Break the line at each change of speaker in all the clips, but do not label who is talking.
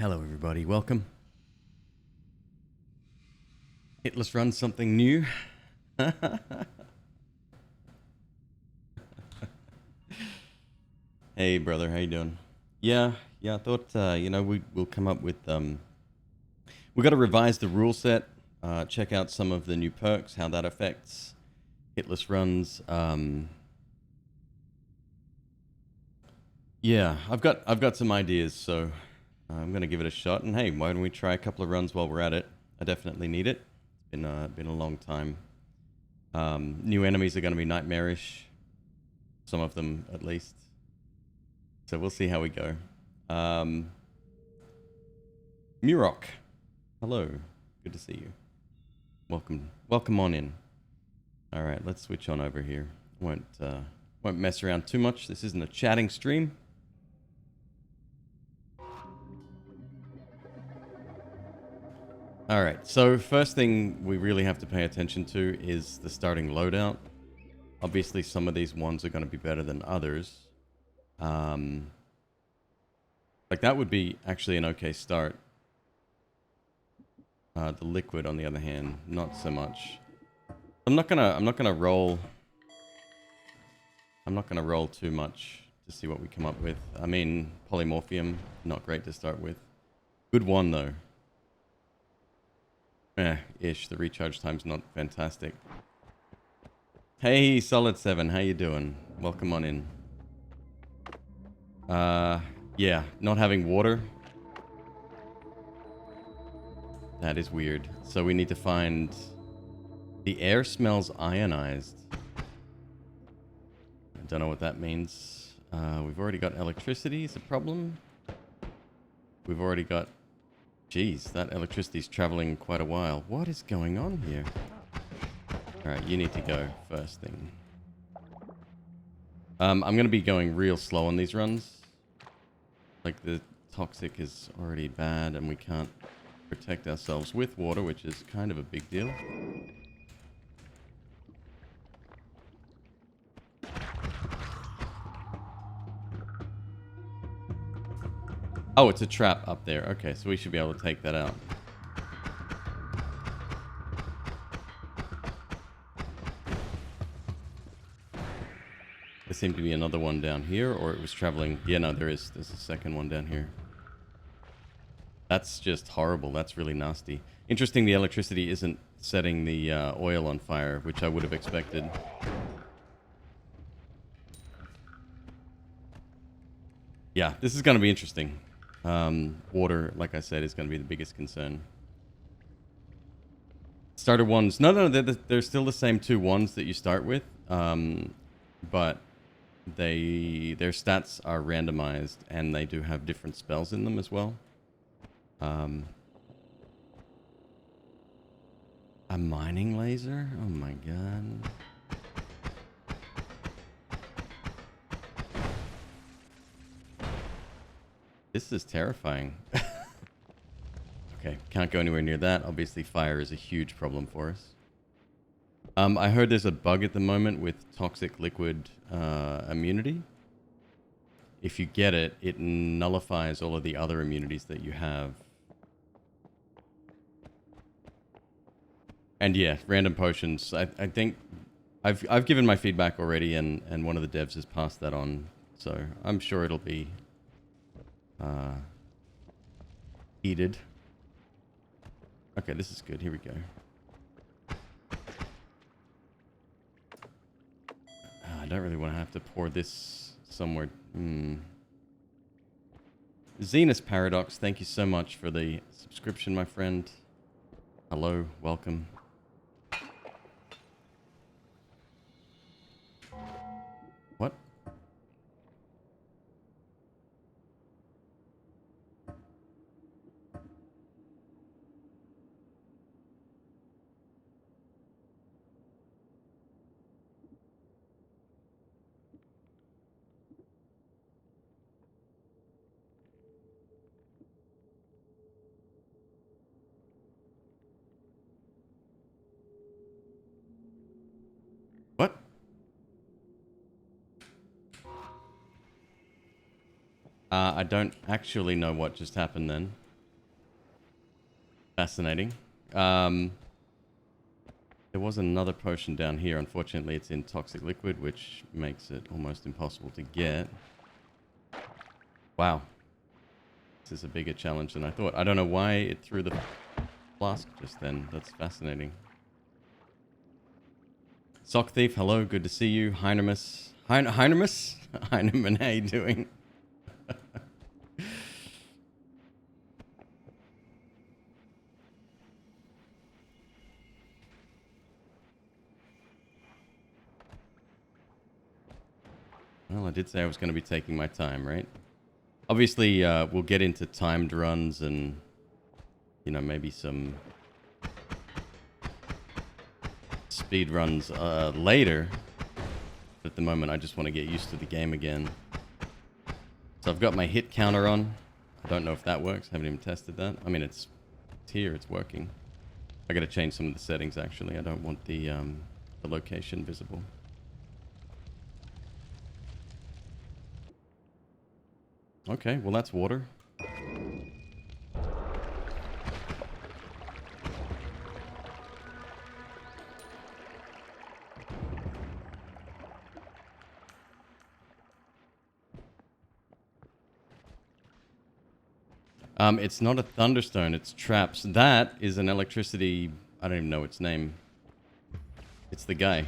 Hello everybody, welcome. Let's run something new. Hey brother, how you doing? Yeah, I thought, we'll come up with, we got to revise the rule set, check out some of the new perks, how that affects hitless runs. Yeah, I've got some ideas, so I'm gonna give it a shot. And hey, why don't we try a couple of runs while we're at it? I definitely need it. It's been a long time. New enemies are gonna be nightmarish, some of them at least. So we'll see how we go. Murok, hello, good to see you. Welcome on in. All right, let's switch on over here. Won't mess around too much. This isn't a chatting stream. All right, so first thing we really have to pay attention to is the starting loadout. Obviously, some of these ones are going to be better than others. Like that would be actually an okay start. The liquid, on the other hand, not so much. I'm not gonna roll too much to see what we come up with. I mean, polymorphium, not great to start with. Good one though. Ish. The recharge time's not fantastic. Hey, Solid 7, how you doing? Welcome on in. Yeah, not having water. That is weird. So we need to find... The air smells ionized. I don't know what that means. We've already got electricity, is a problem. We've already got... Jeez, that electricity's traveling quite a while. What is going on here? Alright, you need to go first thing. I'm going to be going real slow on these runs. Like, the toxic is already bad, and we can't protect ourselves with water, which is kind of a big deal. Oh, it's a trap up there. Okay, so we should be able to take that out. There seemed to be another one down here, or it was traveling... Yeah, no, there's a second one down here. That's just horrible. That's really nasty. Interesting the electricity isn't setting the oil on fire, which I would have expected. Yeah, this is going to be interesting. Water, like I said, is going to be the biggest concern. Starter ones... No, they're still the same two ones that you start with. But their stats are randomized, and they do have different spells in them as well. A mining laser? Oh my god. This is terrifying. Okay, can't go anywhere near that. Obviously, fire is a huge problem for us. I heard there's a bug at the moment with toxic liquid immunity. If you get it, it nullifies all of the other immunities that you have. And yeah, random potions. I think I've given my feedback already, and one of the devs has passed that on. So I'm sure it'll be heated. Okay, this is good. Here we go. I don't really want to have to pour this somewhere. Zenus Paradox, thank you so much for the subscription, my friend. Hello, welcome. What? What? I don't actually know what just happened then. Fascinating. There was another potion down here. Unfortunately, it's in toxic liquid, which makes it almost impossible to get. Wow. This is a bigger challenge than I thought. I don't know why it threw the flask just then. That's fascinating. Sock Thief, hello. Good to see you. Heinemus. Heinemus? Heineman, how you doing? Well, I did say I was going to be taking my time, right? Obviously, we'll get into timed runs and, you know, maybe some speed runs later. But at the moment, I just want to get used to the game again. So I've got my hit counter on. I don't know if that works. Haven't even tested that. I mean, it's here. It's working. I got to change some of the settings, actually. I don't want the location visible. Okay, well, that's water. It's not a thunderstone, it's traps. That is an electricity... I don't even know its name. It's the guy.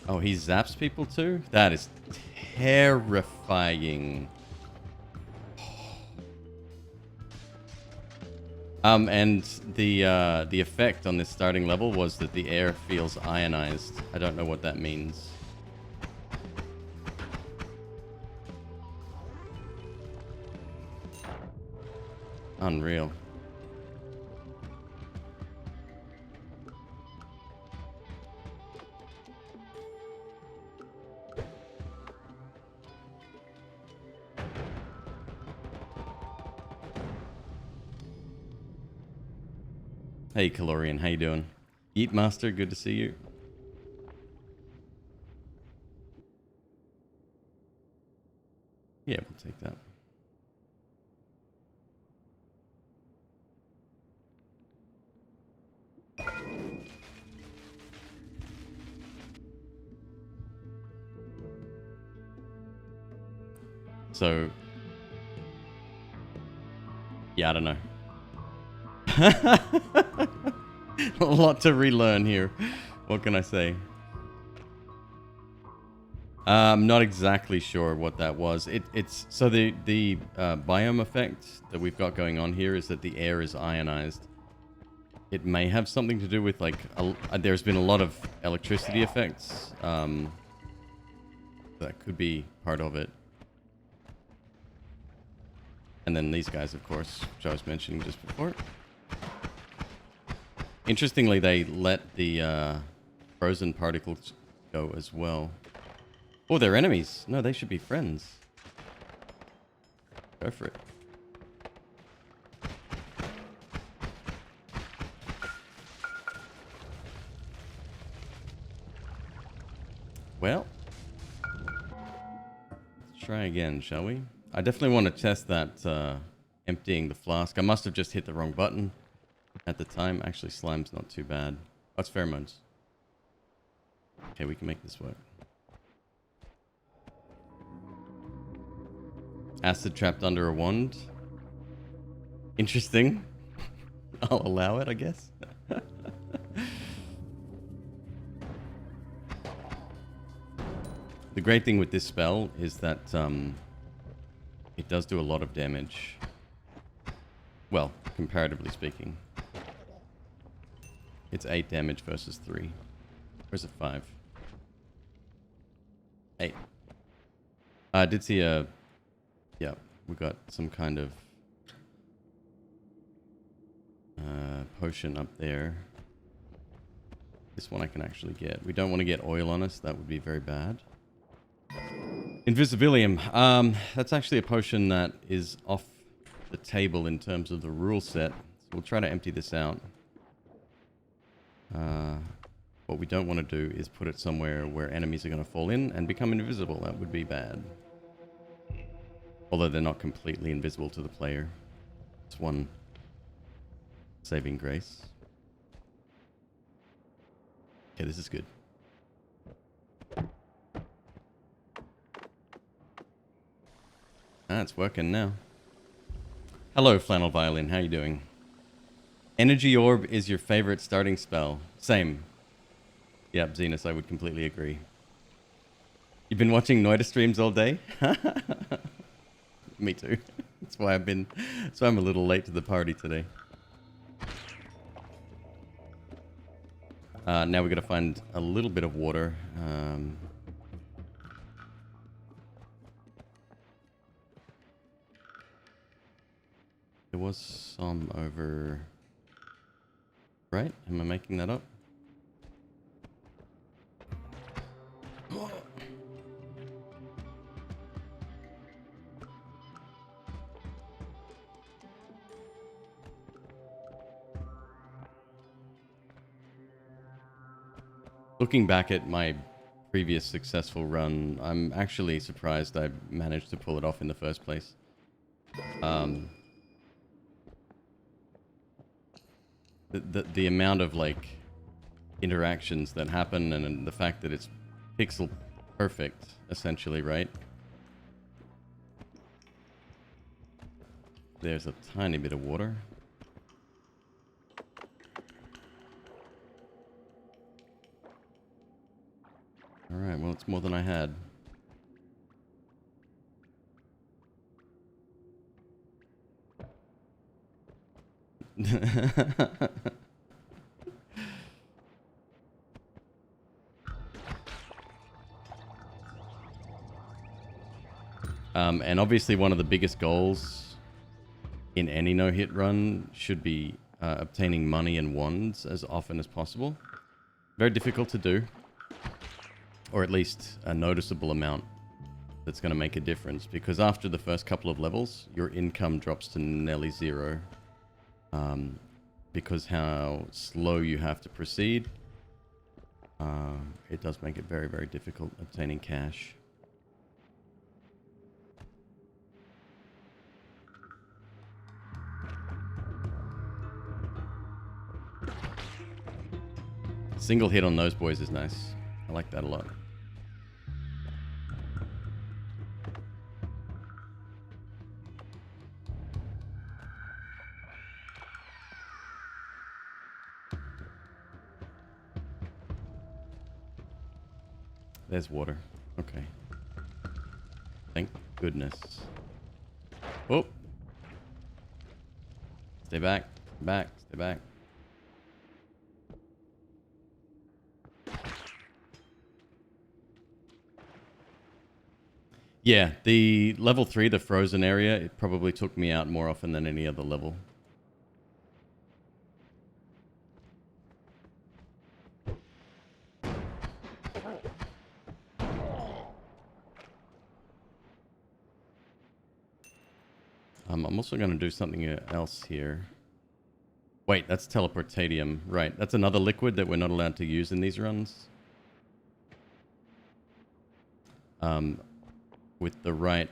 Oh, he zaps people too? That is terrifying. And the effect on this starting level was that the air feels ionized. I don't know what that means. Unreal. Hey, Calorian, how you doing? Eat Master, good to see you. Yeah, we'll take that. So, yeah, I don't know. A lot to relearn here. What can I say? I'm not exactly sure what that was. It's so the biome effect that we've got going on here is that the air is ionized. It may have something to do with like there's been a lot of electricity effects. That could be part of it. And then these guys, of course, which I was mentioning just before. Interestingly, they let the frozen particles go as well. Oh, they're enemies. No, they should be friends. Go for it. Well, let's try again, shall we? I definitely want to test that emptying the flask. I must have just hit the wrong button at the time. Actually, slime's not too bad. Oh, it's pheromones. Okay, we can make this work. Acid trapped under a wand. Interesting. I'll allow it, I guess. The great thing with this spell is that it does do a lot of damage. Well, comparatively speaking. It's 8 damage versus 3. Where's it 5? 8. I did see a... Yeah, we got some kind of potion up there. This one I can actually get. We don't want to get oil on us. That would be very bad. Invisibilium. That's actually a potion that is off the table in terms of the rule set. So we'll try to empty this out. What we don't want to do is put it somewhere where enemies are going to fall in and become invisible. That would be bad. Although they're not completely invisible to the player. It's one saving grace. Okay, this is good. Ah, it's working now. Hello, Flannel Violin. How you doing? Energy Orb is your favorite starting spell. Same. Yep, Xenos, I would completely agree. You've been watching Noita streams all day? Me too. That's why I'm a little late to the party today. Now we got to find a little bit of water. There was some over... Right? Am I making that up? Looking back at my previous successful run, I'm actually surprised I managed to pull it off in the first place. The amount of like interactions that happen and the fact that it's pixel perfect, essentially, right? There's a tiny bit of water. Alright, well, it's more than I had. And obviously one of the biggest goals in any no-hit run should be obtaining money and wands as often as possible. Very difficult to do. Or at least a noticeable amount that's going to make a difference. Because after the first couple of levels, your income drops to nearly zero. Because how slow you have to proceed, it does make it very, very difficult obtaining cash. Single hit on those boys is nice. I like that a lot. There's water. Okay. Thank goodness. Oh! Stay back. Back. Stay back. Yeah, the level 3, the frozen area, it probably took me out more often than any other level. I'm also going to do something else here. Wait, that's teleportatium. Right, that's another liquid that we're not allowed to use in these runs. With the right...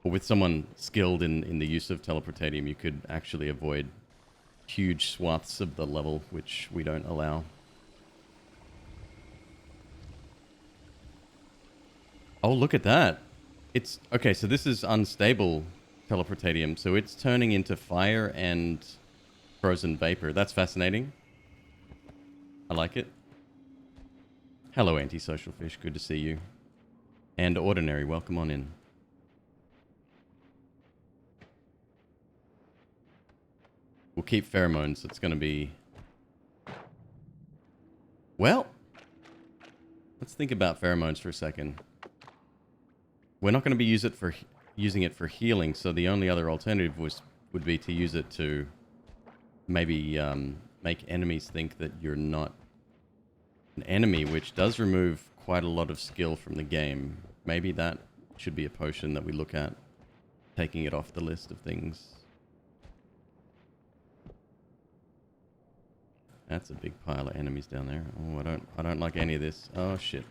Or with someone skilled in the use of teleportatium, you could actually avoid huge swaths of the level, which we don't allow. Oh, look at that. It's... Okay, so this is unstable teleportatium, so it's turning into fire and frozen vapor. That's fascinating. I like it. Hello, antisocial fish. Good to see you. And ordinary, welcome on in. We'll keep pheromones. It's going to be... Well, let's think about pheromones for a second. We're not going to be using it for healing, so the only other alternative would be to use it to maybe make enemies think that you're not an enemy, which does remove quite a lot of skill from the game. Maybe that should be a potion that we look at, taking it off the list of things. That's a big pile of enemies down there. Oh, I don't like any of this. Oh shit.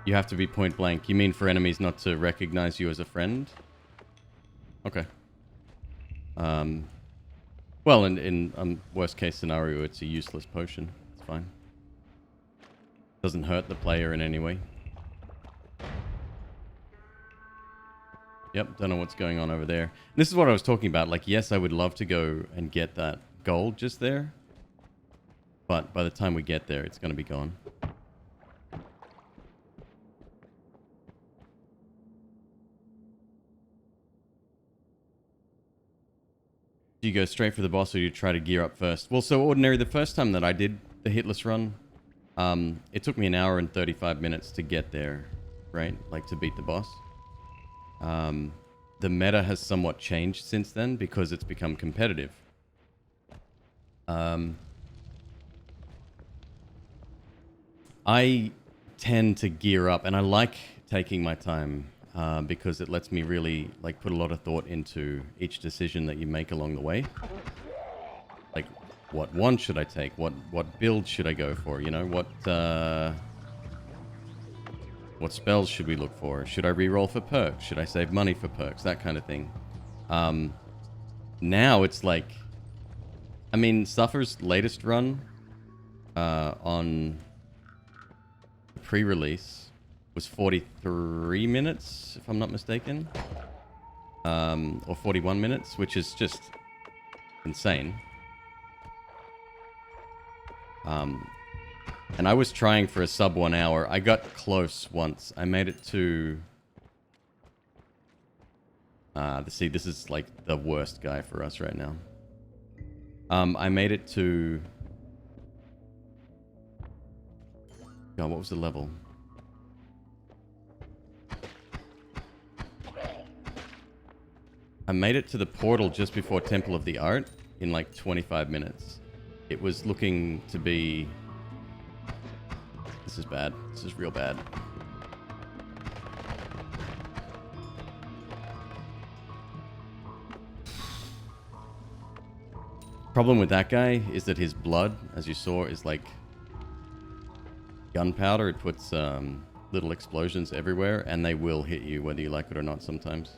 You have to be point blank. You mean for enemies not to recognize you as a friend? Okay. Well, in worst case scenario, it's a useless potion. It's fine. Doesn't hurt the player in any way. Yep, don't know what's going on over there. This is what I was talking about. Like, yes, I would love to go and get that gold just there. But by the time we get there, it's going to be gone. Do you go straight for the boss or do you try to gear up first? Well, so ordinary, the first time that I did the hitless run, it took me an hour and 35 minutes to get there, right? Like, to beat the boss. The meta has somewhat changed since then because it's become competitive. I tend to gear up, and I like taking my time because it lets me really like put a lot of thought into each decision that you make along the way. Like, what one should I take? What build should I go for? You know, what spells should we look for? Should I reroll for perks? Should I save money for perks? That kind of thing. Now it's like, I mean, Suffer's latest run on the pre-release was 43 minutes, if I'm not mistaken. Or 41 minutes, which is just insane. And I was trying for a sub 1 hour. I got close once. I made it to... see, this is like the worst guy for us right now. I made it to... God, what was the level? I made it to the portal just before Temple of the Art in like 25 minutes. It was looking to be... This is bad. This is real bad. Problem with that guy is that his blood, as you saw, is like gunpowder. It puts little explosions everywhere, and they will hit you whether you like it or not sometimes.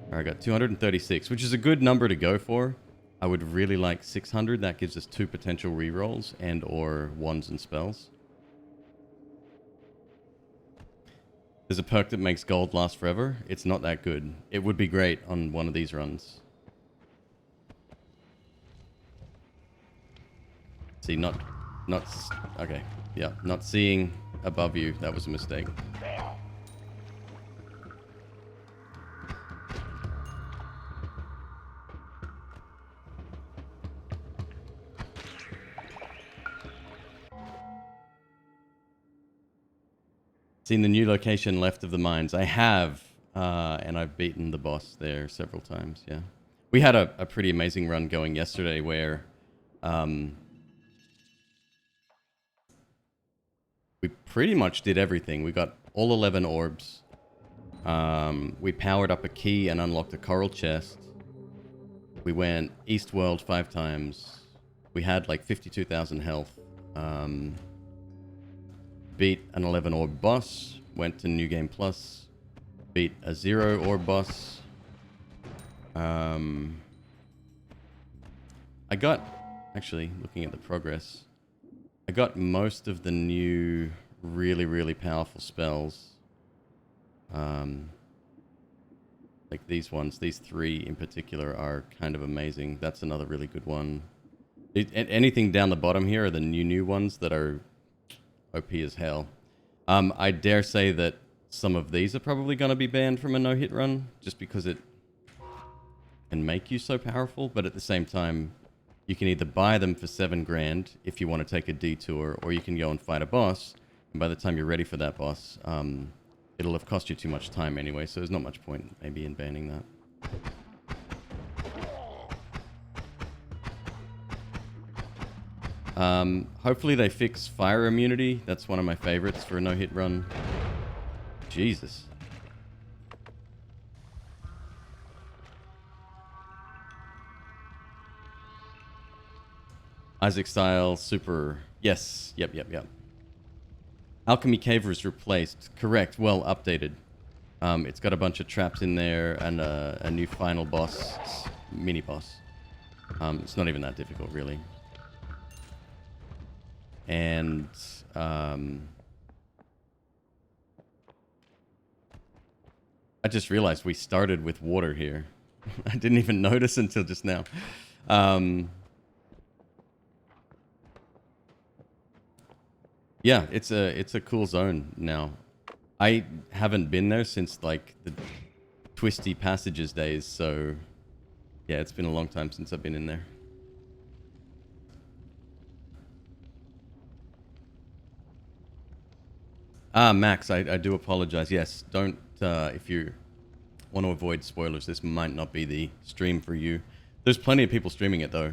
Alright, I got 236, which is a good number to go for. I would really like 600. That gives us 2 potential rerolls and or wands and spells. There's a perk that makes gold last forever. It's not that good. It would be great on one of these runs. See, okay. Yeah, not seeing above you. That was a mistake. Seen the new location left of the mines. I have, and I've beaten the boss there several times, yeah. We had a pretty amazing run going yesterday where we pretty much did everything. We got all 11 orbs. We powered up a key and unlocked a coral chest. We went East World 5 times. We had like 52,000 health. Beat an 11 orb boss, went to New Game Plus, beat a 0 orb boss. I got, actually, looking at the progress, I got most of the new really, really powerful spells. Like these ones, these 3 in particular are kind of amazing. That's another really good one. Anything down the bottom here are the new ones that are OP as hell. I dare say that some of these are probably going to be banned from a no-hit run, just because it can make you so powerful, but at the same time, you can either buy them for 7 grand if you want to take a detour, or you can go and fight a boss, and by the time you're ready for that boss, it'll have cost you too much time anyway, so there's not much point maybe in banning that. Hopefully they fix fire immunity. That's one of my favorites for a no-hit run. Jesus. Isaac style super. Yes. Yep. Alchemy Cave was replaced. Correct. Well updated. It's got a bunch of traps in there and a new final boss, mini boss. It's not even that difficult, really. And I just realized we started with water here. I didn't even notice until just now. Yeah, it's a cool zone now. I haven't been there since like the twisty passages days, so yeah, it's been a long time since I've been in there. Max, I do apologize. Yes, don't if you want to avoid spoilers, this might not be the stream for you. There's plenty of people streaming it though.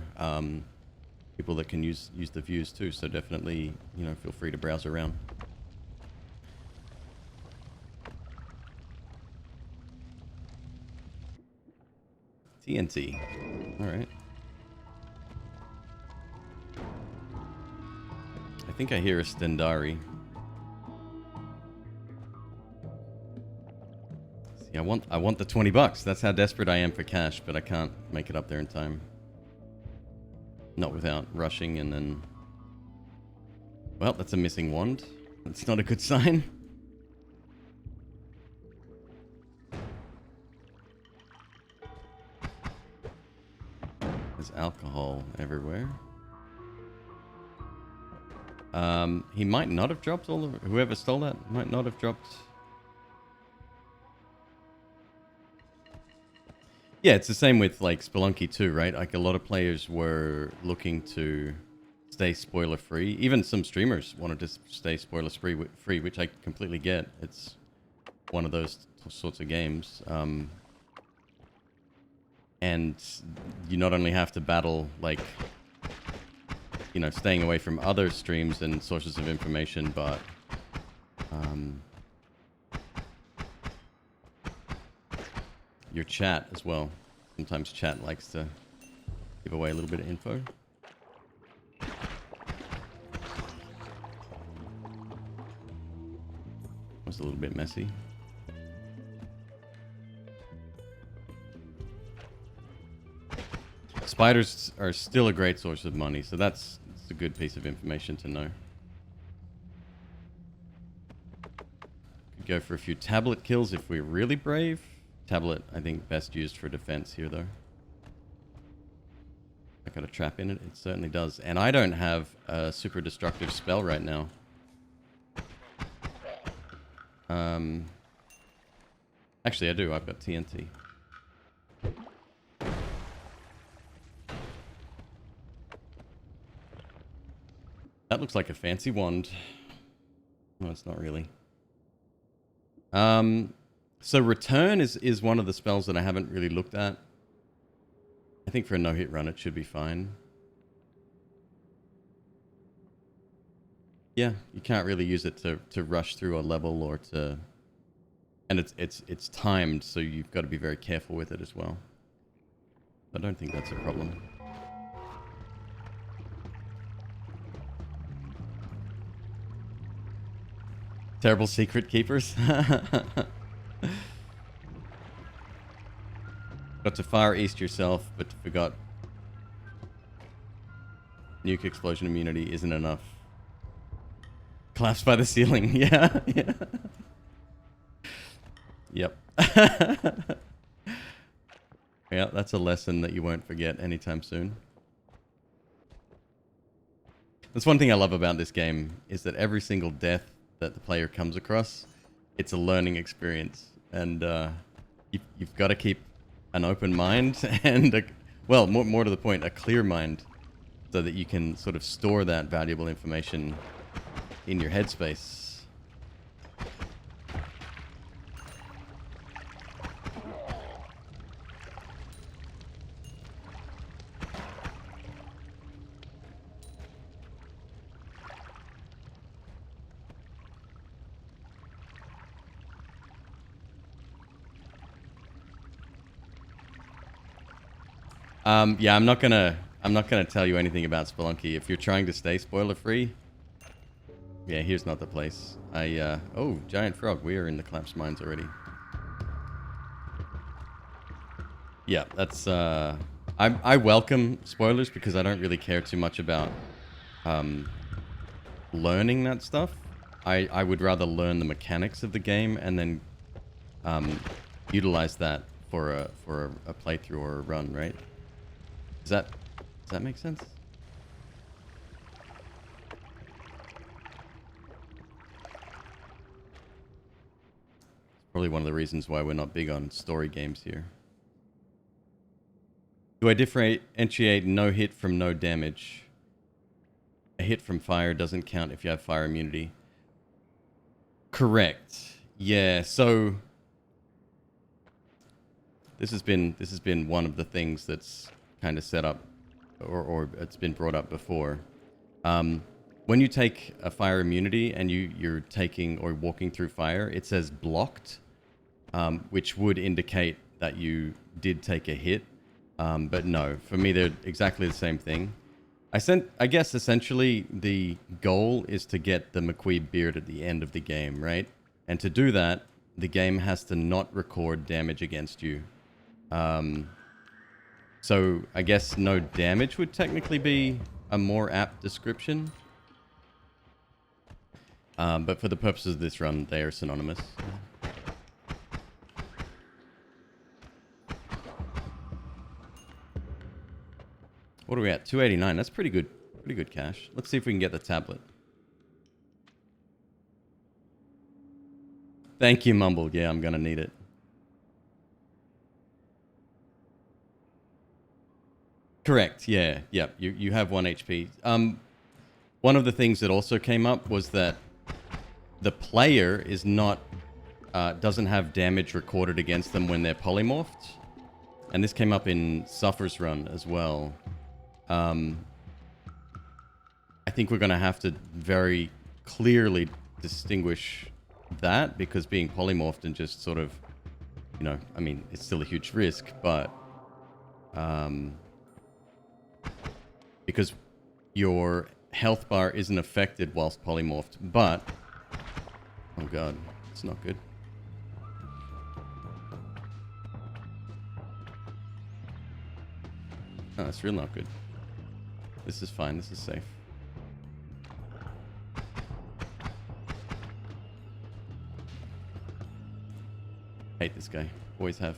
People that can use the views too, so definitely, you know, feel free to browse around. TNT. All right. I think I hear a Stendari. See, I want the $20. That's how desperate I am for cash, but I can't make it up there in time. Not without rushing and then... Well, that's a missing wand. That's not a good sign. There's alcohol everywhere. He might not have dropped all of... Whoever stole that might not have dropped... Yeah, it's the same with like Spelunky 2, right? Like a lot of players were looking to stay spoiler free. Even some streamers wanted to stay spoiler free, which I completely get. It's one of those sorts of games. And you not only have to battle like, you know, staying away from other streams and sources of information, but your chat as well. Sometimes chat likes to give away a little bit of info. Was a little bit messy. Spiders are still a great source of money, so that's a good piece of information to know. Could go for a few tablet kills if we're really brave. Tablet, I think, best used for defense here, though. I got a trap in it? It certainly does. And I don't have a super destructive spell right now. Actually, I do. I've got TNT. That looks like a fancy wand. No, it's not really. So return is one of the spells that I haven't really looked at. I think for a no-hit run it should be fine. Yeah, you can't really use it to rush through a level or to... And it's timed, so you've got to be very careful with it as well. I don't think that's a problem. Terrible secret keepers. Got to fire east yourself, but forgot nuke explosion immunity isn't enough. Collapsed by the ceiling. Yeah. Yep. Yeah, that's a lesson that you won't forget anytime soon. That's one thing I love about this game, is that every single death that the player comes across, it's a learning experience. And you've got to keep an open mind and, well, more to the point, a clear mind, so that you can sort of store that valuable information in your headspace. Yeah, I'm not gonna I'm not going to tell you anything about Spelunky. If you're trying to stay spoiler-free, yeah, here's not the place. Oh, giant frog. We are in the collapsed mines already. Yeah, that's, I welcome spoilers because I don't really care too much about, learning that stuff. I would rather learn the mechanics of the game and then, utilize that for a playthrough or a run, right? Does that make sense? Probably one of the reasons why we're not big on story games here. Do I differentiate no hit from no damage? A hit from fire doesn't count if you have fire immunity. Correct. Yeah, so this has been one of the things that's kind of set up or it's been brought up before. When you take a fire immunity and you're taking or walking through fire, it says blocked, which would indicate that you did take a hit. But no, for me, they're exactly the same thing. I guess essentially the goal is to get the McQueeb beard at the end of the game, right? And to do that, the game has to not record damage against you. So I guess no damage would technically be a more apt description. But for the purposes of this run, they are synonymous. What are we at? 289. That's pretty good. Pretty good cash. Let's see if we can get the tablet. Thank you, Mumble. Yeah, I'm gonna need it. Correct. Yeah. Yeah. You have 1 HP. One of the things that also came up was that the player is not doesn't have damage recorded against them when they're polymorphed, and this came up in Suffer's run as well. I think we're going to have to very clearly distinguish that, because being polymorphed and just sort of, you know, I mean, it's still a huge risk, but because your health bar isn't affected whilst polymorphed, but oh god, it's not good. Oh, it's real not good. This is fine. This is safe. Hate this guy. Always have.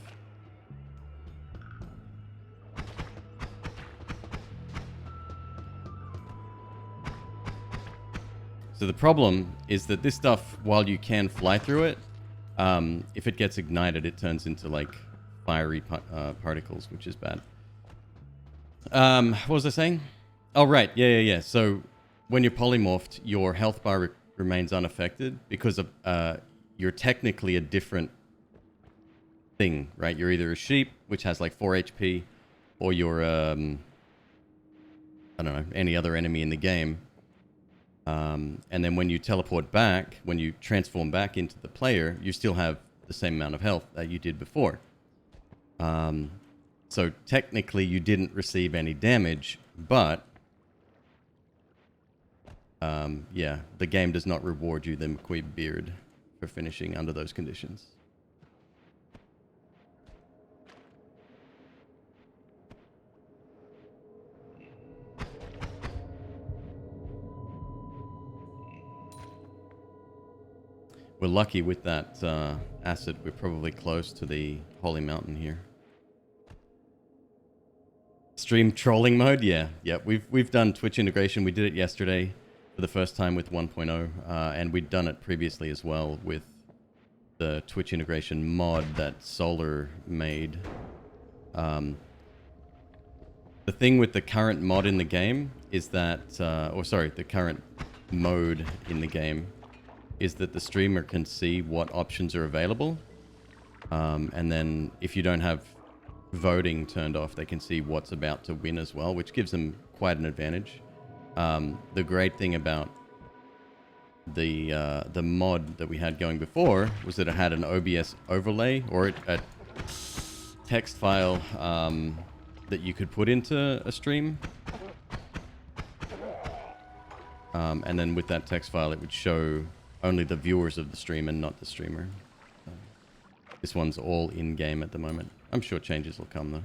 So the problem is that this stuff, while you can fly through it, if it gets ignited, it turns into like fiery particles, which is bad. What was I saying? Oh, right. Yeah. So when you're polymorphed, your health bar remains unaffected because of, you're technically a different thing, right? You're either a sheep, which has like 4 HP, or you're, I don't know, any other enemy in the game. And then when you teleport back, when you transform back into the player, you still have the same amount of health that you did before. So technically you didn't receive any damage, but yeah, the game does not reward you the McQueeb beard for finishing under those conditions. We're lucky with that acid. We're probably close to the Holy Mountain here. Stream trolling mode? Yeah. We've done Twitch integration. We did it yesterday for the first time with 1.0, and we'd done it previously as well with the Twitch integration mod that Solar made. The thing with the current mod in the game is that, the current mode in the game is that the streamer can see what options are available, and then if you don't have voting turned off, they can see what's about to win as well, which gives them quite an advantage. The great thing about the mod that we had going before was that it had an OBS overlay, or a text file that you could put into a stream, And then with that text file, it would show only the viewers of the stream and not the streamer. So this one's all in-game at the moment. I'm sure changes will come, though.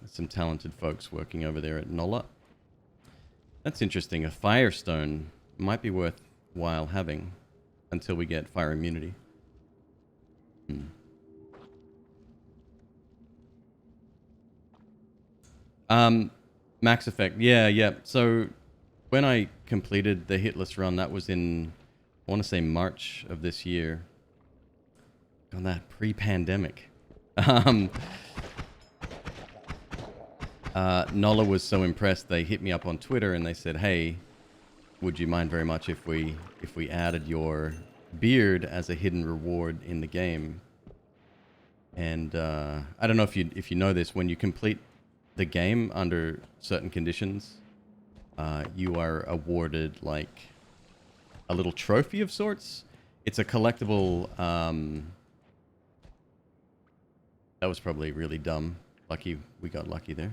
There's some talented folks working over there at Noita. That's interesting. A Firestone might be worthwhile having until we get fire immunity. Max Effect. Yeah. So when I completed the hitless run, that was in, I want to say March of this year. On that pre-pandemic. Nolla was so impressed, they hit me up on Twitter and they said, hey, would you mind very much if we added your beard as a hidden reward in the game? And I don't know if you know this, when you complete the game under certain conditions, you are awarded like a little trophy of sorts. It's a collectible. That was probably really dumb. Lucky we got lucky there.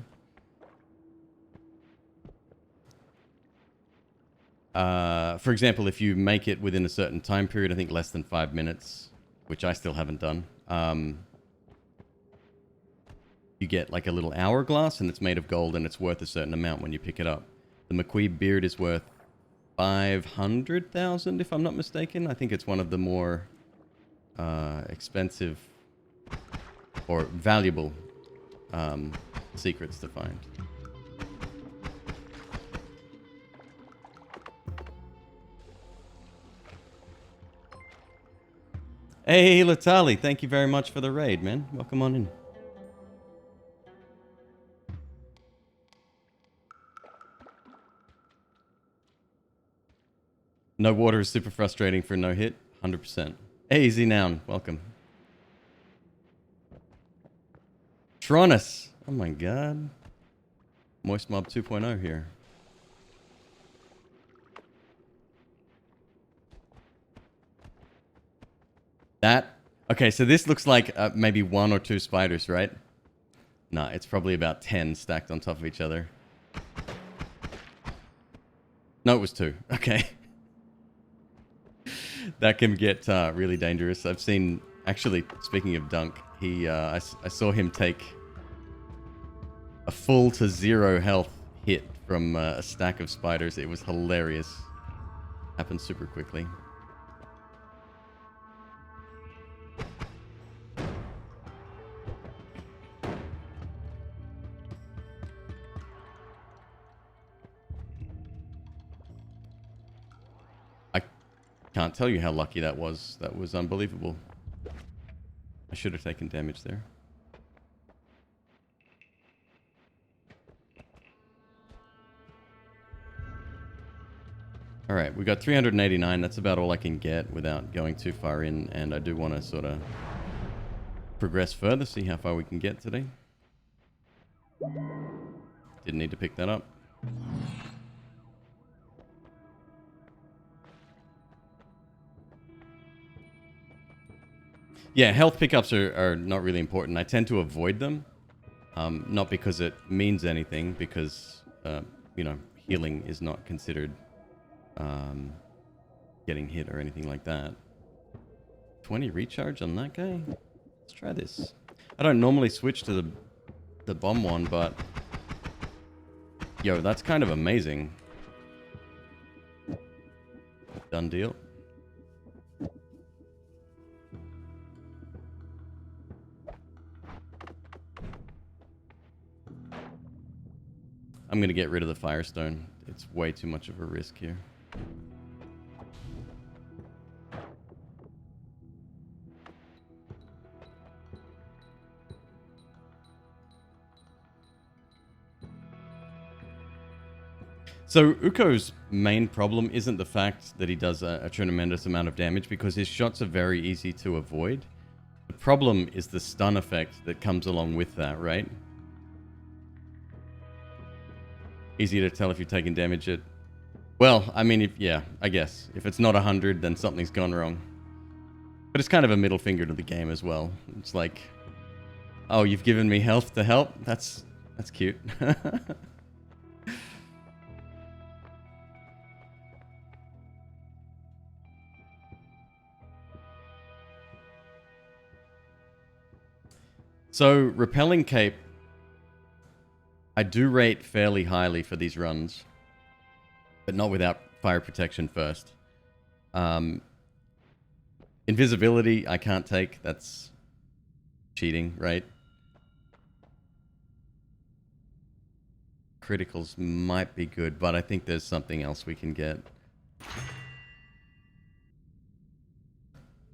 For example, if you make it within a certain time period, I think less than 5 minutes, which I still haven't done, you get like a little hourglass, and it's made of gold, and it's worth a certain amount when you pick it up. The McQueeb beard is worth 500,000, if I'm not mistaken. I think it's one of the more expensive or valuable secrets to find. Hey, Latali, thank you very much for the raid, man. Welcome on in. No water is super frustrating for no hit. 100%. Hey, Easy Noun, welcome. Tronus. Oh my god. Moist Mob 2.0 here. That. Okay, so this looks like maybe 1 or 2 spiders, right? Nah, it's probably about 10 stacked on top of each other. No, it was 2. Okay. That can get really dangerous. I've seen, actually, speaking of Dunk, I saw him take a full to 0 health hit from a stack of spiders. It was hilarious. Happened super quickly. I can't tell you how lucky that was. That was unbelievable. I should have taken damage there. Alright, we got 389. That's about all I can get without going too far in. And I do want to sort of progress further, see how far we can get today. Didn't need to pick that up. Yeah, health pickups are not really important. I tend to avoid them. Not because it means anything, because, you know, healing is not considered getting hit or anything like that. 20 recharge on that guy? Let's try this. I don't normally switch to the bomb one, but yo, that's kind of amazing. Done deal. I'm gonna get rid of the Firestone. It's way too much of a risk here. So Uko's main problem isn't the fact that he does a tremendous amount of damage, because his shots are very easy to avoid. The problem is the stun effect that comes along with that, right? Easy to tell if you're taking damage at... Well, I mean, yeah, I guess. If it's not 100, then something's gone wrong. But it's kind of a middle finger to the game as well. It's like, oh, you've given me health to help? That's cute. So, repelling cape, I do rate fairly highly for these runs, but not without fire protection first. Invisibility, I can't take. That's cheating, right? Criticals might be good, but I think there's something else we can get.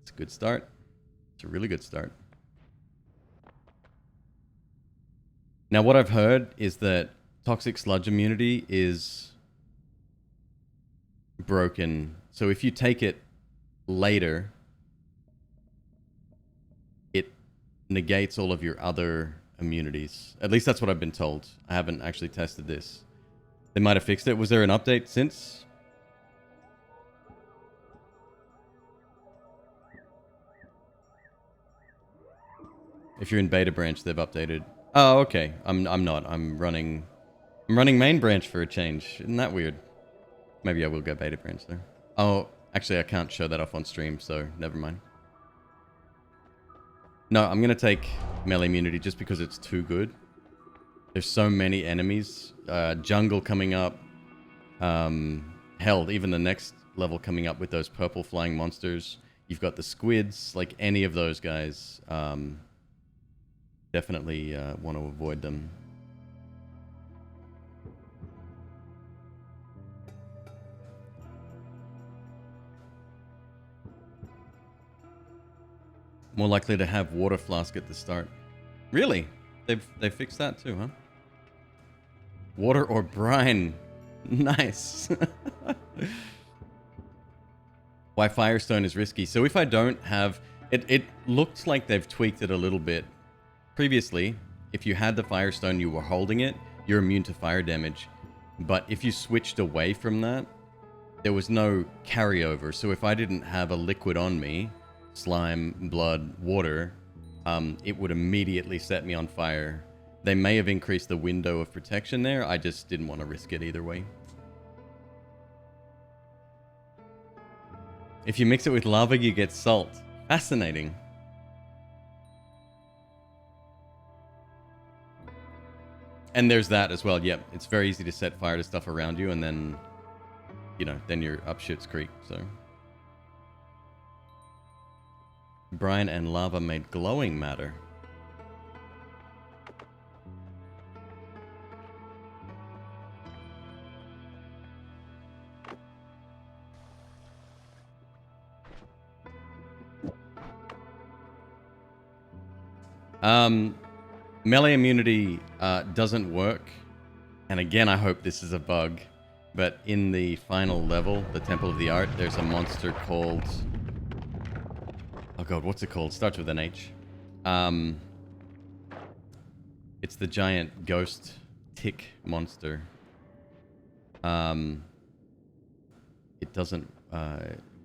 It's a good start. It's a really good start. Now, what I've heard is that toxic sludge immunity is broken. So if you take it later, it negates all of your other immunities. At least that's what I've been told. I haven't actually tested this. They might have fixed it. Was there an update since? If you're in beta branch, they've updated. Oh, okay. I'm not. I'm running main branch for a change. Isn't that weird? Maybe I will go beta branch there. Oh, actually I can't show that off on stream, so never mind. No, I'm gonna take melee immunity just because it's too good. There's so many enemies. Jungle coming up. Hell, even the next level coming up with those purple flying monsters. You've got the squids, like any of those guys. Definitely want to avoid them. More likely to have water flask at the start. Really? They fixed that too, huh? Water or brine. Nice. Why Firestone is risky. So if I don't have... It looks like they've tweaked it a little bit. Previously, if you had the Firestone, you were holding it, you're immune to fire damage. But if you switched away from that, there was no carryover. So if I didn't have a liquid on me, slime, blood, water, it would immediately set me on fire. They may have increased the window of protection there. I just didn't want to risk it either way. If you mix it with lava, you get salt. Fascinating. And there's that as well. Yep, it's very easy to set fire to stuff around you, and then, you know, then you're up shit's creek, so. Brine and lava made glowing matter. Melee immunity doesn't work. And again, I hope this is a bug. But in the final level, the Temple of the Art, there's a monster called... Oh god, what's it called? Starts with an H. It's the giant ghost tick monster. It doesn't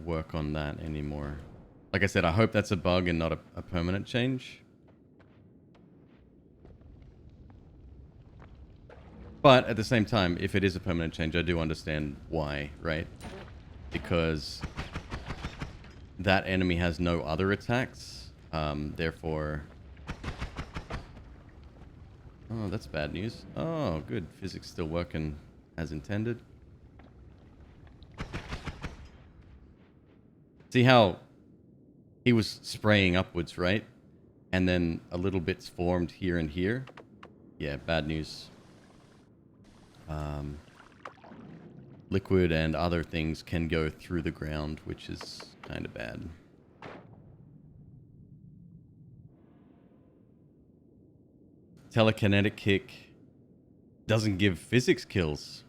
work on that anymore. Like I said, I hope that's a bug and not a permanent change. But at the same time, if it is a permanent change, I do understand why, right? Because that enemy has no other attacks. Therefore... Oh, that's bad news. Oh, good. Physics still working as intended. See how he was spraying upwards, right? And then a little bit's formed here and here. Yeah, bad news. Liquid and other things can go through the ground, which is kind of bad. Telekinetic kick doesn't give physics kills.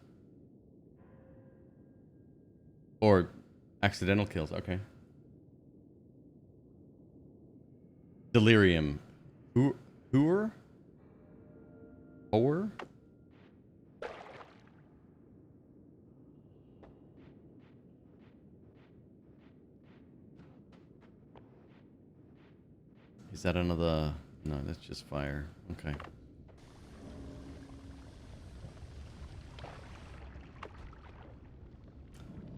Or accidental kills, okay. Delirium. Hooer? Hooer? Is that another... No, that's just fire. Okay.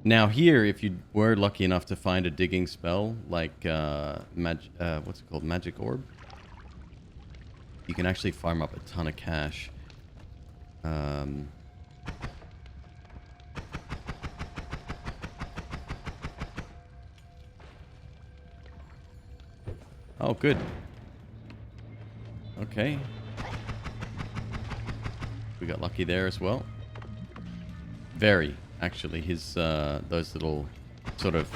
Now here, if you were lucky enough to find a digging spell, like, what's it called? Magic Orb? you can actually farm up a ton of cash. Oh, good. Okay. We got lucky there as well. Very, actually. His, those little sort of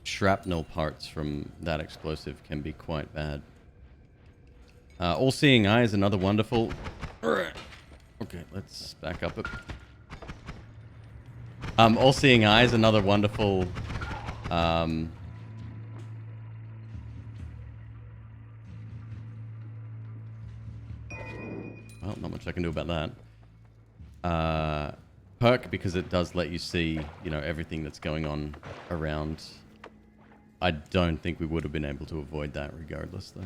shrapnel parts from that explosive can be quite bad. All-Seeing Eye is another wonderful... Okay, let's back up it. All-Seeing Eye is another wonderful... Well, not much I can do about that. Perk, because it does let you see, you know, everything that's going on around. I don't think we would have been able to avoid that regardless, though.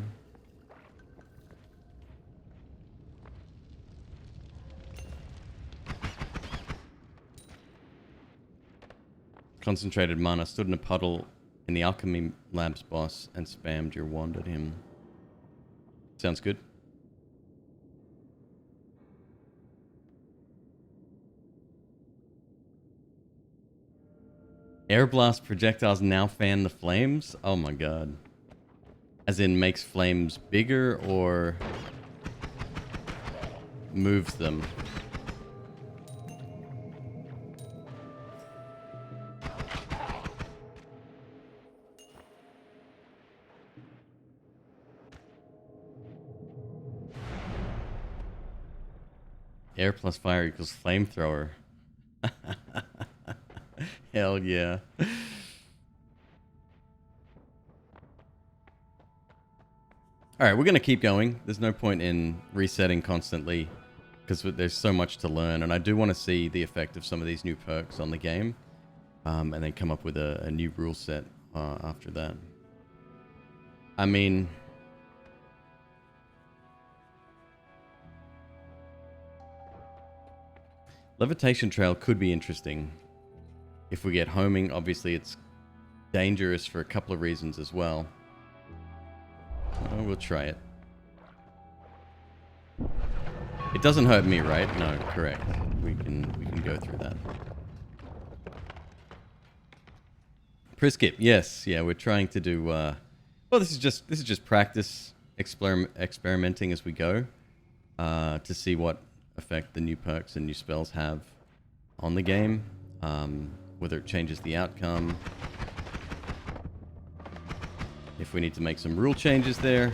Concentrated mana. Stood in a puddle in the Alchemy Labs boss and spammed your wand at him. Sounds good. Air blast projectiles now fan the flames? Oh my god. As in makes flames bigger or moves them? Air plus fire equals flamethrower. Hell yeah. Alright, we're going to keep going. There's no point in resetting constantly because there's so much to learn. And I do want to see the effect of some of these new perks on the game. And then come up with a new rule set after that. I mean... Levitation Trail could be interesting. If we get homing, obviously it's dangerous for a couple of reasons as well. Oh, we'll try it. It doesn't hurt me, right? No, correct. We can go through that. Priskip, yes, yeah, we're trying to do. Well, this is just practice, experimenting as we go, to see what effect the new perks and new spells have on the game. Whether it changes the outcome. If we need to make some rule changes there.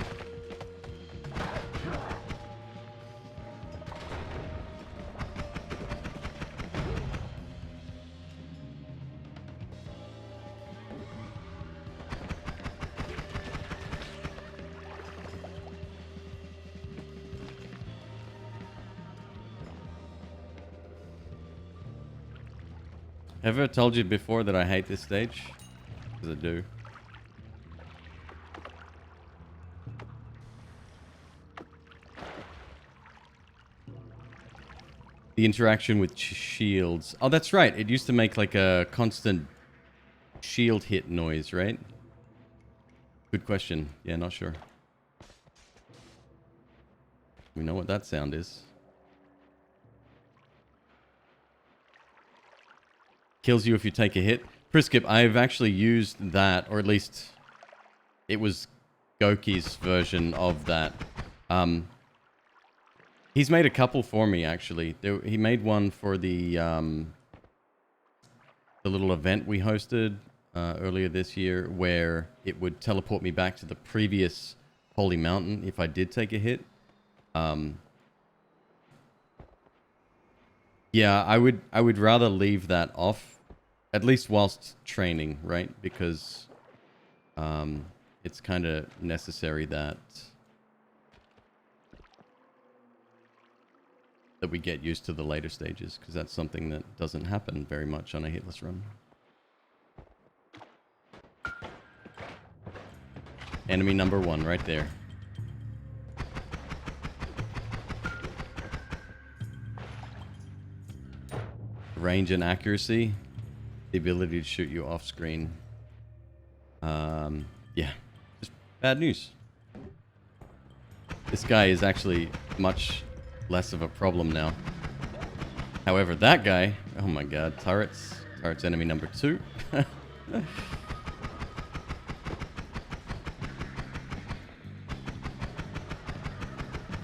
Have I ever told you before that I hate this stage? Because I do. The interaction with shields. Oh, that's right. It used to make like a constant shield hit noise, right? Good question. Yeah, not sure. We know what that sound is. Kills you if you take a hit. Priskip, I've actually used that, or at least it was Goki's version of that. He's made a couple for me, actually. He made one for the little event we hosted earlier this year, where it would teleport me back to the previous Holy Mountain if I did take a hit. Yeah, I would rather leave that off, at least whilst training, right? Because it's kind of necessary that we get used to the later stages, because that's something that doesn't happen very much on a hitless run. Enemy number 1 right there. Range and accuracy. The ability to shoot you off screen. Yeah. Just bad news. This guy is actually much less of a problem now. However, that guy... Oh my god, turrets. Turrets enemy number 2.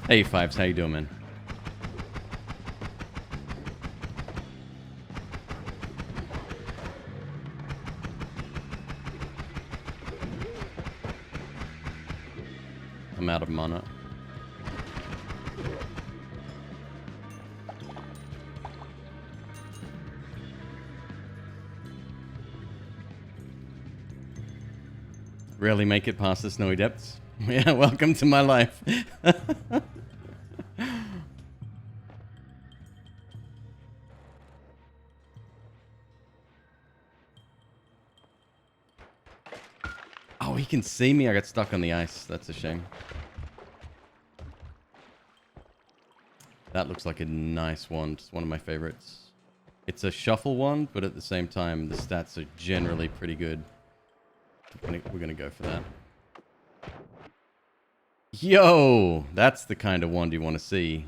Hey, Fives, how you doing, man? I'm out of mana. Rarely make it past the snowy depths. Yeah, welcome to my life. Oh, he can see me. I got stuck on the ice. That's a shame. That looks like a nice wand. It's one of my favorites. It's a shuffle wand, but at the same time, the stats are generally pretty good. We're going to go for that. Yo! That's the kind of wand you want to see.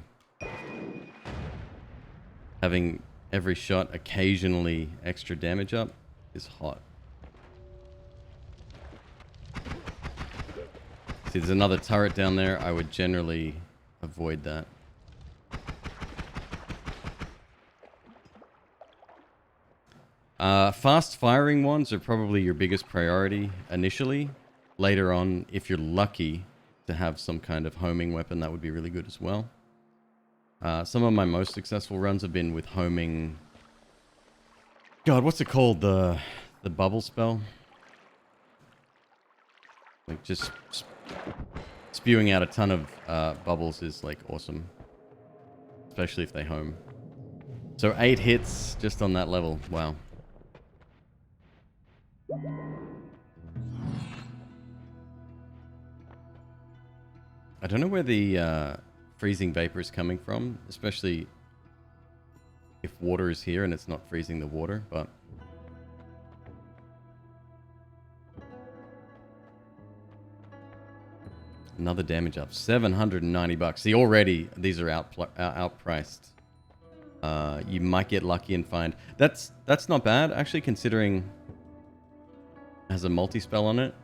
Having every shot occasionally extra damage up is hot. See, there's another turret down there. I would generally avoid that. Fast firing ones are probably your biggest priority initially. Later on, if you're lucky to have some kind of homing weapon, that would be really good as well. Some of my most successful runs have been with homing... God, what's it called? The bubble spell? Like, just spewing out a ton of bubbles is, like, awesome. Especially if they home. So 8 hits just on that level. Wow. I don't know where the freezing vapor is coming from, especially if water is here and it's not freezing the water, but... Another damage up. 790 bucks. See, already these are outpriced. You might get lucky and find... That's not bad, actually, considering it has a multi-spell on it.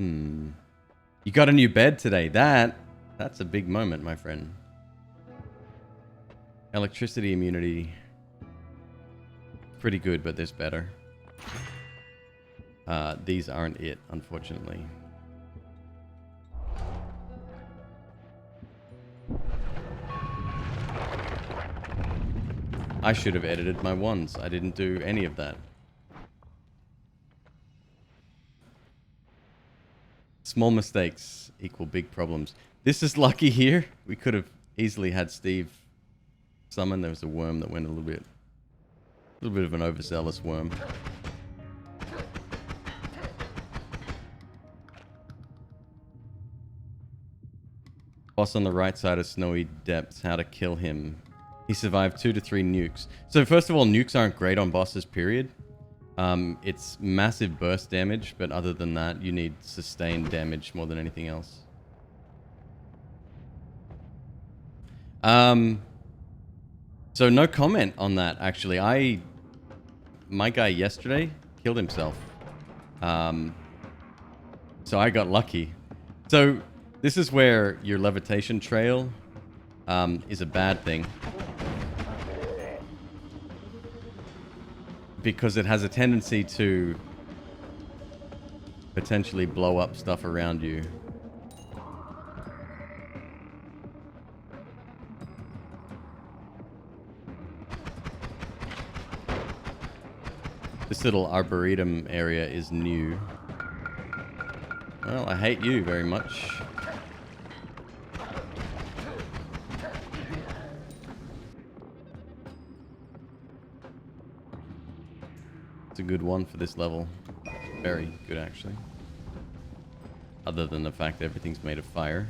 You got a new bed today. That's a big moment, my friend. Electricity immunity. Pretty good, but there's better. These aren't it, unfortunately. I should have edited my wands. I didn't do any of that. Small mistakes equal big problems. This is lucky here. We could have easily had Steve summon. There was a worm that went a little bit of an overzealous worm. Boss on the right side of Snowy Depths. How to kill him. He survived 2 to 3 nukes. So first of all, nukes aren't great on bosses, period. It's massive burst damage, but other than that, you need sustained damage more than anything else. So no comment on that, actually. My guy yesterday killed himself. So I got lucky. So this is where your levitation trail is a bad thing. Because it has a tendency to potentially blow up stuff around you. This little arboretum area is new. Well, I hate you very much. It's a good one for this level. Very good, actually. Other than the fact that everything's made of fire.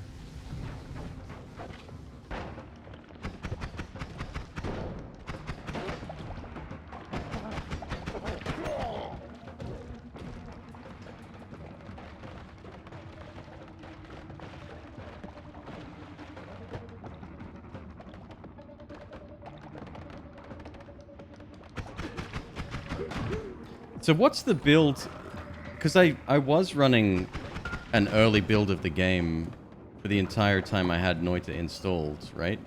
So what's the build? Because I was running an early build of the game for the entire time I had Noita installed, right?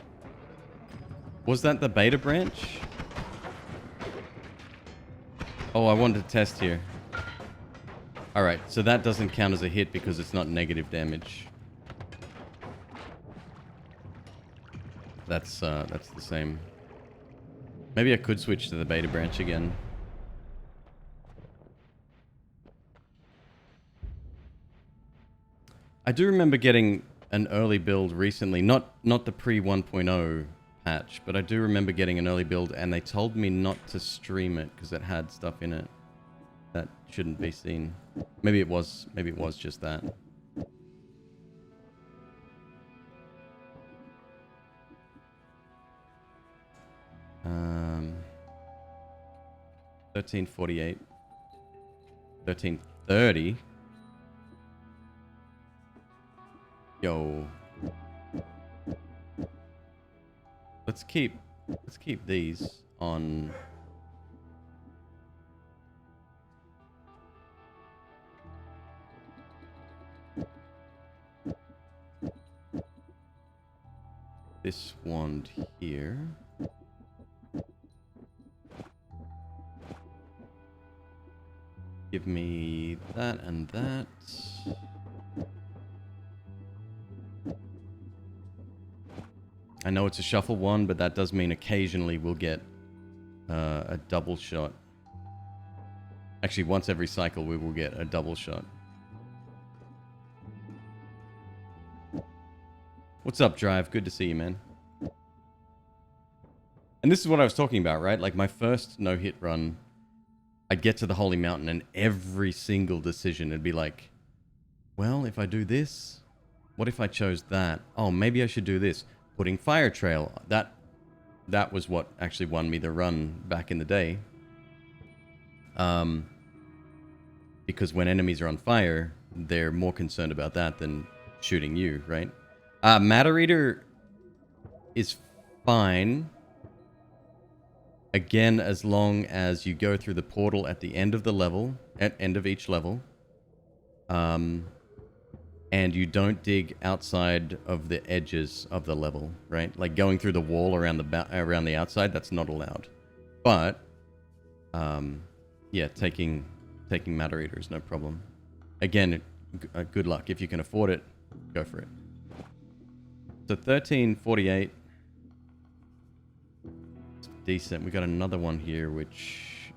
Was that the beta branch? Oh, I wanted to test here. Alright, so that doesn't count as a hit because it's not negative damage. That's the same. Maybe I could switch to the beta branch again. I do remember getting an early build recently, not the pre 1.0 patch, but I do remember getting an early build and they told me not to stream it because it had stuff in it that shouldn't be seen. Maybe it was just that. Um, 1348, 1330. Yo. Let's keep these on. This wand here. Give me that and that. I know it's a shuffle one, but that does mean occasionally we'll get a double shot. Actually, once every cycle we will get a double shot. What's up, Drive? Good to see you, man. And this is what I was talking about, right? Like my first no-hit run, I'd get to the Holy Mountain and every single decision would be like, well, if I do this, what if I chose that? Oh, maybe I should do this. Putting Fire Trail. That was what actually won me the run back in the day. Because when enemies are on fire, they're more concerned about that than shooting you, right? Matter Eater is fine. Again, as long as you go through the portal at the end of the level, at end of each level. And you don't dig outside of the edges of the level, right? Like going through the wall around the outside, that's not allowed. But, yeah, taking Matter Eater is no problem. Again, good luck. If you can afford it, go for it. So 1348. It's decent. We got another one here, which...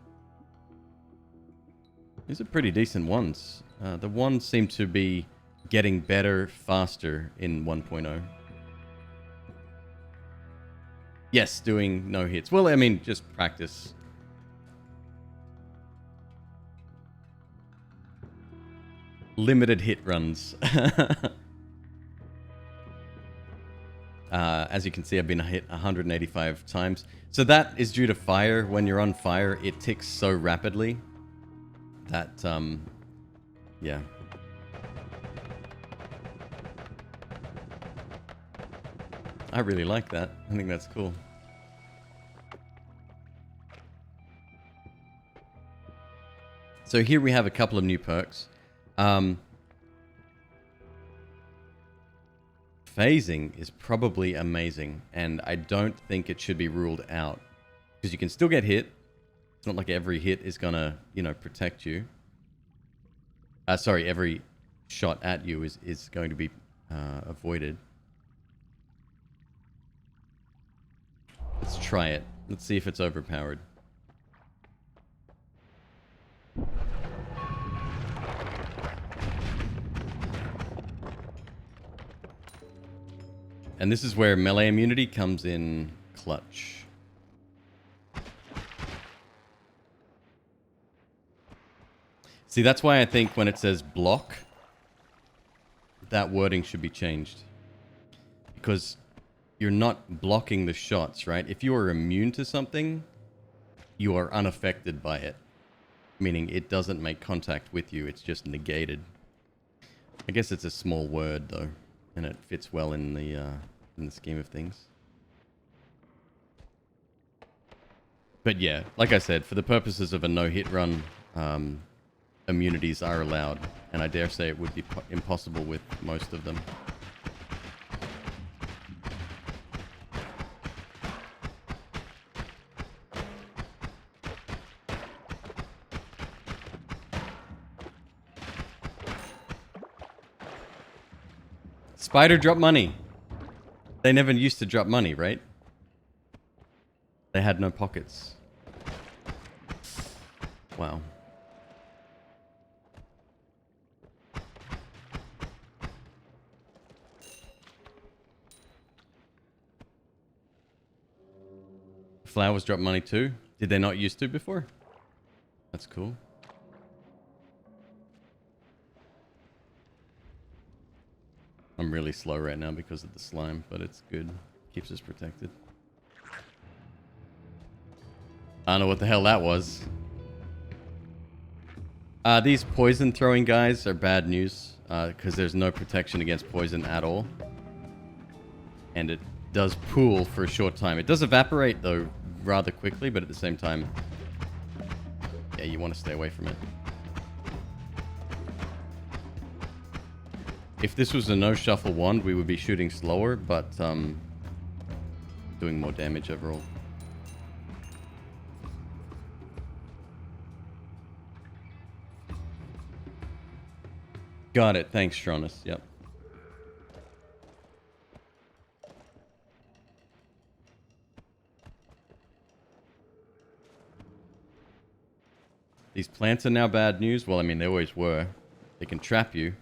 These are pretty decent ones. The ones seem to be getting better faster in 1.0. Yes, doing no hits. Well, I mean, just practice. Limited hit runs. As you can see, I've been hit 185 times. So that is due to fire. When you're on fire, it ticks so rapidly that, yeah. I really like that. I think that's cool. So here we have a couple of new perks. Phasing is probably amazing, and I don't think it should be ruled out. Because you can still get hit. It's not like every hit is gonna, you know, protect you. Sorry, every shot at you is going to be avoided. Let's try it. Let's see if it's overpowered. And this is where melee immunity comes in clutch. See, that's why I think when it says block, that wording should be changed. Because you're not blocking the shots, right? If you are immune to something, you are unaffected by it. Meaning it doesn't make contact with you, it's just negated. I guess it's a small word, though. And it fits well in the scheme of things. But yeah, like I said, for the purposes of a no-hit run, immunities are allowed. And I dare say it would be impossible with most of them. Spider drop money. They never used to drop money, right? They had no pockets. Wow. Flowers drop money too? Did they not used to before? That's cool. I'm really slow right now because of the slime, but it's good. Keeps us protected. I don't know what the hell that was. These poison throwing guys are bad news because there's no protection against poison at all. And it does pool for a short time. It does evaporate though rather quickly, but at the same time, yeah, you want to stay away from it. If this was a no-shuffle wand, we would be shooting slower, but doing more damage overall. Got it. Thanks, Stronus. Yep. These plants are now bad news. Well, I mean, they always were. They can trap you.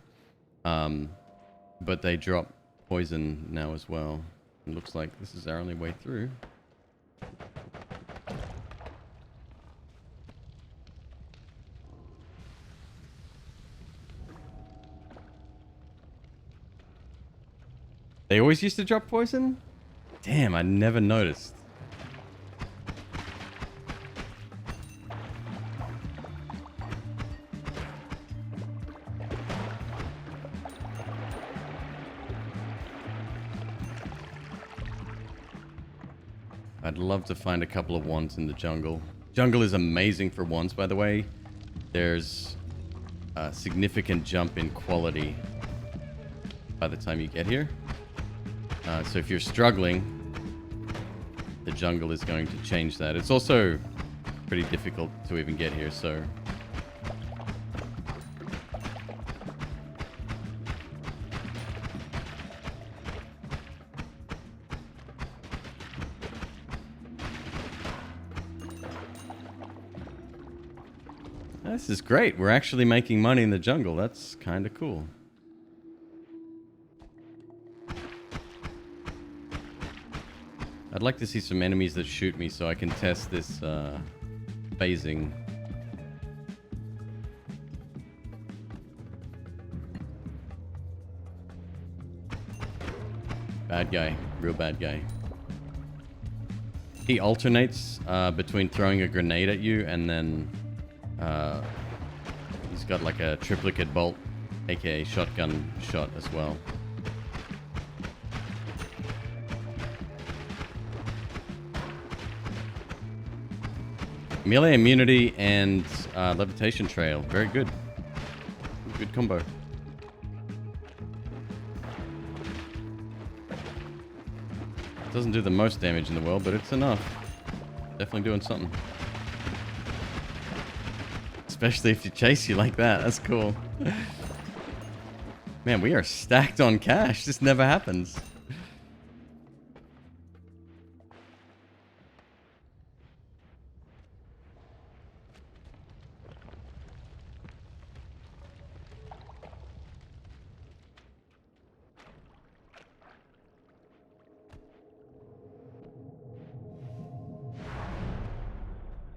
But they drop poison now as well. It looks like this is our only way through. They always used to drop poison? Damn, I never noticed. I'd love to find a couple of wands in the jungle. Jungle is amazing for wands, by the way. There's a significant jump in quality by the time you get here. So if you're struggling, the jungle is going to change that. It's also pretty difficult to even get here, so... This is great. We're actually making money in the jungle. That's kind of cool. I'd like to see some enemies that shoot me so I can test this phasing. Bad guy. Real bad guy. He alternates between throwing a grenade at you and then... he's got like a triplicate bolt, aka shotgun shot as well. Melee immunity and levitation trail. Very good. Good combo. Doesn't do the most damage in the world, but it's enough. Definitely doing something. Especially if you chase you like that. That's cool. Man, we are stacked on cash. This never happens.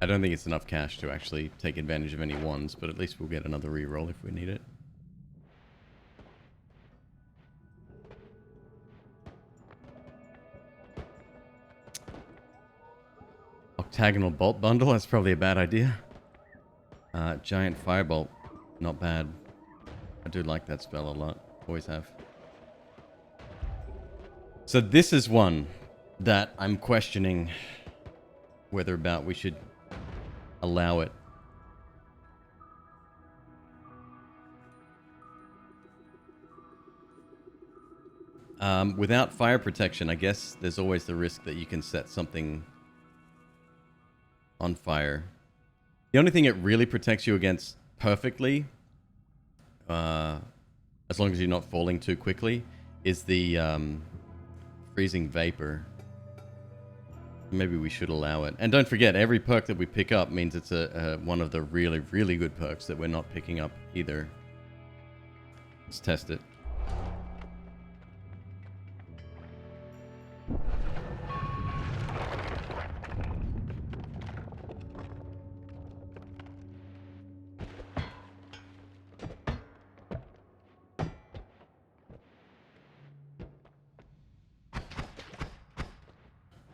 I don't think it's enough cash to actually take advantage of any ones, but at least we'll get another reroll if we need it. Octagonal bolt bundle, that's probably a bad idea. Giant firebolt, not bad. I do like that spell a lot, always have. So this is one that I'm questioning whether about we should allow it. Without fire protection, I guess there's always the risk that you can set something on fire. The only thing it really protects you against perfectly, as long as you're not falling too quickly, is the freezing vapor. Maybe we should allow it. And don't forget, every perk that we pick up means it's one of the really, really good perks that we're not picking up either. Let's test it.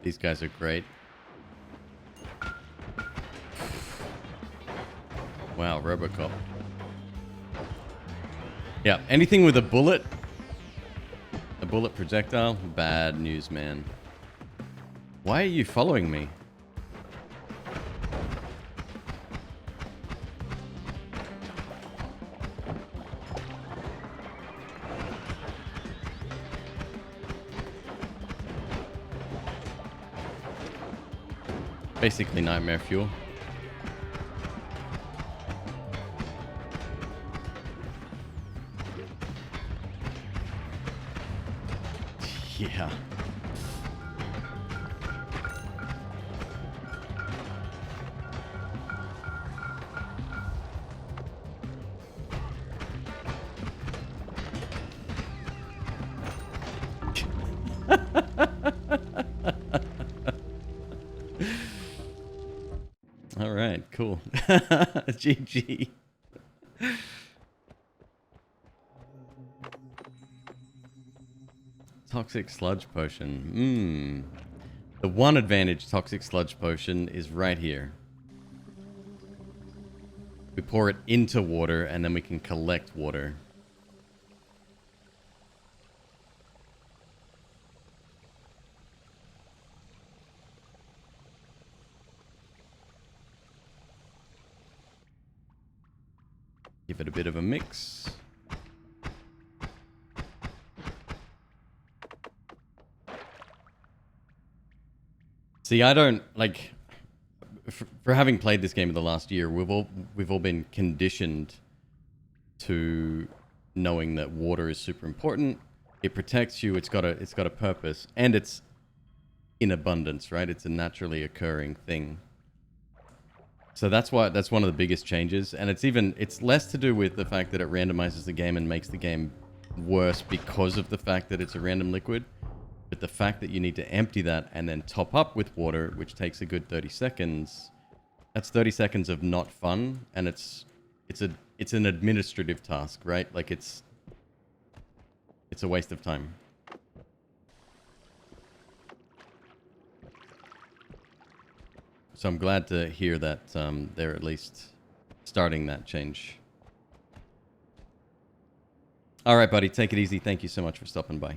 These guys are great. Wow, Robocop. Yeah, anything with a bullet projectile, bad news, man. Why are you following me? Basically nightmare fuel. Yeah. All right, cool. GG. Toxic sludge potion. The one advantage toxic sludge potion is right here. We pour it into water and then we can collect water. Give it a bit of a mix. See, I don't like for having played this game in the last year, we've all been conditioned to knowing that water is super important. It protects you, it's got a purpose, and it's in abundance, right? It's a naturally occurring thing. So that's one of the biggest changes, and it's less to do with the fact that it randomizes the game and makes the game worse because of the fact that it's a random liquid, but the fact that you need to empty that and then top up with water, which takes a good 30 seconds. That's 30 seconds of not fun, and it's an administrative task, right? Like it's a waste of time. So I'm glad to hear that they're at least starting that change. All right, buddy, take it easy. Thank you so much for stopping by.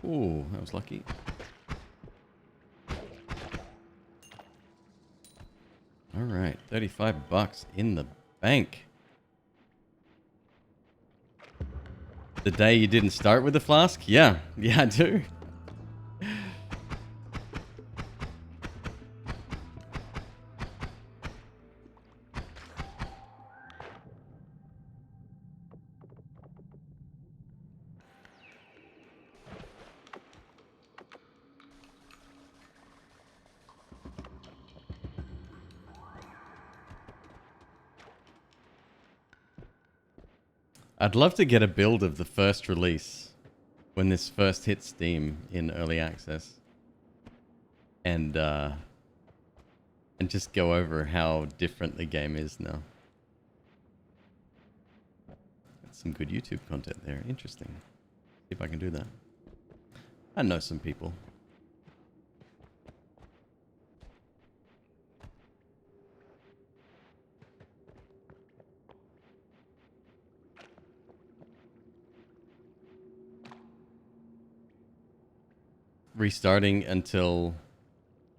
Ooh, that was lucky. All right, $35 in the bank. The day you didn't start with the flask? Yeah, I do. I'd love to get a build of the first release when this first hit Steam in early access, and just go over how different the game is now. That's some good YouTube content there. Interesting. See if I can do that. I know some people. Restarting until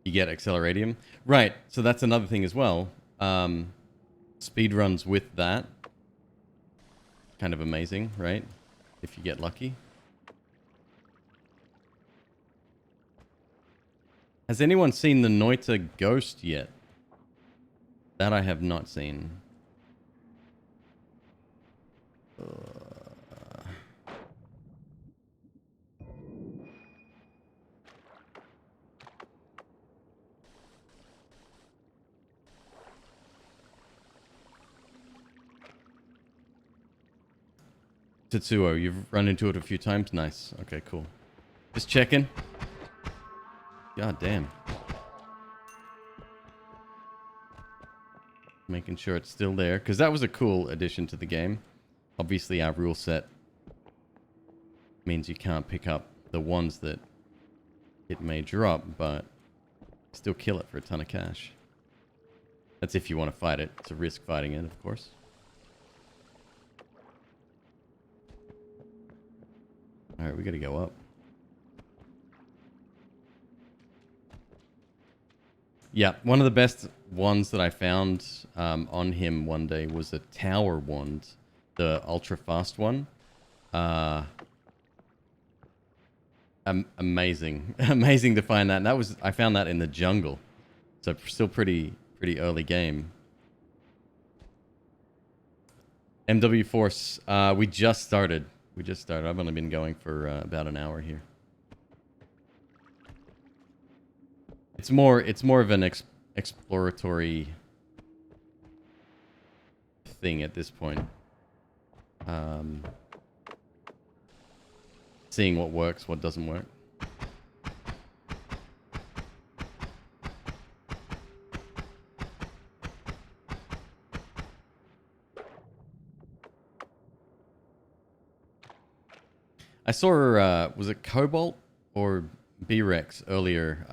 you get Acceleratium. Right, so that's another thing as well. Speed runs with that kind of amazing, right? If you get lucky. Has anyone seen the Noita ghost yet? That I have not seen. Tetsuo, you've run into it a few times? Nice. Okay, cool. Just checking. God damn. Making sure it's still there. Because that was a cool addition to the game. Obviously, our rule set means you can't pick up the ones that it may drop, but still kill it for a ton of cash. That's if you want to fight it. It's a risk fighting it, of course. Alright, we gotta go up. Yeah, one of the best ones that I found on him one day was a tower wand. The ultra fast one. Amazing. Amazing to find that. And I found that in the jungle. So still pretty early game. MW Force, we just started. I've only been going for about an hour here. It's more of an exploratory thing at this point. Seeing what works, what doesn't work. I saw, was it Cobalt or B-Rex earlier,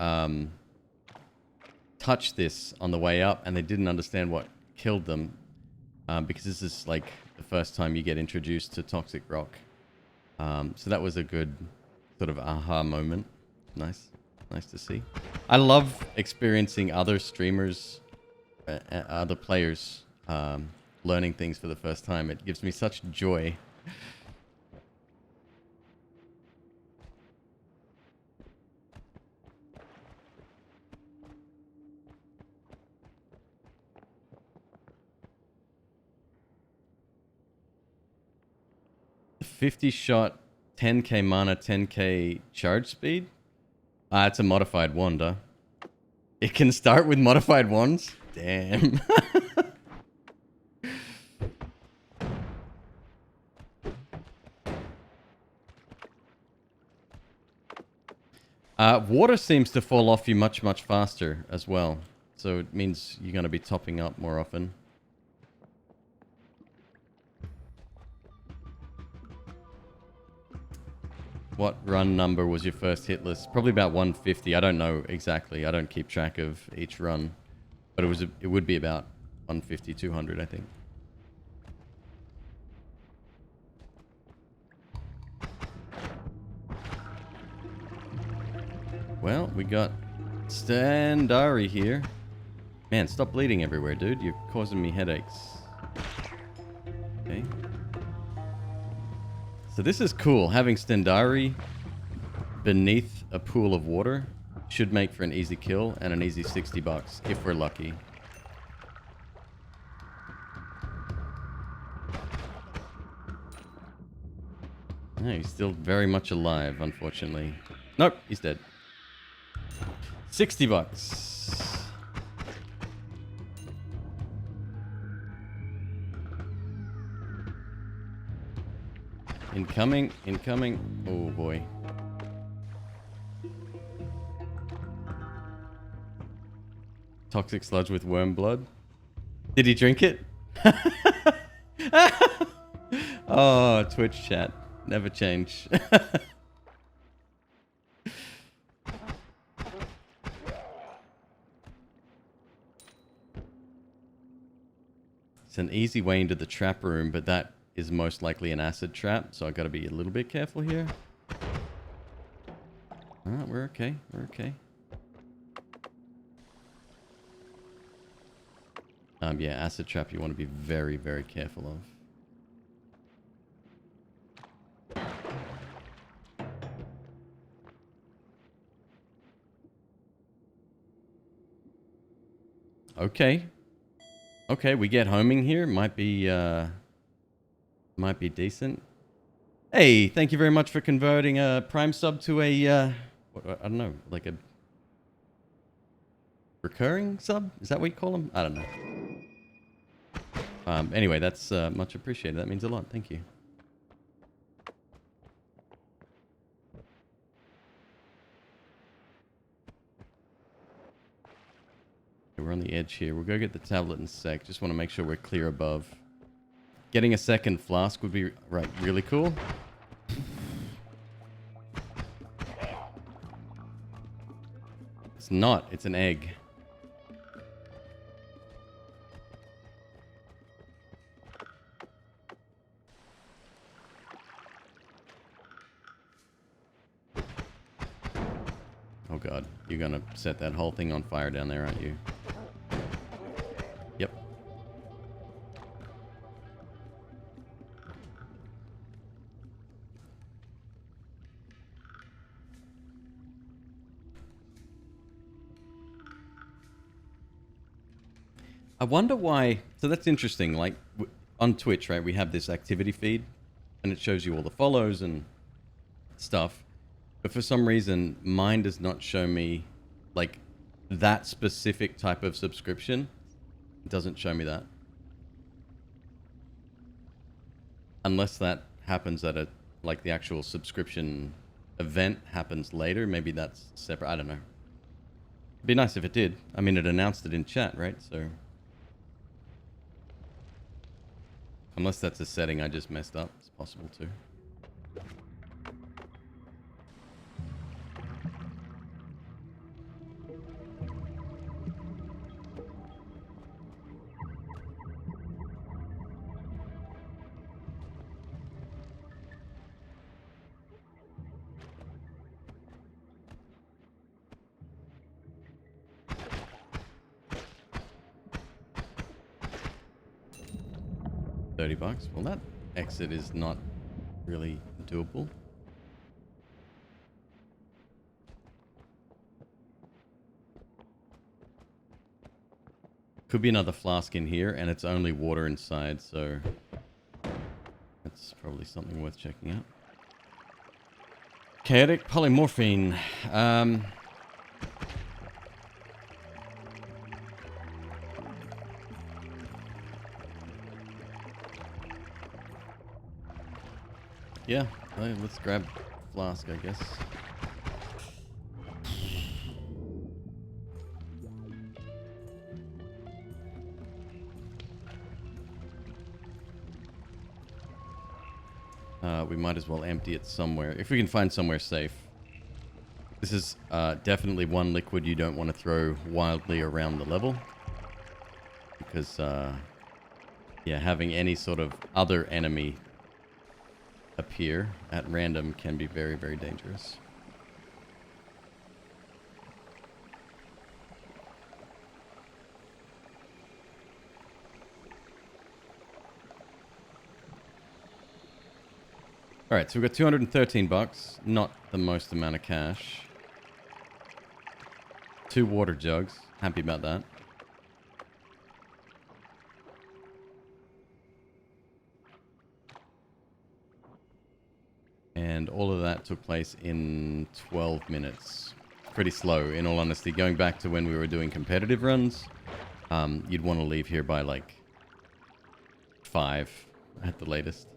touch this on the way up, and they didn't understand what killed them, because this is like the first time you get introduced to toxic rock. So that was a good sort of aha moment. Nice to see. I love experiencing other streamers, other players, learning things for the first time. It gives me such joy. $50 10k mana, 10k charge speed. It's a modified wand, huh? It can start with modified wands? Damn. Water seems to fall off you much faster as well. So it means you're going to be topping up more often. What run number was your first hit list? Probably about 150. I don't know exactly. I don't keep track of each run. But it would be about 150, 200, I think. Well, we got Standari here. Man, stop bleeding everywhere, dude. You're causing me headaches. Okay. So this is cool. Having Standari beneath a pool of water should make for an easy kill and an easy $60 if we're lucky. No, he's still very much alive, unfortunately. Nope, he's dead. $60. Incoming. Oh boy. Toxic sludge with worm blood. Did he drink it? Oh, Twitch chat. Never change. It's an easy way into the trap room, but that is most likely an acid trap, so I gotta be a little bit careful here. Alright, we're okay. Yeah, acid trap you want to be very, very careful of. Okay. Okay, we get homing here. Might be decent. Hey, thank you very much for converting a Prime sub to a, I don't know, like a recurring sub? Is that what you call them? I don't know. Anyway, that's much appreciated. That means a lot. Thank you. We're on the edge here. We'll go get the tablet in a sec. Just want to make sure we're clear above. Getting a second flask would be, right, really cool. It's not. It's an egg. Oh god, you're gonna set that whole thing on fire down there, aren't you? Yep. I wonder why. So that's interesting. Like on Twitch, right? We have this activity feed, and it shows you all the follows and stuff. But for some reason, mine does not show me like that specific type of subscription. It doesn't show me that. Unless that happens at a, like the actual subscription event happens later. Maybe that's separate. I don't know. It'd be nice if it did. I mean, it announced it in chat, right? So. Unless that's a setting I just messed up. It's possible too. $30. Well, that exit is not really doable. Could be another flask in here, and it's only water inside, so that's probably something worth checking out. Chaotic polymorphine. Yeah, let's grab flask, I guess. We might as well empty it somewhere, if we can find somewhere safe. This is definitely one liquid you don't want to throw wildly around the level. Because, yeah, having any sort of other enemy appear at random can be very, very dangerous. Alright, so we've got $213, not the most amount of cash. 2 water jugs, happy about that. And all of that took place in 12 minutes. Pretty slow, in all honesty. Going back to when we were doing competitive runs, you'd want to leave here by like 5 at the latest.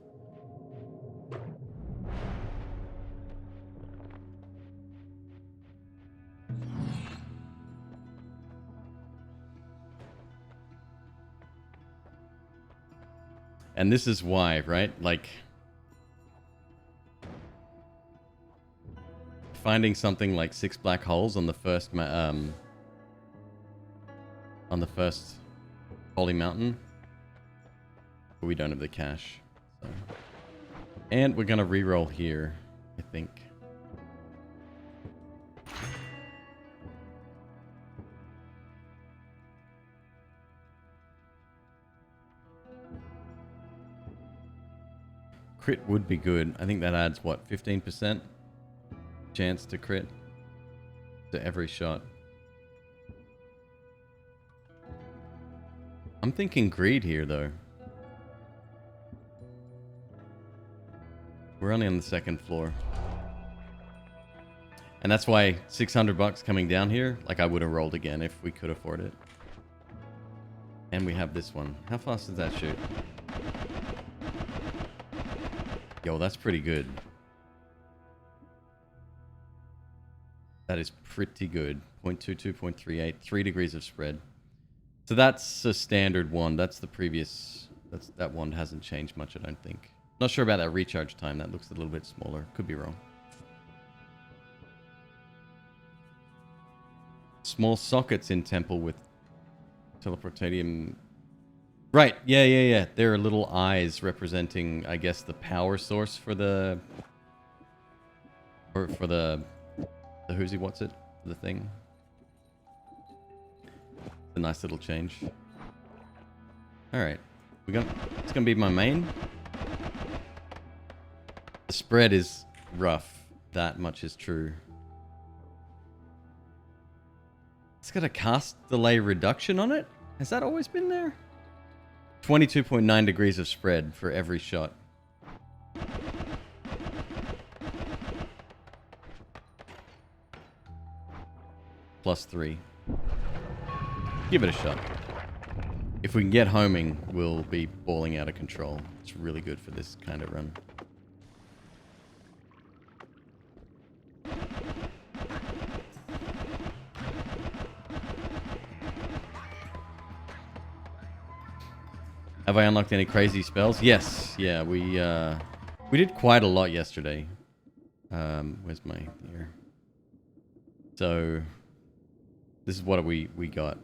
And this is why, right? Like, finding something like 6 black holes on the first Holy Mountain, but we don't have the cash. So. And we're gonna reroll here, I think. Crit would be good. I think that adds, what, 15% chance to crit to every shot. I'm thinking greed here, though. We're only on the second floor. And that's why 600 bucks coming down here, like I would have rolled again if we could afford it. And we have this one. How fast does that shoot? Yo, that's pretty good. That is pretty good. 0.22, 0.38, 3 degrees of spread. So that's a standard wand. That's the previous... that wand hasn't changed much, I don't think. Not sure about that recharge time. That looks a little bit smaller. Could be wrong. Small sockets in temple with teleportatium. Right. Yeah. There are little eyes representing, I guess, the power source for the... Or for the who's he, what's it? The thing. A nice little change. Alright. It's gonna be my main. The spread is rough. That much is true. It's got a cast delay reduction on it? Has that always been there? 22.9 degrees of spread for every shot. +3. Give it a shot. If we can get homing, we'll be balling out of control. It's really good for this kind of run. Have I unlocked any crazy spells? Yes. Yeah, we did quite a lot yesterday. Where's my here? So this is what we got.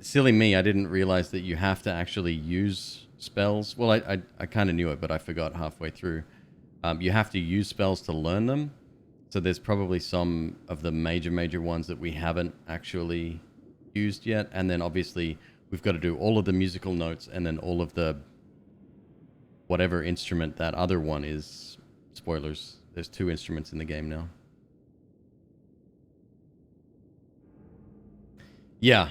Silly me, I didn't realize that you have to actually use spells. Well, I kind of knew it, but I forgot halfway through. You have to use spells to learn them. So there's probably some of the major ones that we haven't actually used yet. And then obviously we've got to do all of the musical notes and then all of the whatever instrument that other one is. Spoilers. There's 2 instruments in the game now. Yeah.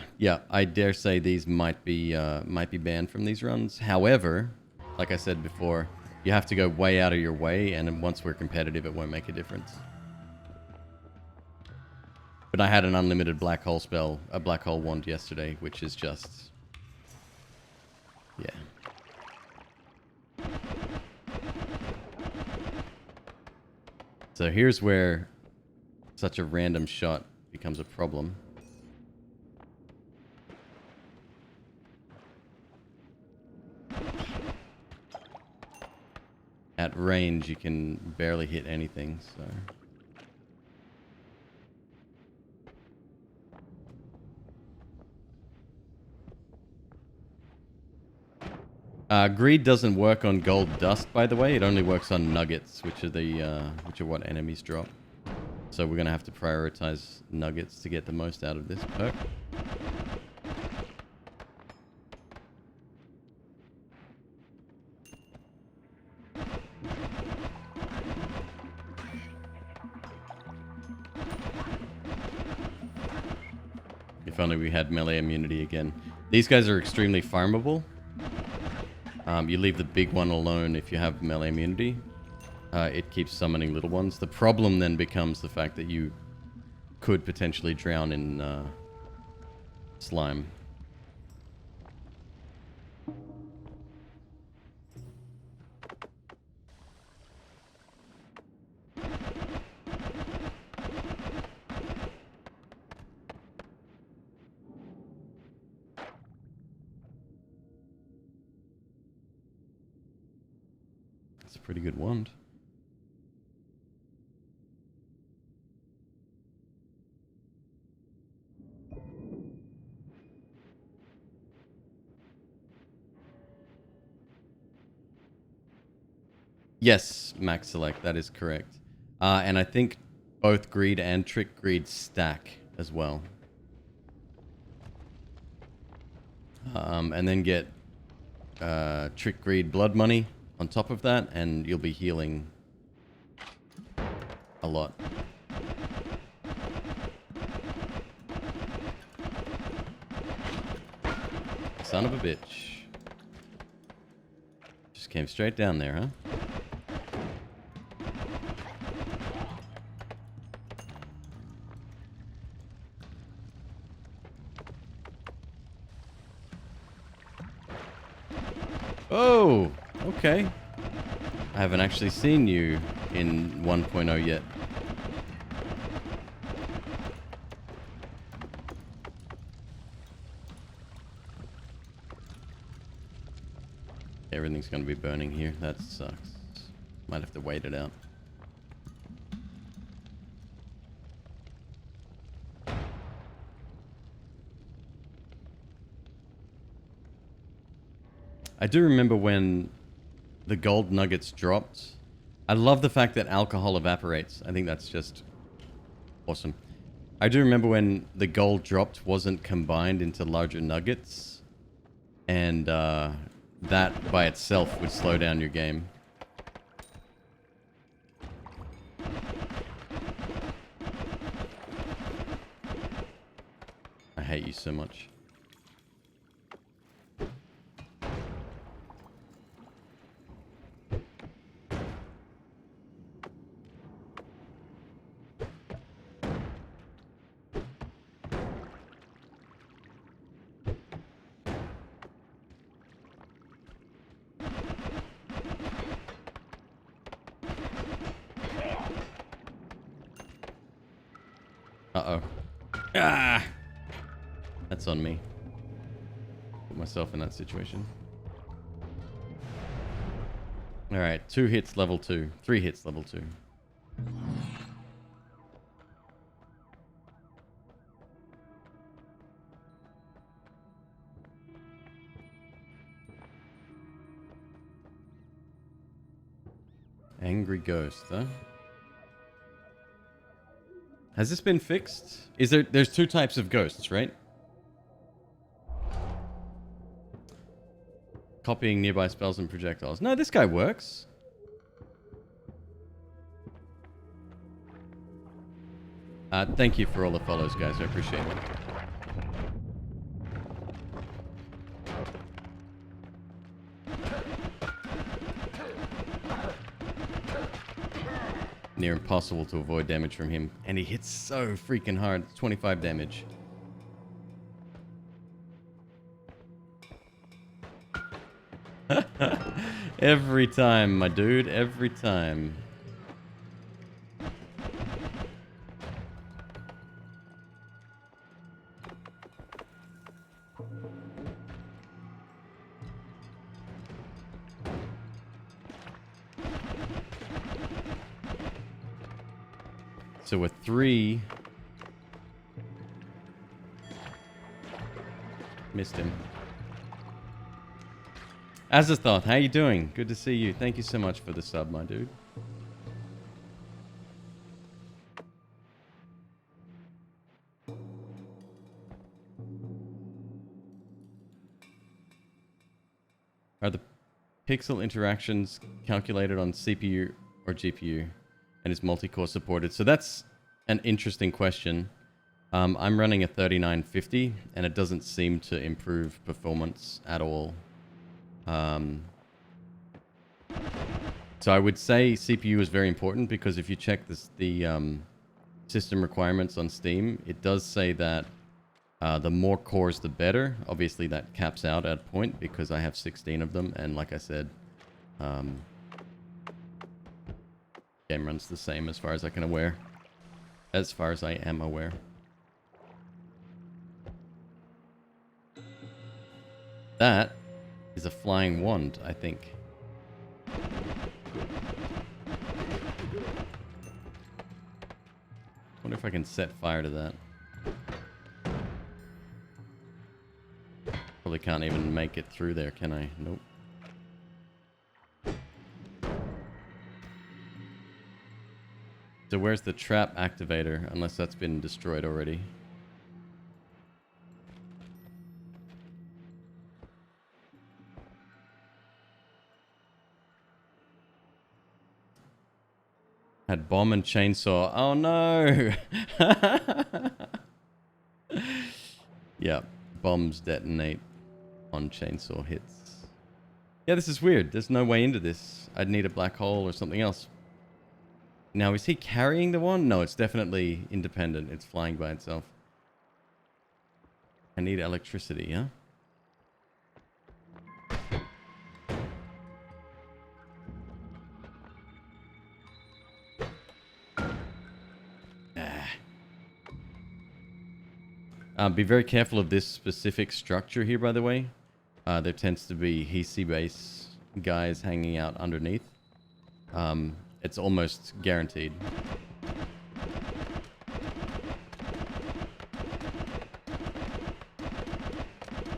I dare say these might be banned from these runs. However, like I said before, you have to go way out of your way, and once we're competitive, it won't make a difference. But I had an unlimited black hole spell, a black hole wand yesterday, which is just... yeah. So here's where such a random shot becomes a problem. At range, you can barely hit anything, so... greed doesn't work on gold dust, by the way. It only works on nuggets, which are what enemies drop. So we're gonna have to prioritize nuggets to get the most out of this perk. If only we had melee immunity again. These guys are extremely farmable. You leave the big one alone if you have melee immunity. It keeps summoning little ones. The problem then becomes the fact that you could potentially drown in slime. It's a pretty good wand. Yes, max select, that is correct. And I think both greed and trick greed stack as well. And then get trick greed blood money on top of that, and you'll be healing a lot. son of a bitch. Just came straight down there, huh? Oh, okay. I haven't actually seen you in 1.0 yet. Everything's going to be burning here. That sucks. Might have to wait it out. I do remember when the gold nuggets dropped. I love the fact that alcohol evaporates. I think that's just awesome. I do remember when the gold dropped wasn't combined into larger nuggets. And that by itself would slow down your game. I hate you so much. Uh-oh. Ah! That's on me. Put myself in that situation. Alright, 2 hits level 2. 3 hits level 2. Angry ghost, huh? Has this been fixed? There's 2 types of ghosts, right? Copying nearby spells and projectiles. No, this guy works. Thank you for all the follows, guys. I appreciate it. Near impossible to avoid damage from him. And he hits so freaking hard. 25 damage. Every time, my dude. Every time. So with 3... Missed him. Azathoth, how you doing? Good to see you. Thank you so much for the sub, my dude. Are the pixel interactions calculated on CPU or GPU? And is multi-core supported? So that's an interesting question. I'm running a 3950 and it doesn't seem to improve performance at all. So I would say CPU is very important because if you check the system requirements on Steam, it does say that the more cores the better. Obviously that caps out at a point because I have 16 of them, and like I said, game runs the same as far as I am aware. That is a flying wand, I think. Wonder if I can set fire to that. Probably can't even make it through there, can I? Nope. So where's the trap activator? Unless that's been destroyed already. Had bomb and chainsaw. Oh no! Yeah, bombs detonate on chainsaw hits. Yeah, this is weird. There's no way into this. I'd need a black hole or something else. Now, is he carrying the one? No, it's definitely independent. It's flying by itself. I need electricity, yeah? Be very careful of this specific structure here, by the way. There tends to be Hisi base guys hanging out underneath. It's almost guaranteed.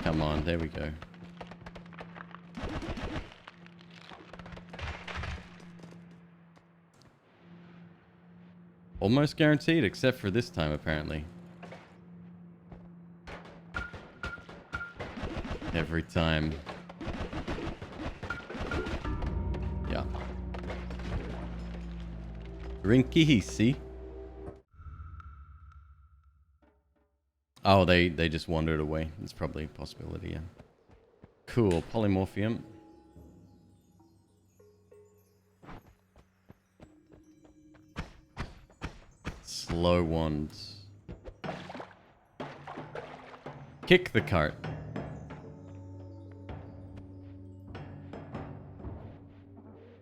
Come on, there we go. Almost guaranteed, except for this time, apparently. Every time. Yeah. Rinky Hisi. Oh, they just wandered away. It's probably a possibility, yeah. Cool. Polymorphium. Slow wands. Kick the cart.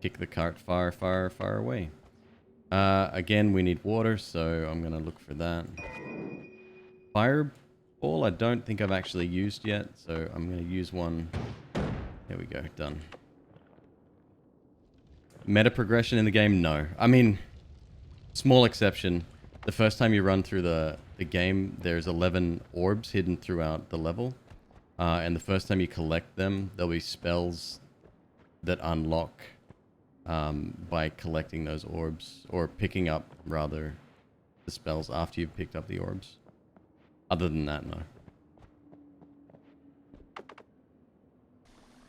Kick the cart far, far, far away. Again, we need water, so I'm going to look for that. Fireball, I don't think I've actually used yet, so I'm going to use one. There we go, done. Meta progression in the game? No. I mean, small exception. The first time you run through the game, there's 11 orbs hidden throughout the level. And the first time you collect them, there'll be spells that unlock by collecting those orbs. Or picking up, rather, the spells after you've picked up the orbs. Other than that, no.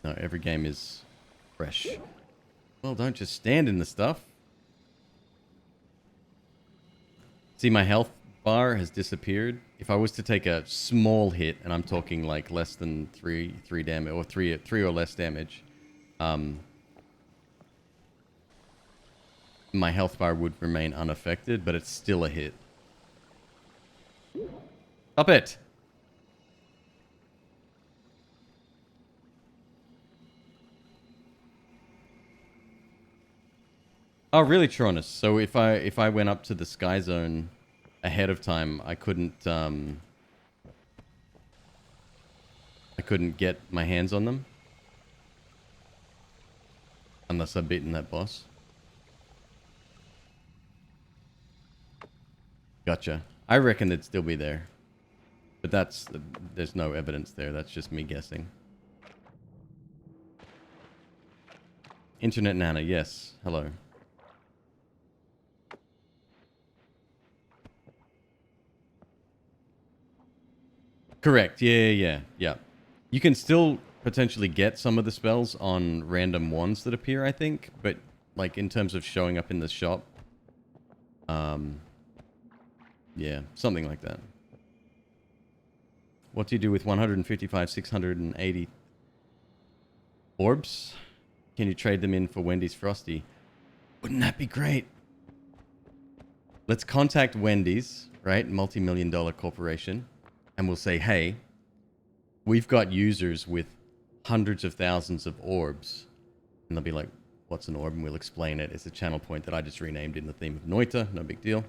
No, every game is fresh. Well, don't just stand in the stuff. See, my health bar has disappeared. If I was to take a small hit, and I'm talking like less than three damage, or three or less damage, my health bar would remain unaffected, but it's still a hit. Stop it! Oh, really, Tronus? So if I went up to the sky zone ahead of time, I couldn't get my hands on them unless I've beaten that boss. Gotcha. I reckon they'd still be there, but there's no evidence there. That's just me guessing. Internet Nana, yes. Hello. Correct. Yeah. You can still potentially get some of the spells on random ones that appear, I think, but like in terms of showing up in the shop, yeah, something like that. What do you do with 155, 680 orbs? Can you trade them in for Wendy's Frosty? Wouldn't that be great? Let's contact Wendy's, right? Multi-million-dollar corporation. And we'll say, hey, we've got users with hundreds of thousands of orbs. And they'll be like, what's an orb? And we'll explain it. It's a channel point that I just renamed in the theme of Noita. No big deal.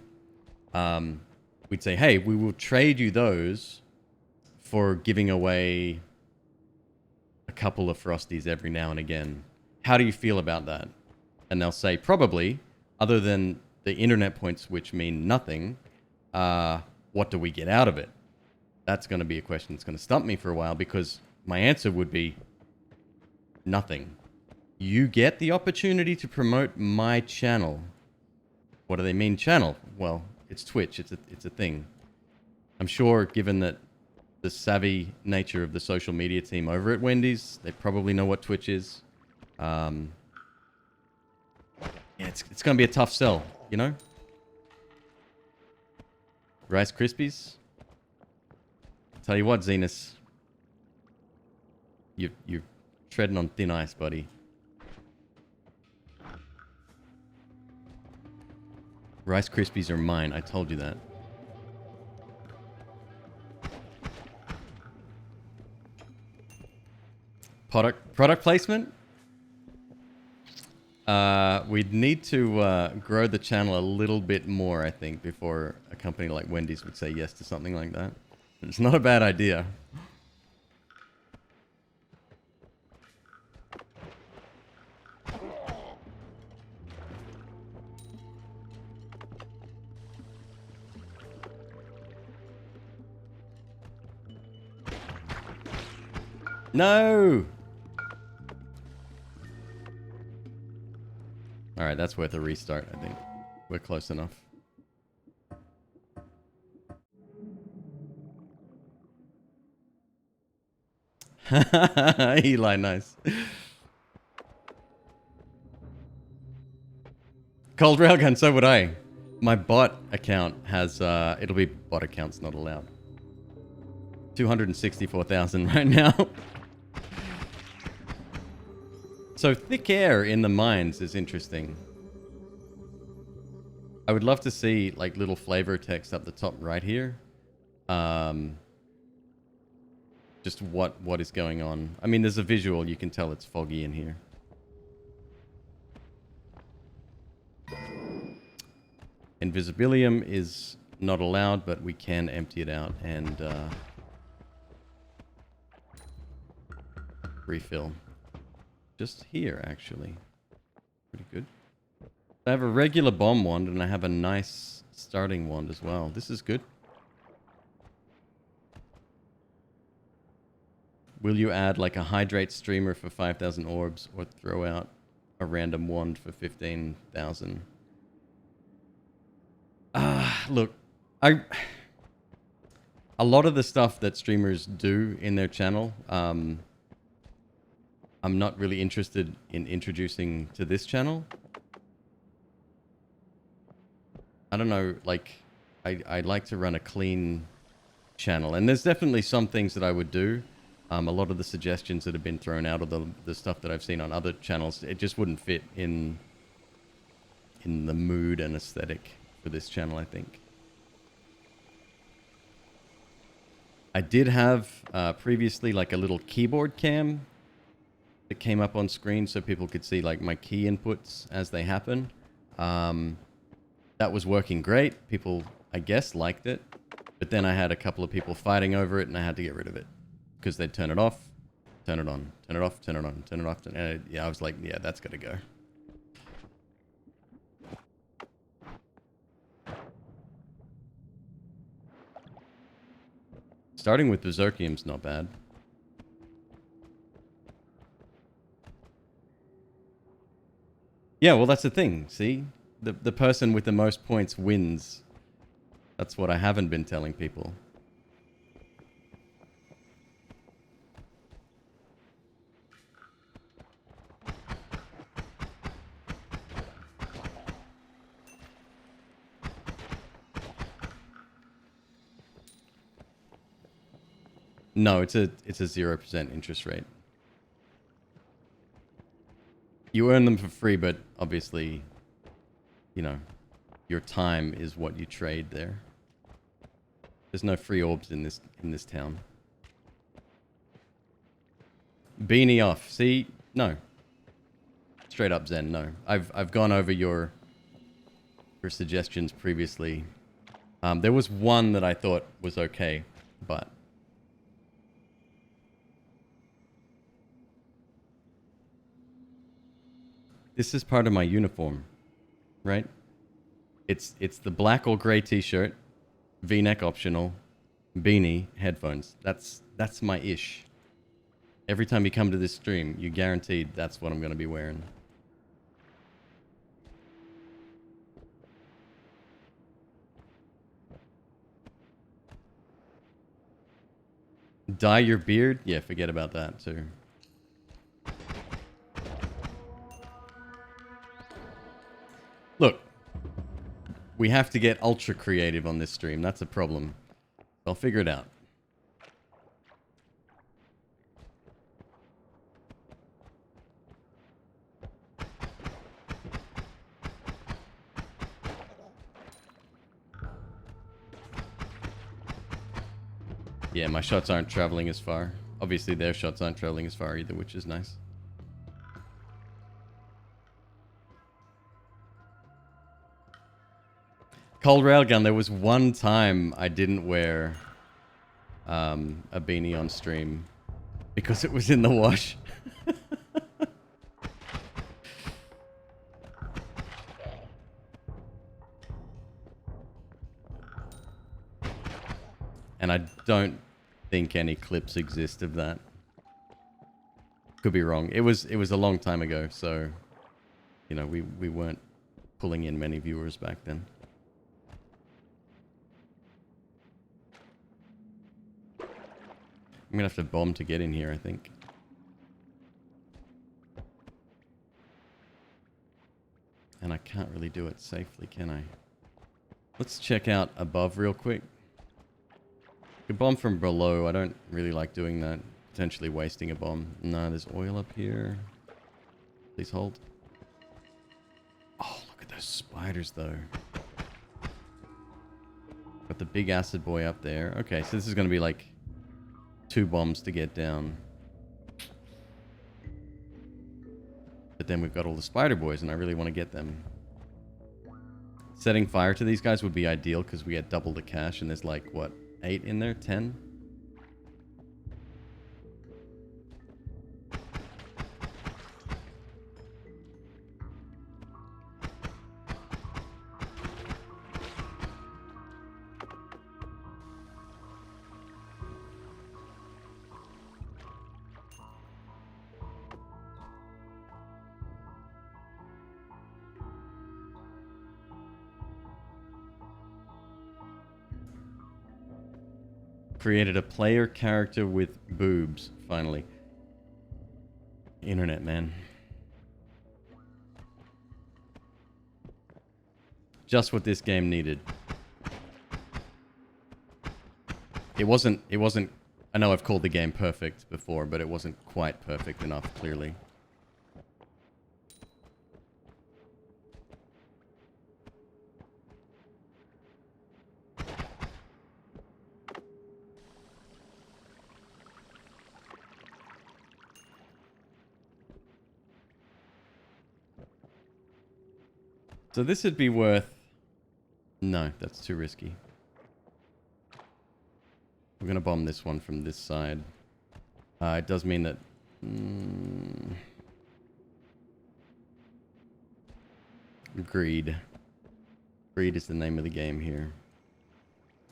We'd say, hey, we will trade you those for giving away a couple of Frosties every now and again. How do you feel about that? And they'll say, probably, other than the internet points, which mean nothing, what do we get out of it? That's going to be a question that's going to stump me for a while, because my answer would be nothing. You get the opportunity to promote my channel. What do they mean, channel? Well, it's Twitch. It's a thing. I'm sure, given that the savvy nature of the social media team over at Wendy's, they probably know what Twitch is. Yeah, it's going to be a tough sell, you know? Rice Krispies? Tell you what, Zenus. You're treading on thin ice, buddy. Rice Krispies are mine. I told you that. Product placement? We'd need to grow the channel a little bit more, I think, before a company like Wendy's would say yes to something like that. It's not a bad idea. No! Alright, that's worth a restart, I think. We're close enough. Eli, nice. Cold railgun, so would I. My bot account has, it'll be bot accounts not allowed. 264,000 right now. So thick air in the mines is interesting. I would love to see like little flavor text up the top right here. Just what is going on. I mean, there's a visual. You can tell it's foggy in here. Invisibilium is not allowed, but we can empty it out and refill. Just here, actually. Pretty good. I have a regular bomb wand, and I have a nice starting wand as well. This is good. Will you add like a hydrate streamer for 5,000 orbs, or throw out a random wand for 15,000? Look, a lot of the stuff that streamers do in their channel, I'm not really interested in introducing to this channel. I don't know, like, I like to run a clean channel. And there's definitely some things that I would do. A lot of the suggestions that have been thrown out, or the stuff that I've seen on other channels, it just wouldn't fit in the mood and aesthetic for this channel, I think. I did have previously like a little keyboard cam that came up on screen so people could see like my key inputs as they happen. That was working great. People, I guess, liked it. But then I had a couple of people fighting over it and I had to get rid of it. Because they'd turn it off, turn it on, turn it off, turn it on, turn it off. And yeah, I was like, yeah, that's got to go. Starting with Berserkium's not bad. Yeah, well, that's the thing, see? The person with the most points wins. That's what I haven't been telling people. No, it's a 0% interest rate. You earn them for free, but obviously, you know, your time is what you trade there. There's no free orbs in this town. Beanie off. See? No. Straight up Zen, no. I've gone over your suggestions previously. There was one that I thought was okay, but this is part of my uniform, right? It's the black or gray t-shirt, V-neck optional, beanie, headphones. That's my ish. Every time you come to this stream, you're guaranteed that's what I'm going to be wearing. Dye your beard? Yeah, forget about that too. Look, we have to get ultra creative on this stream. That's a problem. I'll figure it out. Yeah, my shots aren't traveling as far. Obviously, their shots aren't traveling as far either, which is nice. Cold railgun. There was one time I didn't wear a beanie on stream because it was in the wash. And I don't think any clips exist of that. Could be wrong. It was a long time ago, so you know, we weren't pulling in many viewers back then. I'm gonna have to bomb to get in here, I think. And I can't really do it safely, can I? Let's check out above real quick. Could bomb from below. I don't really like doing that. Potentially wasting a bomb. No, there's oil up here. Please hold. Oh, look at those spiders, though. Got the big acid boy up there. Okay, so this is going to be like 2 bombs to get down. But then we've got all the spider boys, and I really want to get them. Setting fire to these guys would be ideal, because we get double the cash, and there's like, what, 8 in there? 10? Created a player character with boobs, finally. Internet, man. Just what this game needed. It wasn't, I know I've called the game perfect before, but it wasn't quite perfect enough, clearly. So this would be worth... No, that's too risky. We're going to bomb this one from this side. It does mean that... Greed. Greed is the name of the game here.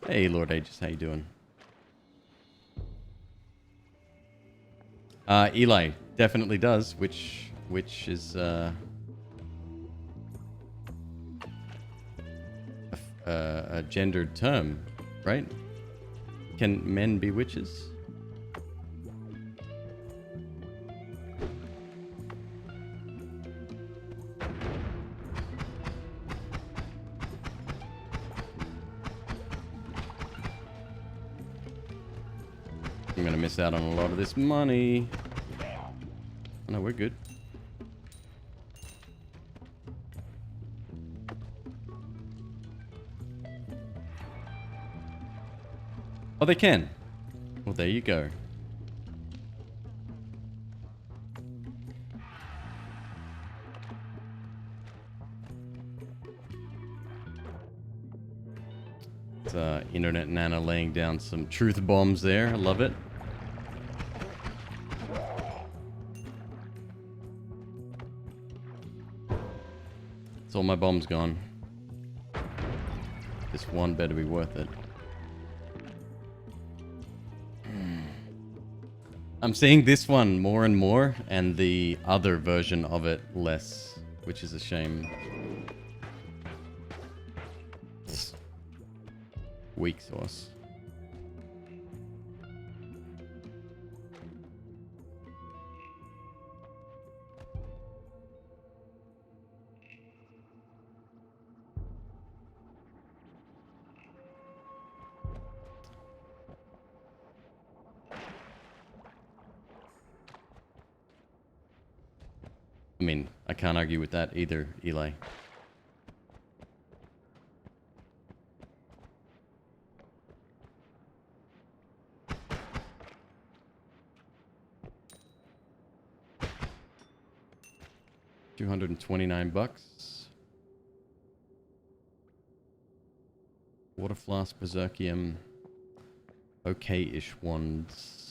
Hey, Lord Aegis, how you doing? Eli definitely does, which is... a gendered term, right? Can men be witches? I'm gonna miss out on a lot of this money. No, we're good. Oh, they can. Well, there you go. It's Internet Nana laying down some truth bombs there. I love it. It's all my bombs gone. This one better be worth it. I'm seeing this one more and more, and the other version of it less, which is a shame. Weak sauce. I mean, I can't argue with that either, Eli. $229. Water flask, berserkium. Okay-ish wands.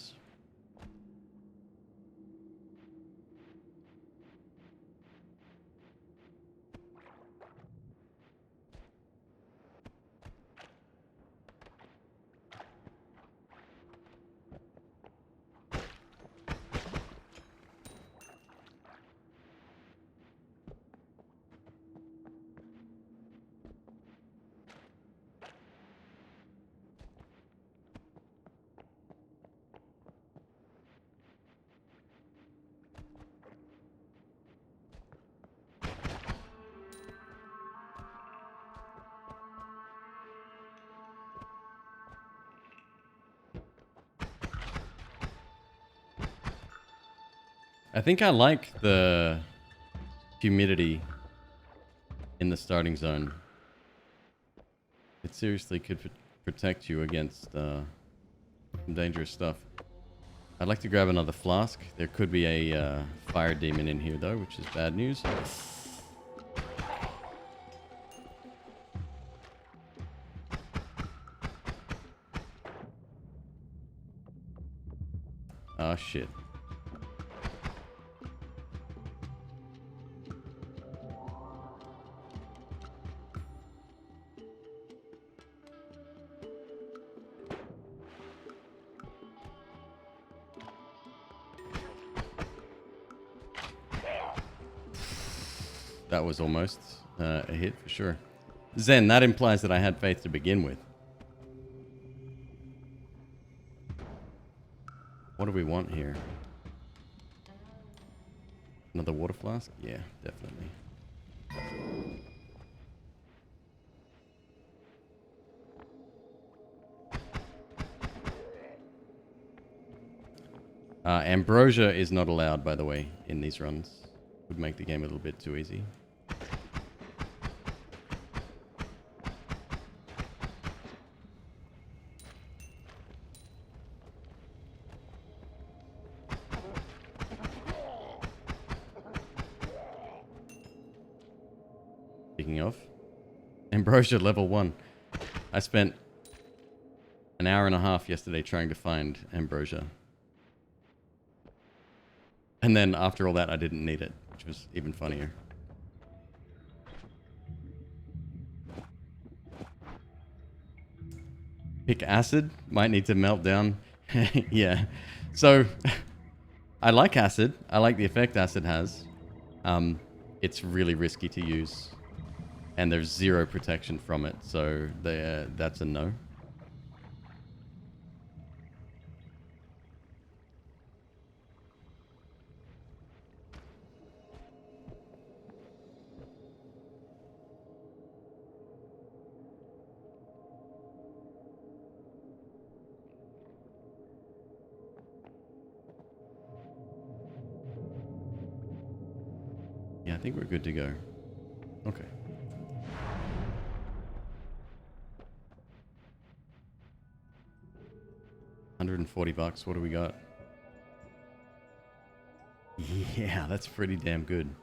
I think I like the humidity in the starting zone. It seriously could protect you against some dangerous stuff. I'd like to grab another flask. There could be a fire demon in here though, which is bad news. Oh shit. That was almost a hit for sure. Zen, that implies that I had faith to begin with. What do we want here? Another water flask? Yeah, definitely. Ambrosia is not allowed, by the way, in these runs. Would make the game a little bit too easy. Speaking of, Ambrosia level 1. I spent an hour and a half yesterday trying to find Ambrosia. And then after all that, I didn't need it, which was even funnier. Pick acid. Might need to melt down. Yeah. So, I like acid. I like the effect acid has. It's really risky to use. And there's zero protection from it. So, that's a no. Yeah, I think we're good to go. Okay. $140. What do we got? Yeah, that's pretty damn good.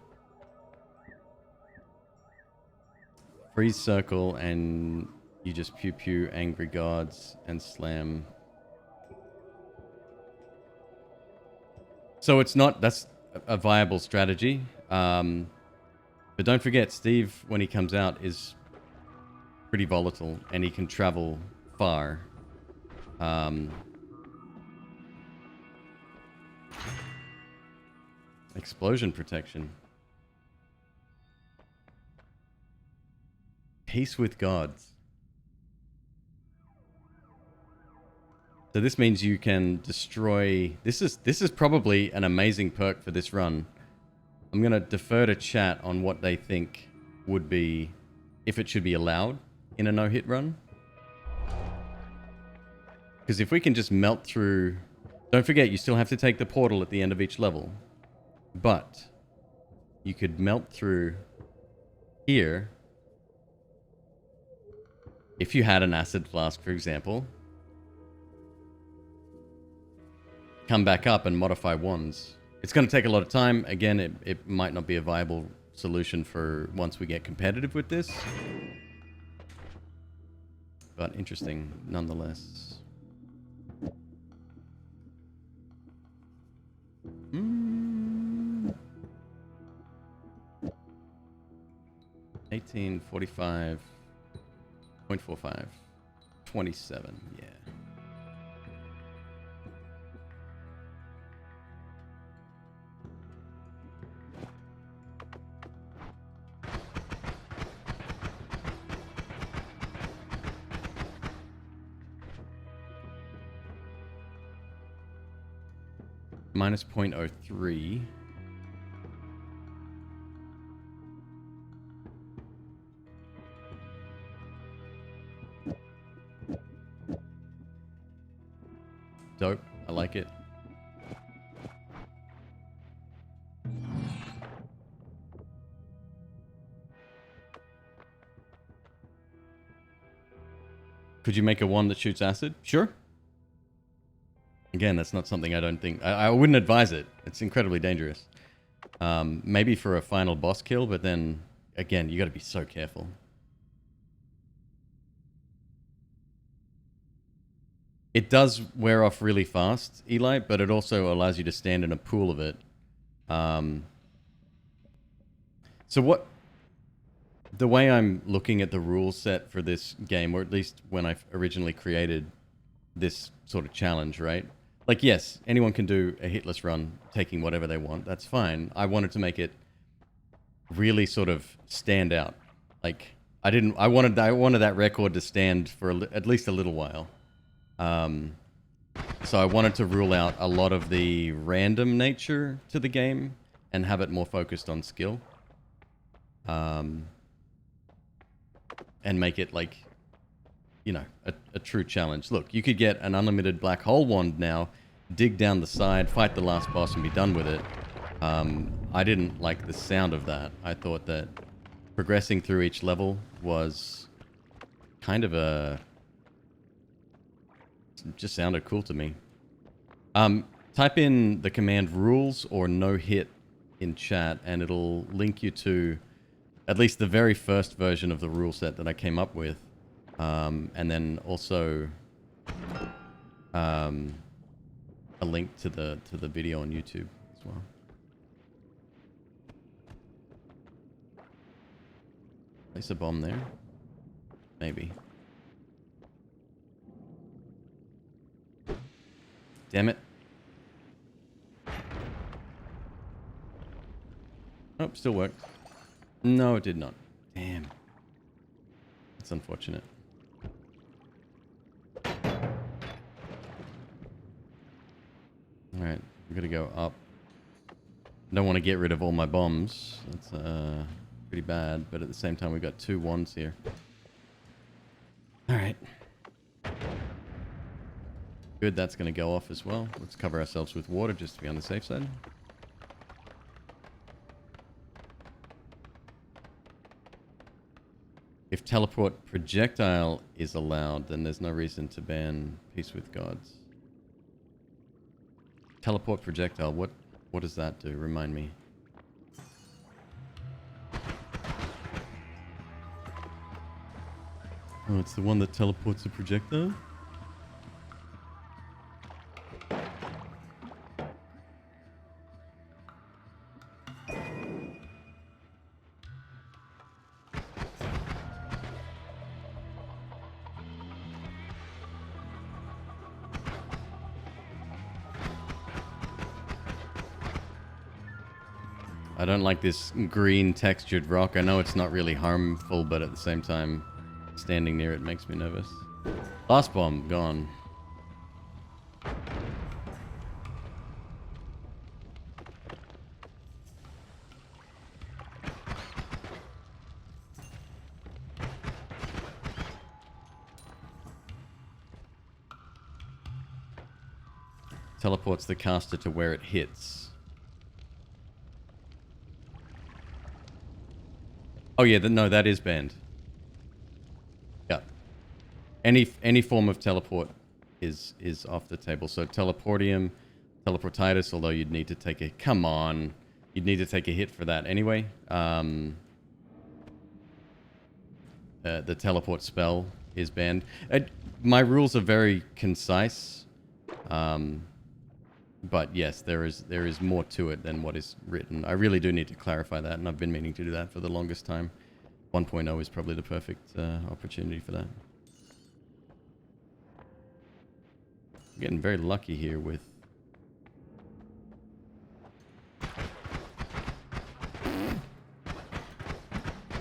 Freeze circle and you just pew pew angry gods and slam. So it's not, that's a viable strategy. But don't forget, Steve, when he comes out, is pretty volatile and he can travel far. Explosion protection. Peace with gods. So this means you can destroy... This is probably an amazing perk for this run. I'm going to defer to chat on what they think would be... if it should be allowed in a no-hit run. Because if we can just melt through... Don't forget, you still have to take the portal at the end of each level. But you could melt through here if you had an acid flask, for example. Come back up and modify wands. It's going to take a lot of time. Again, it might not be a viable solution for once we get competitive with this. But interesting nonetheless. 1845.45. 27, yeah. Minus 0.03. Dope. I like it. Could you make a one that shoots acid? Sure. Again, that's not something I don't think... I wouldn't advise it. It's incredibly dangerous. Maybe for a final boss kill, but then, again, you got to be so careful. It does wear off really fast, Eli, but it also allows you to stand in a pool of it. So what... The way I'm looking at the rule set for this game, or at least when I originally created this sort of challenge, right? Like, yes, anyone can do a hitless run, taking whatever they want. That's fine. I wanted to make it really sort of stand out. Like, I wanted that record to stand for at least a little while. So I wanted to rule out a lot of the random nature to the game and have it more focused on skill. And make it like, you know, a true challenge. Look, you could get an unlimited black hole wand now, dig down the side, fight the last boss, and be done with it. I didn't like the sound of that. I thought that progressing through each level was kind of just sounded cool to me. Type in the command rules or no hit in chat, and it'll link you to at least the very first version of the rule set that I came up with. And then also a link to the video on YouTube as well. Place a bomb there? Maybe. Damn it. Oh, still worked. No, it did not. Damn. That's unfortunate. Alright, I'm gonna go up. I don't want to get rid of all my bombs. That's pretty bad, but at the same time we've got 2 wands here. Alright. Good, that's gonna go off as well. Let's cover ourselves with water just to be on the safe side. If teleport projectile is allowed, then there's no reason to ban Peace with Gods. Teleport projectile, what does that do? Remind me. Oh, it's the one that teleports a projectile? I don't like this green textured rock. I know it's not really harmful, but at the same time, standing near it makes me nervous. Last bomb, gone. Teleports the caster to where it hits. Oh yeah, no, that is banned. Yeah. Any form of teleport is off the table. So teleportium, teleportitis, although you'd need to take a... Come on. you'd need to take a hit for that anyway. The teleport spell is banned. My rules are very concise, but yes, there is more to it than what is written. I really do need to clarify that, and I've been meaning to do that for the longest time. 1.0 is probably the perfect opportunity for that. I'm getting very lucky here with...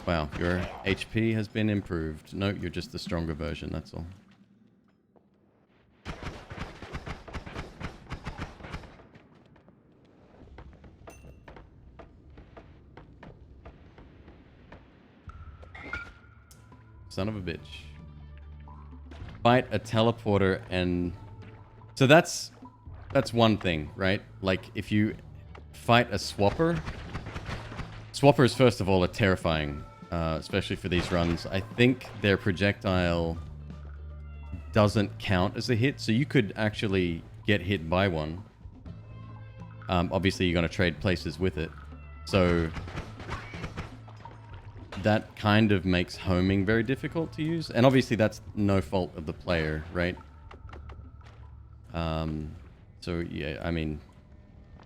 Wow, your HP has been improved. No, you're just the stronger version, that's all. Son of a bitch. Fight a teleporter and... So that's one thing, right? Like, if you fight a swapper... Swappers, first of all, are terrifying. Especially for these runs. I think their projectile doesn't count as a hit, so you could actually get hit by one. Obviously, you're going to trade places with it. So that kind of makes homing very difficult to use. And obviously, that's no fault of the player, right? So, yeah, I mean,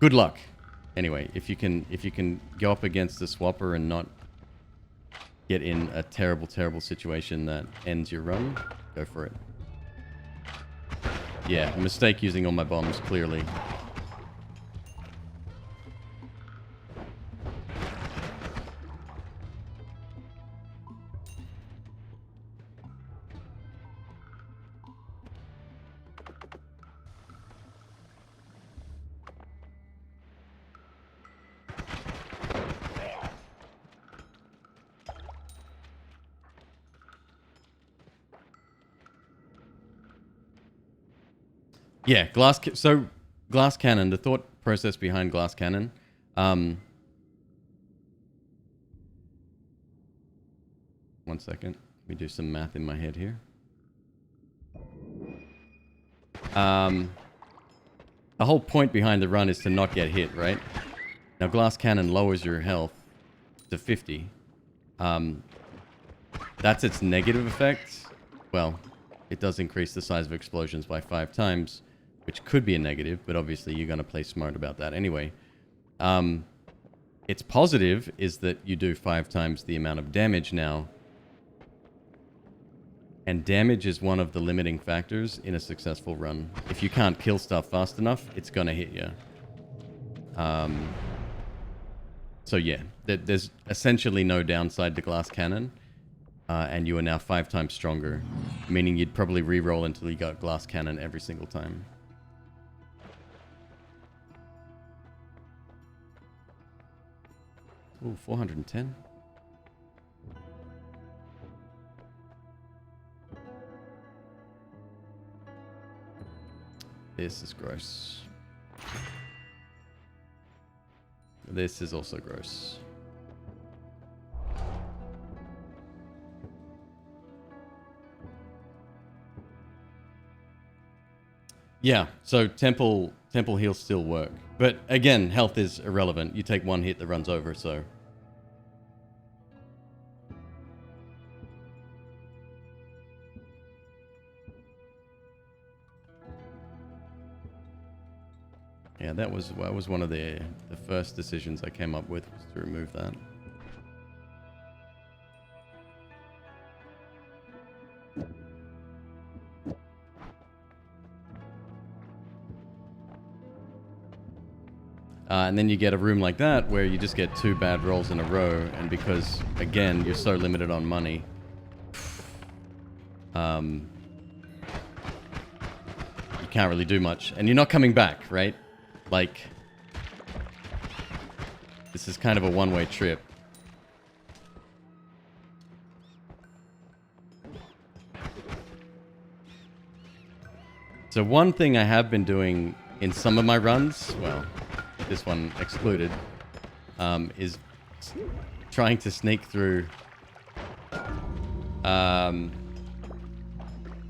good luck. Anyway, if you can go up against the swapper and not get in a terrible, terrible situation that ends your run, go for it. Yeah, a mistake using all my bombs, clearly. Yeah, glass cannon, the thought process behind glass cannon. One second. Let me do some math in my head here. The whole point behind the run is to not get hit, right? Now, glass cannon lowers your health to 50. That's its negative effect. Well, it does increase the size of explosions by 5 times. Which could be a negative, but obviously you're going to play smart about that anyway. Its positive is that you do 5 times the amount of damage now. And damage is one of the limiting factors in a successful run. If you can't kill stuff fast enough, it's going to hit you. So yeah, there's essentially no downside to glass cannon. And you are now 5 times stronger. Meaning you'd probably re-roll until you got glass cannon every single time. Ooh, 410. This is gross. This is also gross. Yeah, so temple heals still work. But again, health is irrelevant. You take one hit, the run's over, so... Yeah, that was one of the first decisions I came up with, was to remove that. And then you get a room like that where you just get 2 bad rolls in a row, and because, again, you're so limited on money, you can't really do much. And you're not coming back, right? Like, this is kind of a one-way trip. So one thing I have been doing in some of my runs, well, this one excluded, is trying to sneak through... trying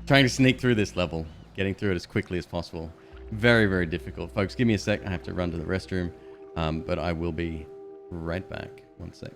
to sneak through this level. Getting through it as quickly as possible. Very, very difficult. Folks, give me a sec. I have to run to the restroom. But I will be right back. One sec.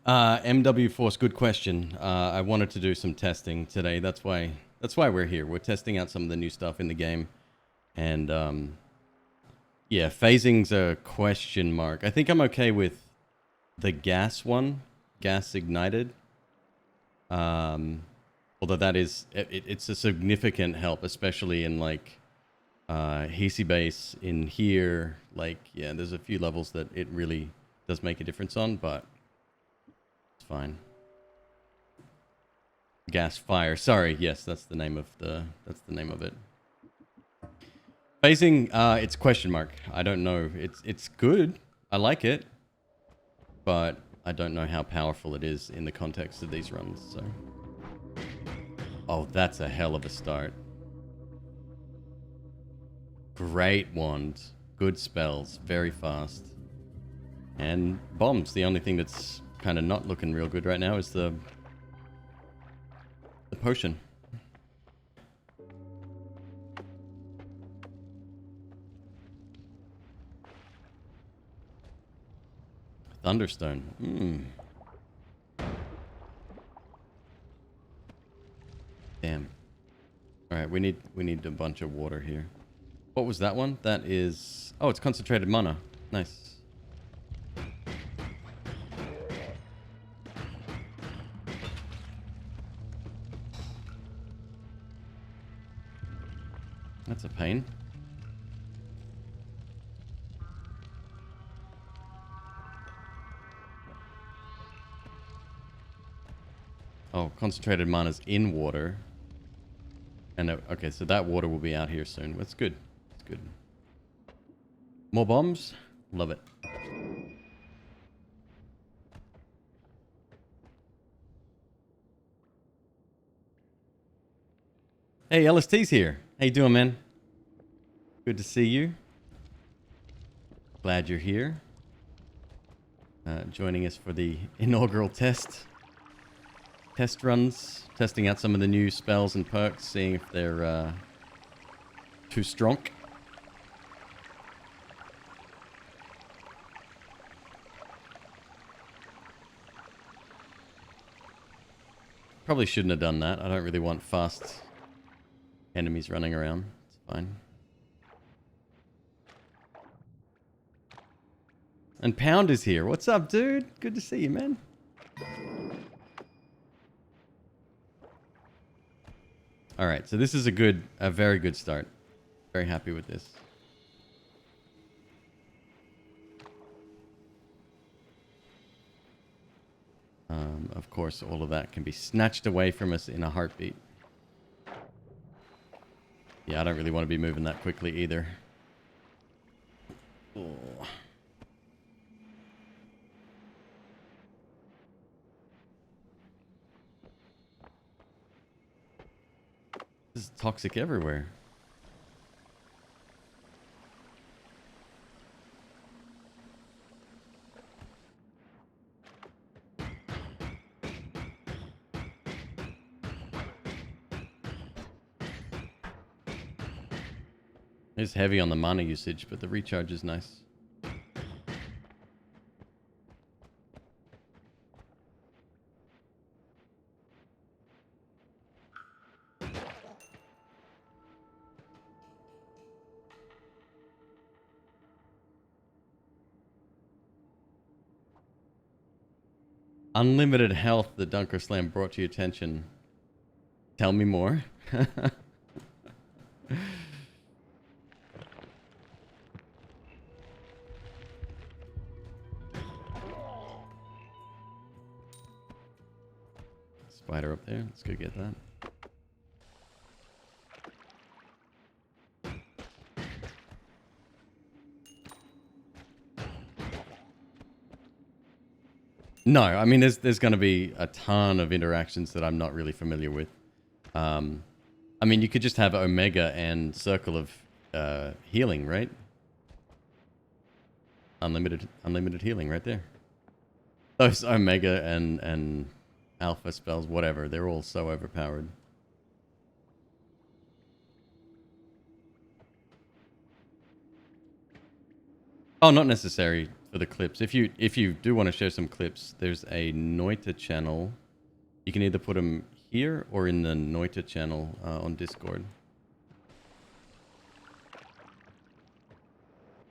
MW Force, good question. I wanted to do some testing today. That's why we're here. We're testing out some of the new stuff in the game. And yeah, phasing's a question mark. I think I'm okay with the gas one, gas ignited. Although that is, it's a significant help, especially in like Hesi base in here. Like, yeah, there's a few levels that it really does make a difference on, but it's fine. Gas fire. Sorry, yes, that's the name of it. Phasing, it's question mark. I don't know. It's good. I like it, but I don't know how powerful it is in the context of these runs. So, oh, that's a hell of a start. Great wand, good spells, very fast, and bombs. The only thing that's kind of not looking real good right now is the potion. Thunderstone. Damn. All right, we need a bunch of water here. What was that one? That is... Oh, it's concentrated mana. Nice. That's a pain. Oh, concentrated mana's in water. And okay, so that water will be out here soon. That's good. That's good. More bombs? Love it. Hey, LST's here. How you doing, man? Good to see you. Glad you're here. Joining us for the inaugural test runs. Testing out some of the new spells and perks, seeing if they're too strong. Probably shouldn't have done that. I don't really want fast enemies running around. It's fine. And Pound is here. What's up, dude? Good to see you, man. All right, so this is a very good start. Very happy with this. Of course, all of that can be snatched away from us in a heartbeat. Yeah, I don't really want to be moving that quickly either. Oh. This is toxic everywhere. It's heavy on the mana usage, but the recharge is nice. Unlimited health that Dunker Slam brought to your attention. Tell me more. Spider up there. Let's go get that. No, I mean, there's going to be a ton of interactions that I'm not really familiar with. I mean, you could just have Omega and Circle of Healing, right? Unlimited healing right there. Those Omega and Alpha spells, whatever, they're all so overpowered. Oh, not necessary for the clips. If you do want to share some clips, there's a Noita channel. You can either put them here or in the Noita channel on Discord.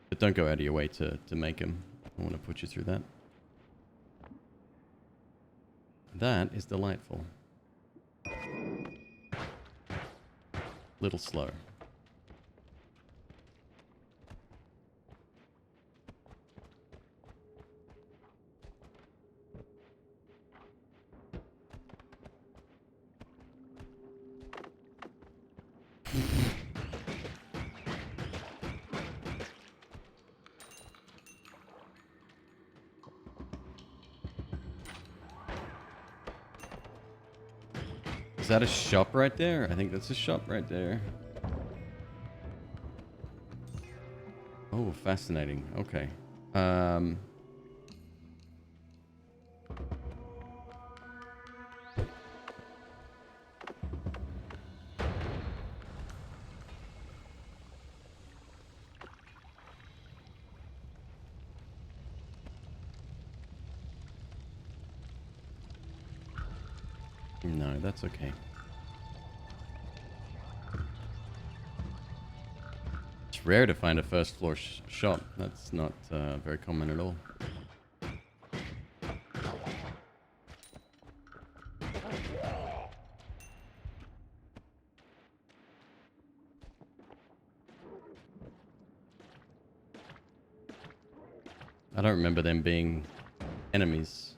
But don't go out of your way to make them. I want to put you through that. That is delightful. Little slow. Is that a shop right there? I think that's a shop right there. Oh, fascinating. Okay. No, that's okay. It's rare to find a first floor shop. That's not very common at all. I don't remember them being enemies.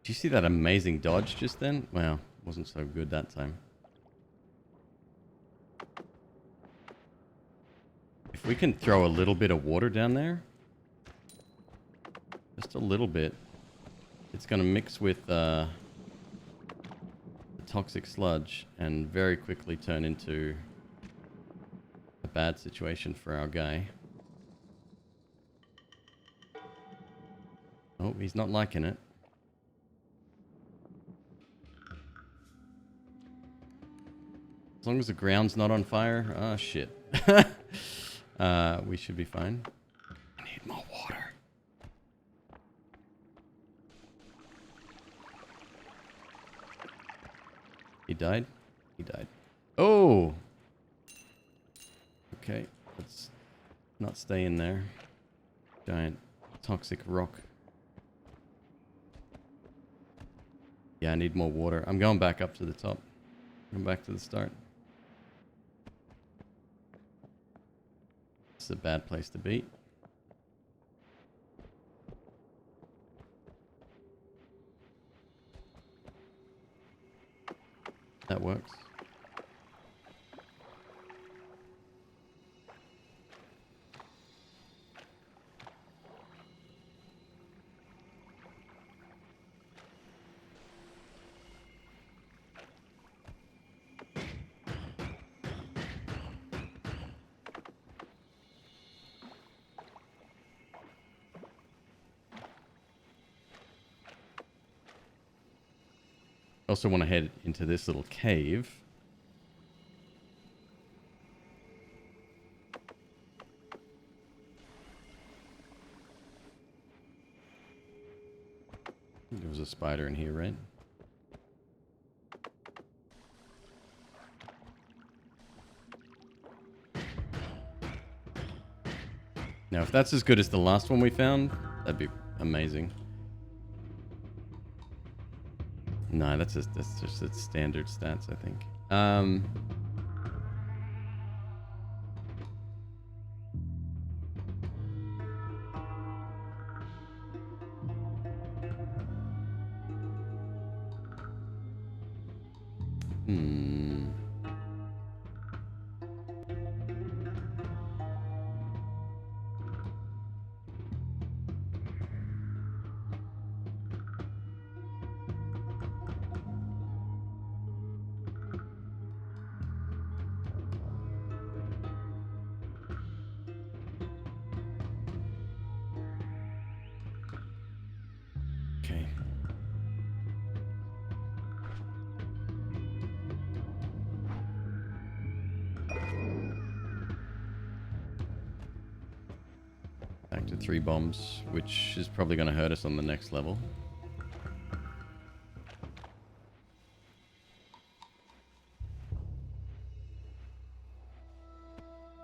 Did you see that amazing dodge just then? Well, wasn't so good that time. If we can throw a little bit of water down there, just a little bit, it's going to mix with the toxic sludge and very quickly turn into a bad situation for our guy. Oh, he's not liking it. As long as the ground's not on fire. Oh, shit. We should be fine. I need more water. He died? He died. Oh! Okay, let's not stay in there. Giant toxic rock. Yeah, I need more water. I'm going back up to the top. Going back to the start. It's a bad place to be. That works. Also want to head into this little cave. There was a spider in here, right? Now, if that's as good as the last one we found, that'd be amazing. No, that's just its standard stats, I think. Okay. Back to 3 bombs, which is probably going to hurt us on the next level.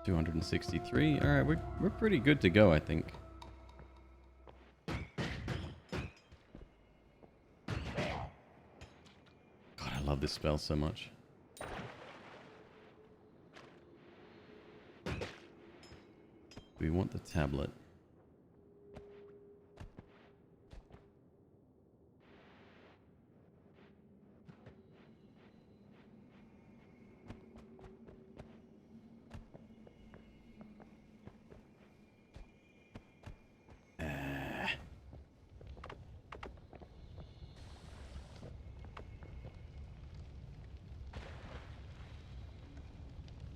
$263. All right, we're pretty good to go, I think. God, I love this spell so much. We want the tablet.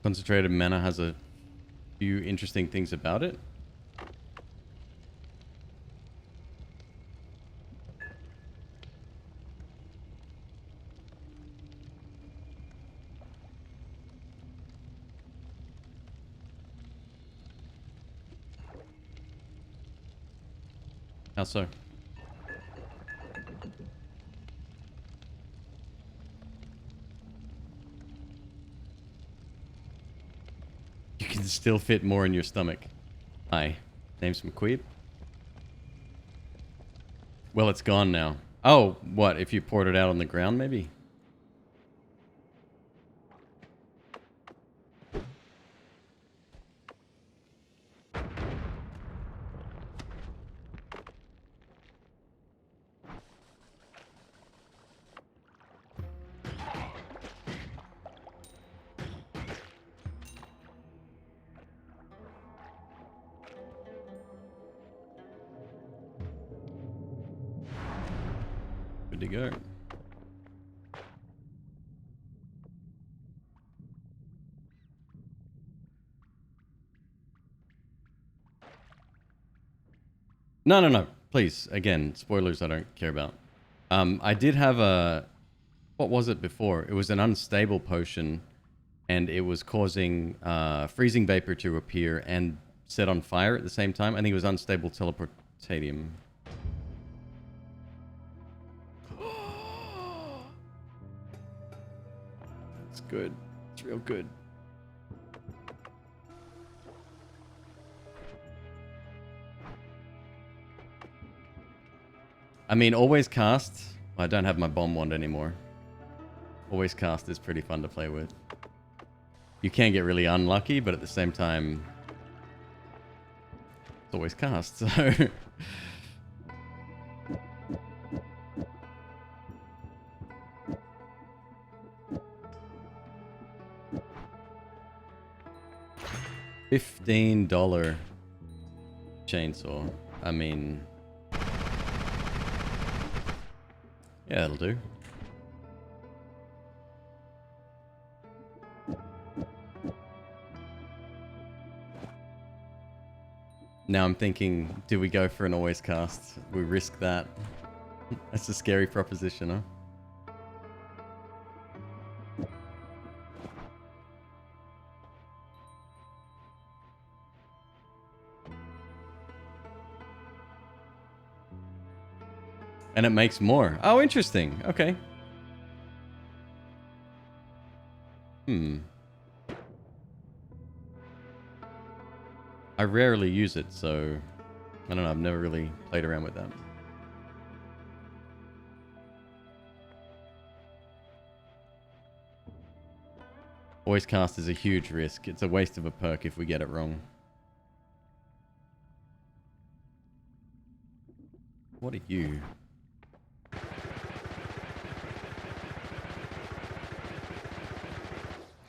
Concentrated mana has a few interesting things about it. How so? You can still fit more in your stomach. Hi. Name's McQueeb. Well, it's gone now. Oh, what? If you poured it out on the ground, maybe? Good to go. No. Please, again, spoilers I don't care about. I did have a... What was it before? It was an unstable potion, and it was causing freezing vapor to appear and set on fire at the same time. I think it was unstable teleportatium. It's good. It's real good. I mean, always cast. I don't have my bomb wand anymore. Always cast is pretty fun to play with. You can get really unlucky, but at the same time, it's always cast, so... $15 chainsaw. I mean... Yeah, that'll do. Now I'm thinking, do we go for an always cast? We risk that. That's a scary proposition, huh? And it makes more. Oh, interesting. Okay. I rarely use it, so... I don't know, I've never really played around with that. Always cast is a huge risk. It's a waste of a perk if we get it wrong. What are you?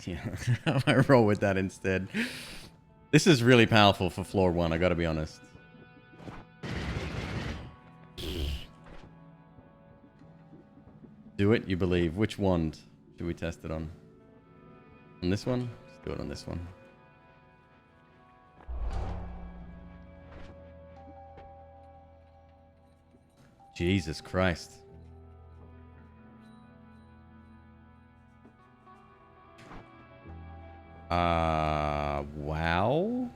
Yeah, I might roll with that instead. This is really powerful for floor 1, I gotta be honest. Do it, you believe. Which wand should we test it on? On this one? Let's do it on this one. Jesus Christ. Wow.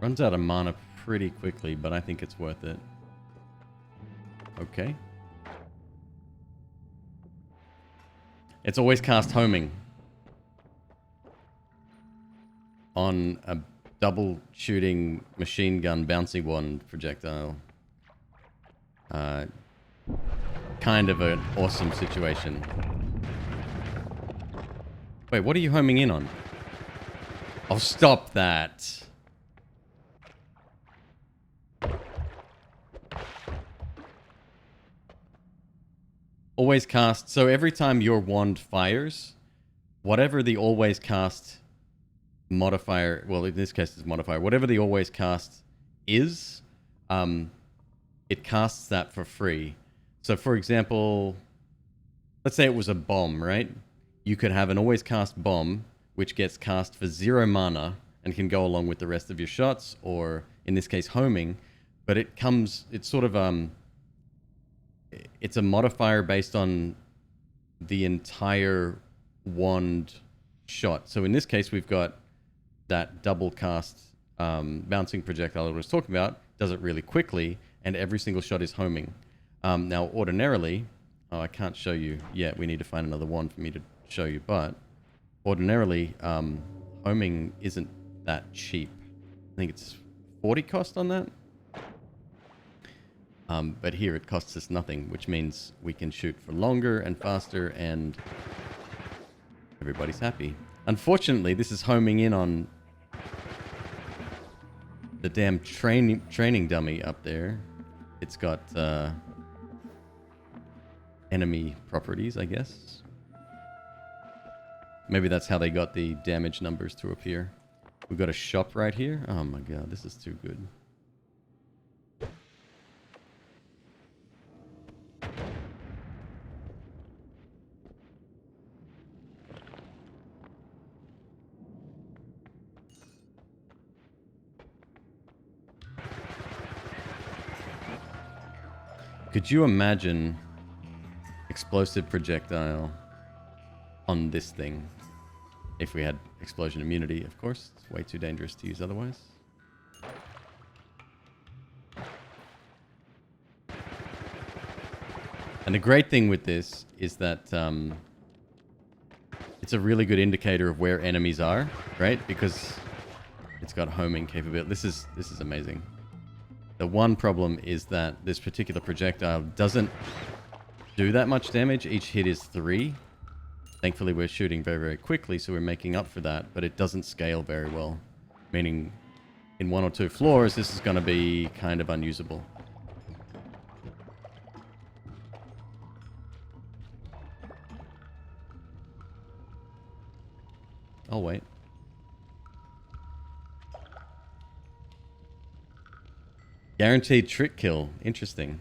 Runs out of mana pretty quickly, but I think it's worth it. Okay. It's always cast homing on a double shooting machine gun bouncy wand projectile. Kind of an awesome situation. Wait, what are you homing in on? Oh, stop that. Always cast. So every time your wand fires, whatever the always cast modifier, well, in this case it's modifier, whatever the always cast is, it casts that for free. So for example, let's say it was a bomb, right? You could have an always cast bomb, which gets cast for 0 mana and can go along with the rest of your shots, or in this case, homing. But it's sort of, it's a modifier based on the entire wand shot. So in this case, we've got that double cast bouncing projectile I was talking about, does it really quickly, and every single shot is homing. Now, ordinarily, I can't show you yet. We need to find another wand for me to show you, but ordinarily, homing isn't that cheap. I think it's 40 cost on that. But here it costs us nothing, which means we can shoot for longer and faster, and everybody's happy. Unfortunately, this is homing in on the damn training dummy up there. It's got enemy properties, I guess. Maybe that's how they got the damage numbers to appear. We've got a shop right here. Oh my god, this is too good. Could you imagine explosive projectile on this thing? If we had explosion immunity, of course. It's way too dangerous to use otherwise. And the great thing with this is that it's a really good indicator of where enemies are, right? Because it's got homing capability. This is amazing. The one problem is that this particular projectile doesn't do that much damage. Each hit is 3. Thankfully, we're shooting very, very quickly, so we're making up for that. But it doesn't scale very well. Meaning, in 1 or 2 floors, this is going to be kind of unusable. I'll wait. Guaranteed trick kill. Interesting.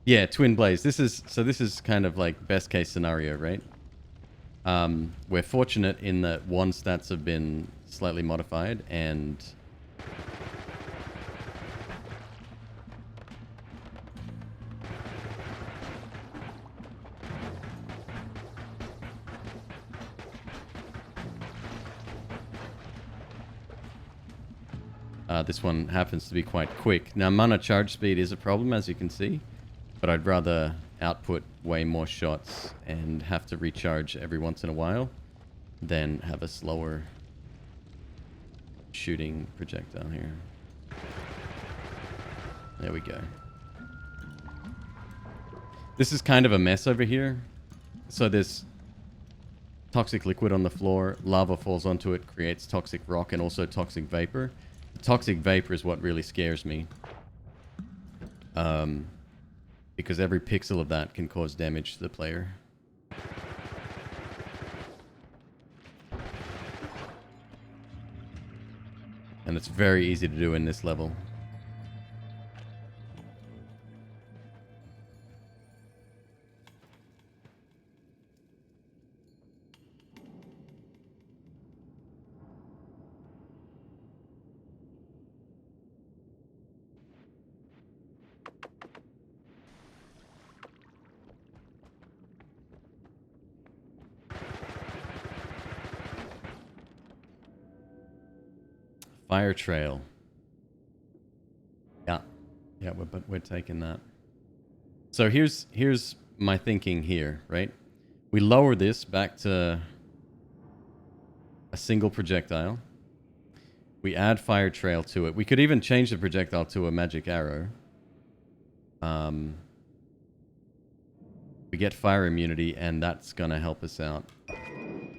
Yeah, twin blaze. This is kind of like best case scenario, right? We're fortunate in that one stats have been slightly modified, and this one happens to be quite quick. Now, mana charge speed is a problem, as you can see, but I'd rather output way more shots and have to recharge every once in a while than have a slower shooting projectile here. There we go. This is kind of a mess over here. So there's toxic liquid on the floor, lava falls onto it, creates toxic rock and also toxic vapor. Toxic vapor is what really scares me. Because every pixel of that can cause damage to the player. And it's very easy to do in this level. Fire trail. Yeah. Yeah, we're taking that. So here's my thinking here, right? We lower this back to a single projectile. We add fire trail to it. We could even change the projectile to a magic arrow. We get fire immunity, and that's gonna help us out,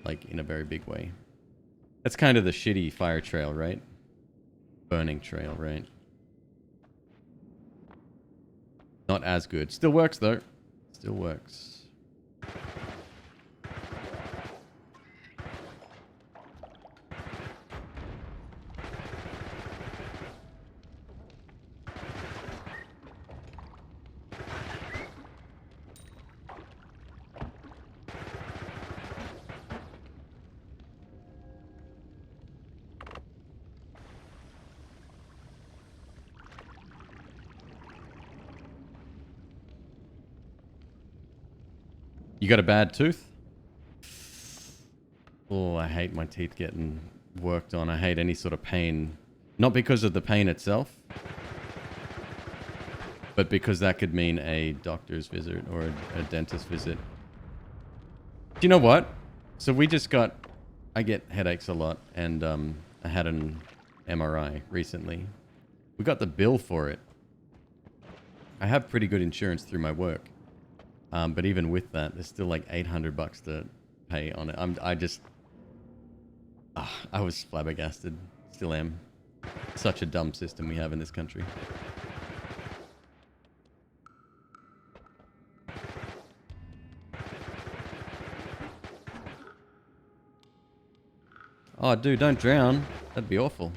like, in a very big way. That's kind of the shitty fire trail, right? Burning trail, right? Not as good. Still works, though. Still works. You got a bad tooth? Oh, I hate my teeth getting worked on. I hate any sort of pain. Not because of the pain itself, but because that could mean a doctor's visit or a dentist visit. Do you know what? So we just got... I get headaches a lot, and I had an MRI recently. We got the bill for it. I have pretty good insurance through my work. But even with that, there's still like $800 to pay on it. I was flabbergasted. Still am. Such a dumb system we have in this country. Oh, dude, don't drown. That'd be awful.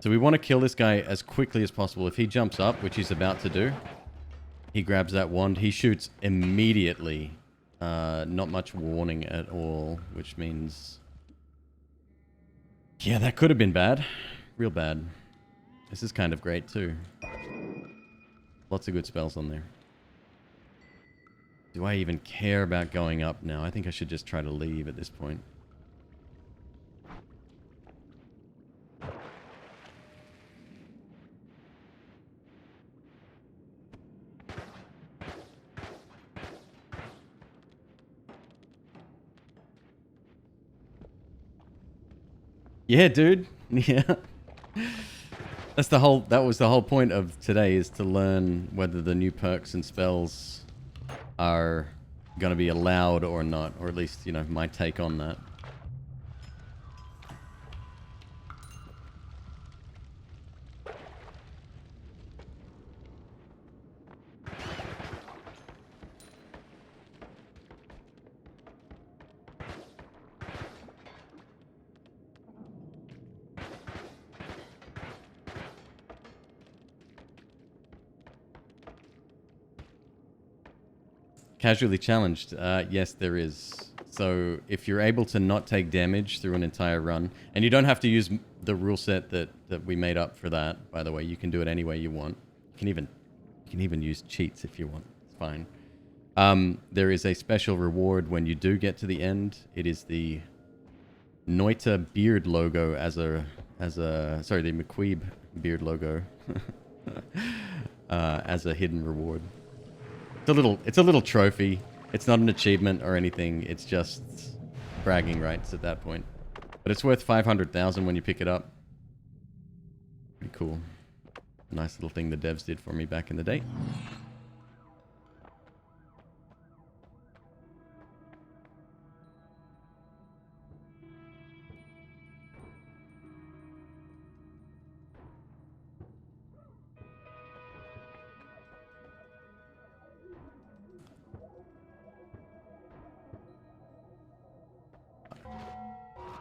So we want to kill this guy as quickly as possible. If he jumps up, which he's about to do, he grabs that wand. He shoots immediately. Not much warning at all, which means... Yeah, that could have been bad. Real bad. This is kind of great, too. Lots of good spells on there. Do I even care about going up now? I think I should just try to leave at this point. Yeah, dude. Yeah. That was the whole point of today, is to learn whether the new perks and spells are going to be allowed or not, or at least, you know, my take on that. Casually challenged. Yes, there is. So if you're able to not take damage through an entire run, and you don't have to use the rule set that we made up for that, by the way, you can do it any way you want. You can even use cheats if you want. It's fine. There is a special reward when you do get to the end. It is the Noita beard logo the McQueeb beard logo as a hidden reward. It's a little trophy. It's not an achievement or anything. It's just bragging rights at that point. But it's worth 500,000 when you pick it up. Pretty cool. Nice little thing the devs did for me back in the day.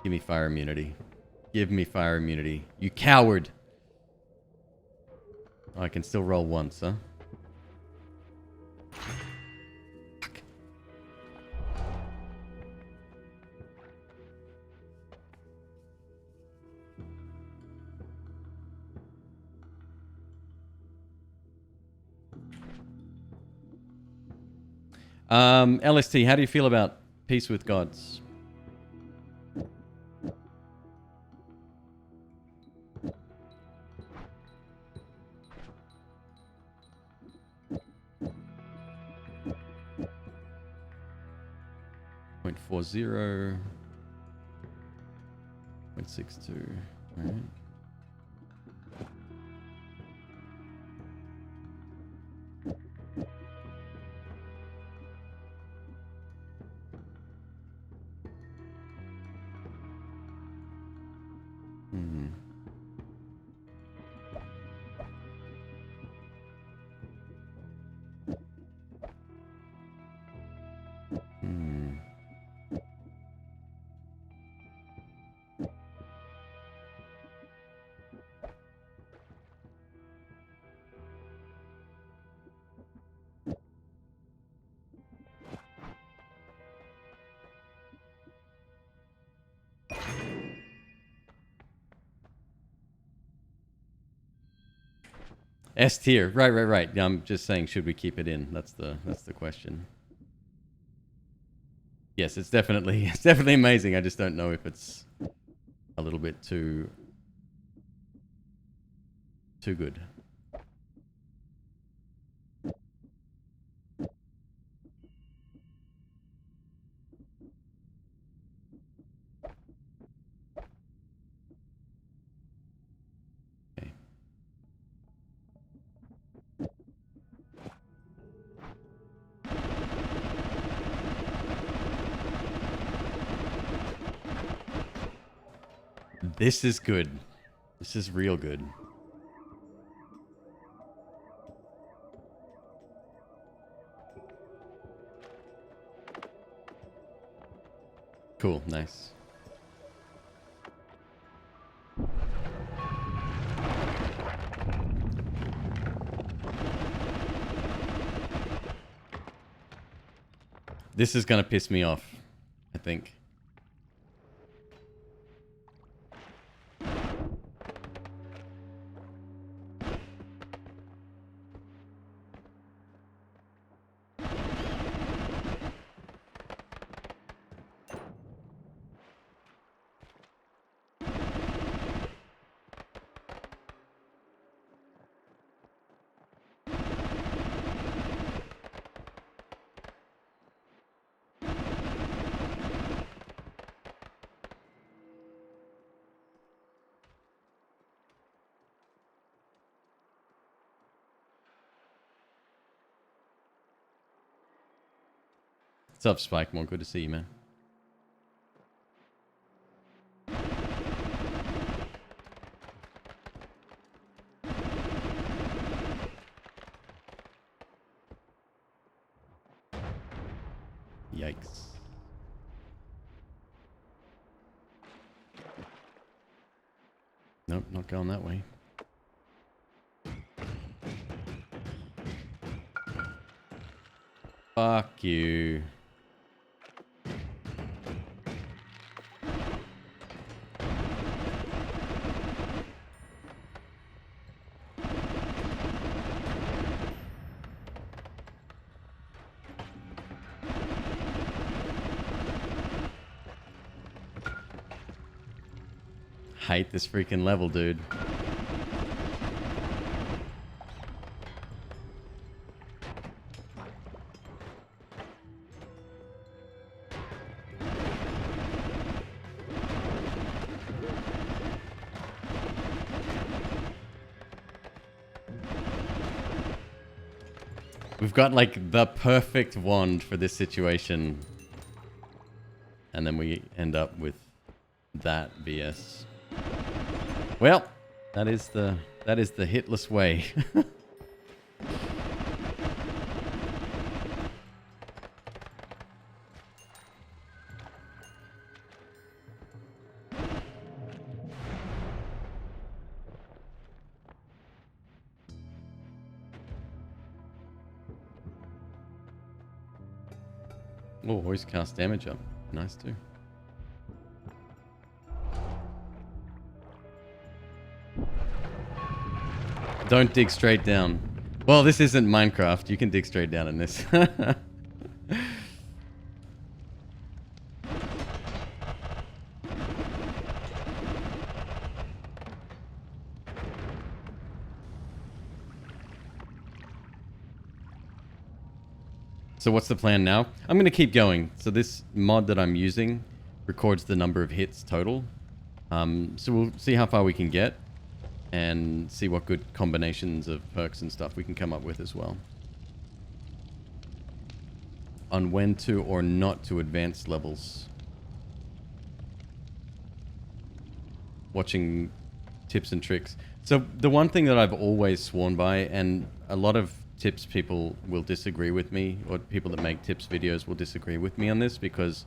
Give me fire immunity. Give me fire immunity. You coward! Oh, I can still roll once, huh? Fuck. LST, how do you feel about peace with gods? .40, 0.62. All right. Hmm. Hmm. S tier, right. Yeah, I'm just saying, should we keep it in? That's the question. Yes, it's definitely amazing. I just don't know if it's a little bit too good. Okay. This is good. This is real good. Cool, nice. This is gonna piss me off, I think. What's up, Spike? More good to see you, man. Yikes. Nope, not going that way. Fuck you. Hate this freaking level, dude. We've got like the perfect wand for this situation. And then we end up with that BS. Well, that is the hitless way. Oh, always cast damage up. Nice too. Don't dig straight down. Well, this isn't Minecraft. You can dig straight down in this. So what's the plan now? I'm going to keep going. So this mod that I'm using records the number of hits total. So we'll see how far we can get and see what good combinations of perks and stuff we can come up with as well. On when to or not to advance levels. Watching tips and tricks. So the one thing that I've always sworn by, and a lot of tips people will disagree with me, or people that make tips videos will disagree with me on this, because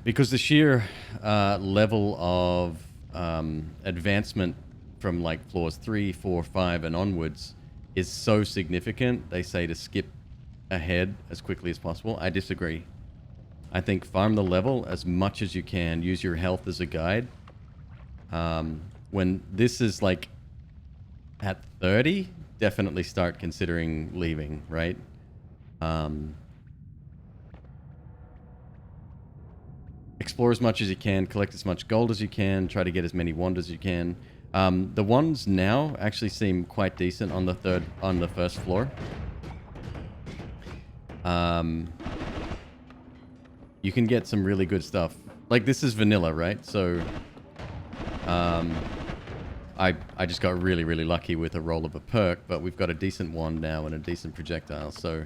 the sheer level of advancement from like floors 3, 4, 5 and onwards is so significant, they say to skip ahead as quickly as possible. I disagree. I think farm the level as much as you can. Use your health as a guide. When this is like at 30, definitely start considering leaving, right? Explore as much as you can, collect as much gold as you can, try to get as many wands as you can. The ones now actually seem quite decent on the first floor. You can get some really good stuff. Like, this is vanilla, right? So, I just got really, really lucky with a roll of a perk, but we've got a decent wand now and a decent projectile, so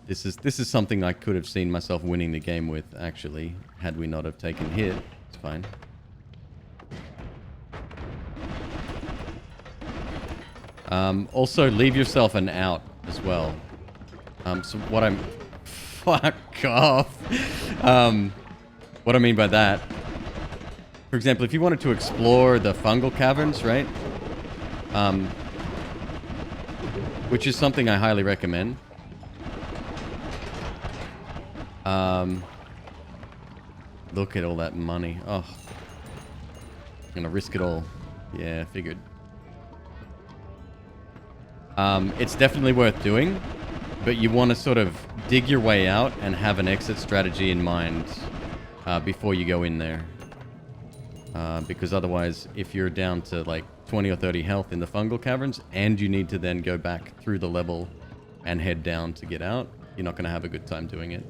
this is something I could have seen myself winning the game with, actually, had we not have taken hit. It's fine. Also, leave yourself an out as well. So what I'm... Fuck off. What I mean by that... For example, if you wanted to explore the fungal caverns, right? Which is something I highly recommend. Look at all that money. Oh. I'm gonna risk it all. Yeah, figured. It's definitely worth doing, but you want to sort of dig your way out and have an exit strategy in mind before you go in there. Because otherwise, if you're down to like 20 or 30 health in the fungal caverns, and you need to then go back through the level and head down to get out, you're not going to have a good time doing it.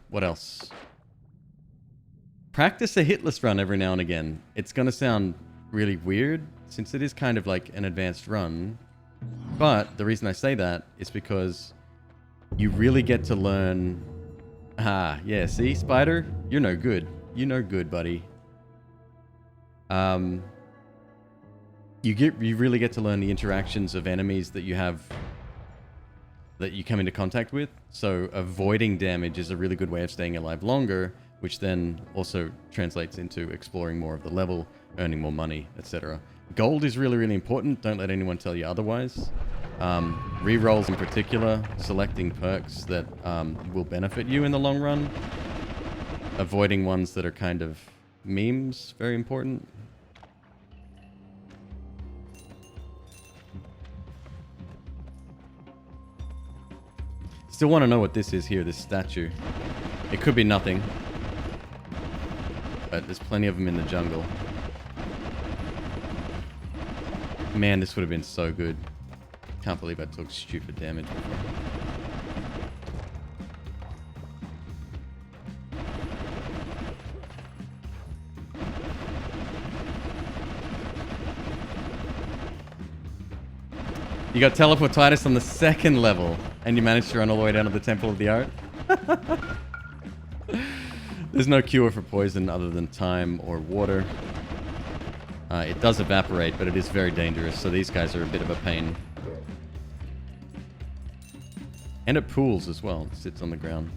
What else? Practice a hitless run every now and again. It's going to sound really weird, since it is kind of like an advanced run. But the reason I say that is because you really get to learn... Ah, yeah, see, Spider? You're no good. You're no good, buddy. You really get to learn the interactions of enemies that you have, that you come into contact with. So avoiding damage is a really good way of staying alive longer, which then also translates into exploring more of the level, earning more money, etc. Gold is really, really important. Don't let anyone tell you otherwise. Rerolls in particular, selecting perks that will benefit you in the long run. Avoiding ones that are kind of memes, very important. Still want to know what this is here, this statue. It could be nothing. But there's plenty of them in the jungle. Man, this would have been so good. Can't believe I took stupid damage before. You got teleportitis on the second level, and you managed to run all the way down to the Temple of the Art? There's no cure for poison other than time or water. It does evaporate, but it is very dangerous, so these guys are a bit of a pain. And it pools as well. It sits on the ground.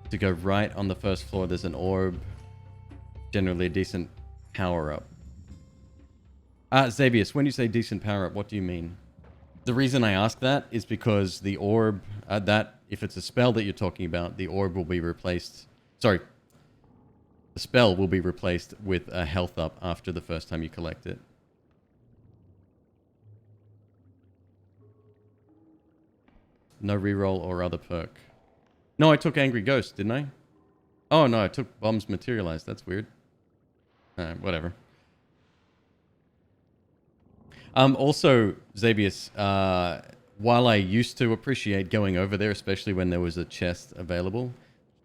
To go right on the first floor, there's an orb. Generally a decent power-up. Xavius, when you say decent power-up, what do you mean? The reason I ask that is because the orb, if it's a spell that you're talking about, the orb will be replaced... Sorry. The spell will be replaced with a health up after the first time you collect it. No reroll or other perk. No, I took Angry Ghost, didn't I? Oh, no, I took Bombs Materialized. That's weird. Whatever. Also, Zabius, while I used to appreciate going over there, especially when there was a chest available,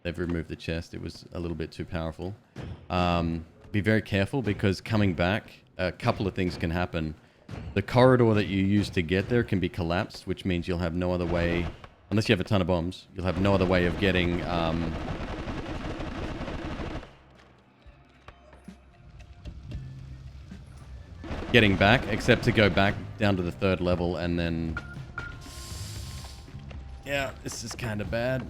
they've removed the chest. It was a little bit too powerful. Be very careful because coming back, a couple of things can happen. The corridor that you use to get there can be collapsed, which means you'll have no other way, unless you have a ton of bombs, you'll have no other way of getting... getting back, except to go back down to the 3rd level and then... Yeah, this is kind of bad.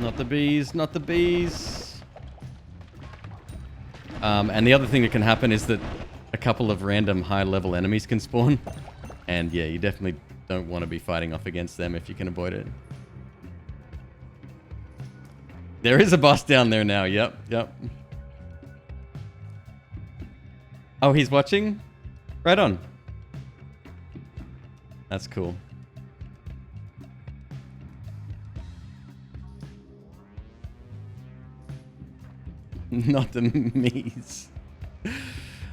Not the bees, not the bees. And the other thing that can happen is that a couple of random high-level enemies can spawn. And yeah, you definitely don't want to be fighting off against them if you can avoid it. There is a boss down there now, yep. Oh, he's watching? Right on. That's cool. Not the me's.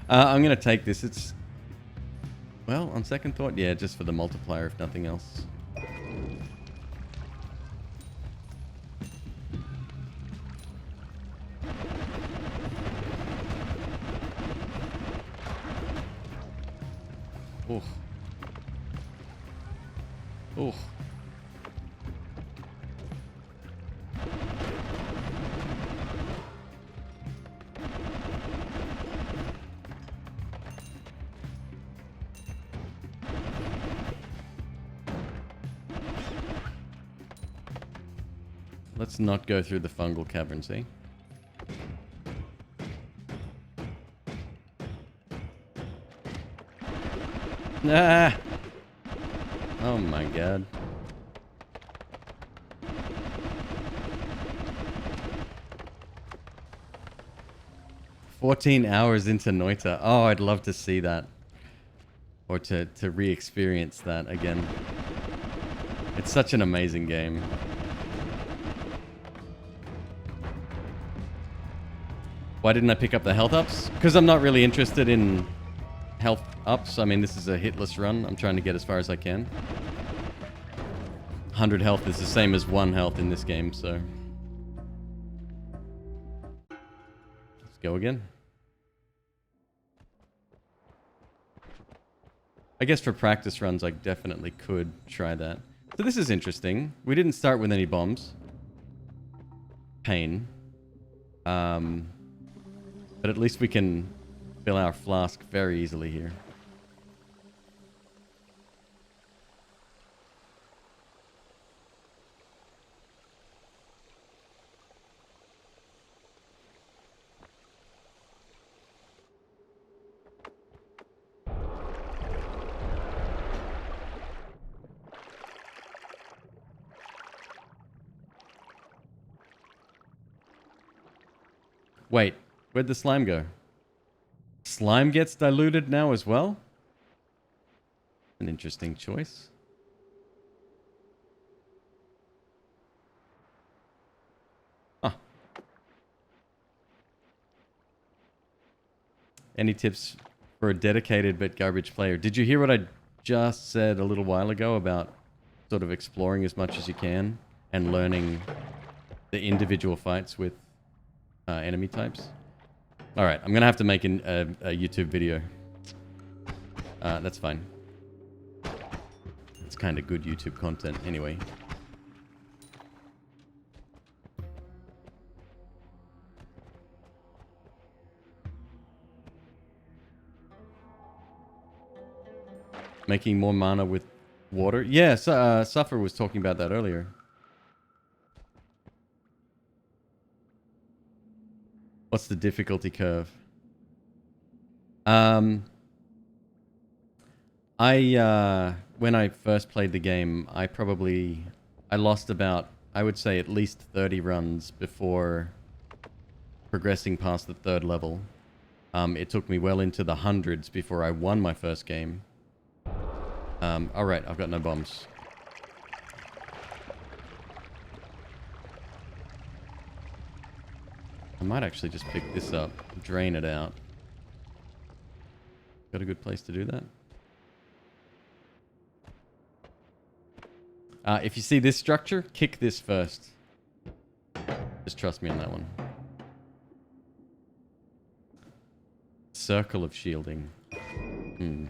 I'm going to take this. It's... Well, on second thought, yeah, just for the multiplier, if nothing else. Oh. Oh. Let's not go through the fungal cavern, see? Ah! Oh my god. $14 into Noita. Oh, I'd love to see that. Or to re-experience that again. It's such an amazing game. Why didn't I pick up the health ups? Because I'm not really interested in health ups. I mean, this is a hitless run. I'm trying to get as far as I can. 100 health is the same as 1 health in this game, so... Let's go again. I guess for practice runs, I definitely could try that. So this is interesting. We didn't start with any bombs. Pain. But at least we can fill our flask very easily here. Wait, where'd the slime go? Slime gets diluted now as well? An interesting choice. Huh. Any tips for a dedicated but garbage player? Did you hear what I just said a little while ago about sort of exploring as much as you can and learning the individual fights with enemy types? Alright, I'm gonna have to make a YouTube video. That's fine. It's kind of good YouTube content anyway. Making more mana with water? Yes, Suffer was talking about that earlier. What's the difficulty curve? When I first played the game, I lost about, I would say, at least 30 runs before progressing past the 3rd level. It took me well into the hundreds before I won my first game. Alright, I've got no bombs. I might actually just pick this up, drain it out. Got a good place to do that? If you see this structure, kick this first. Just trust me on that one. Circle of shielding. Hmm.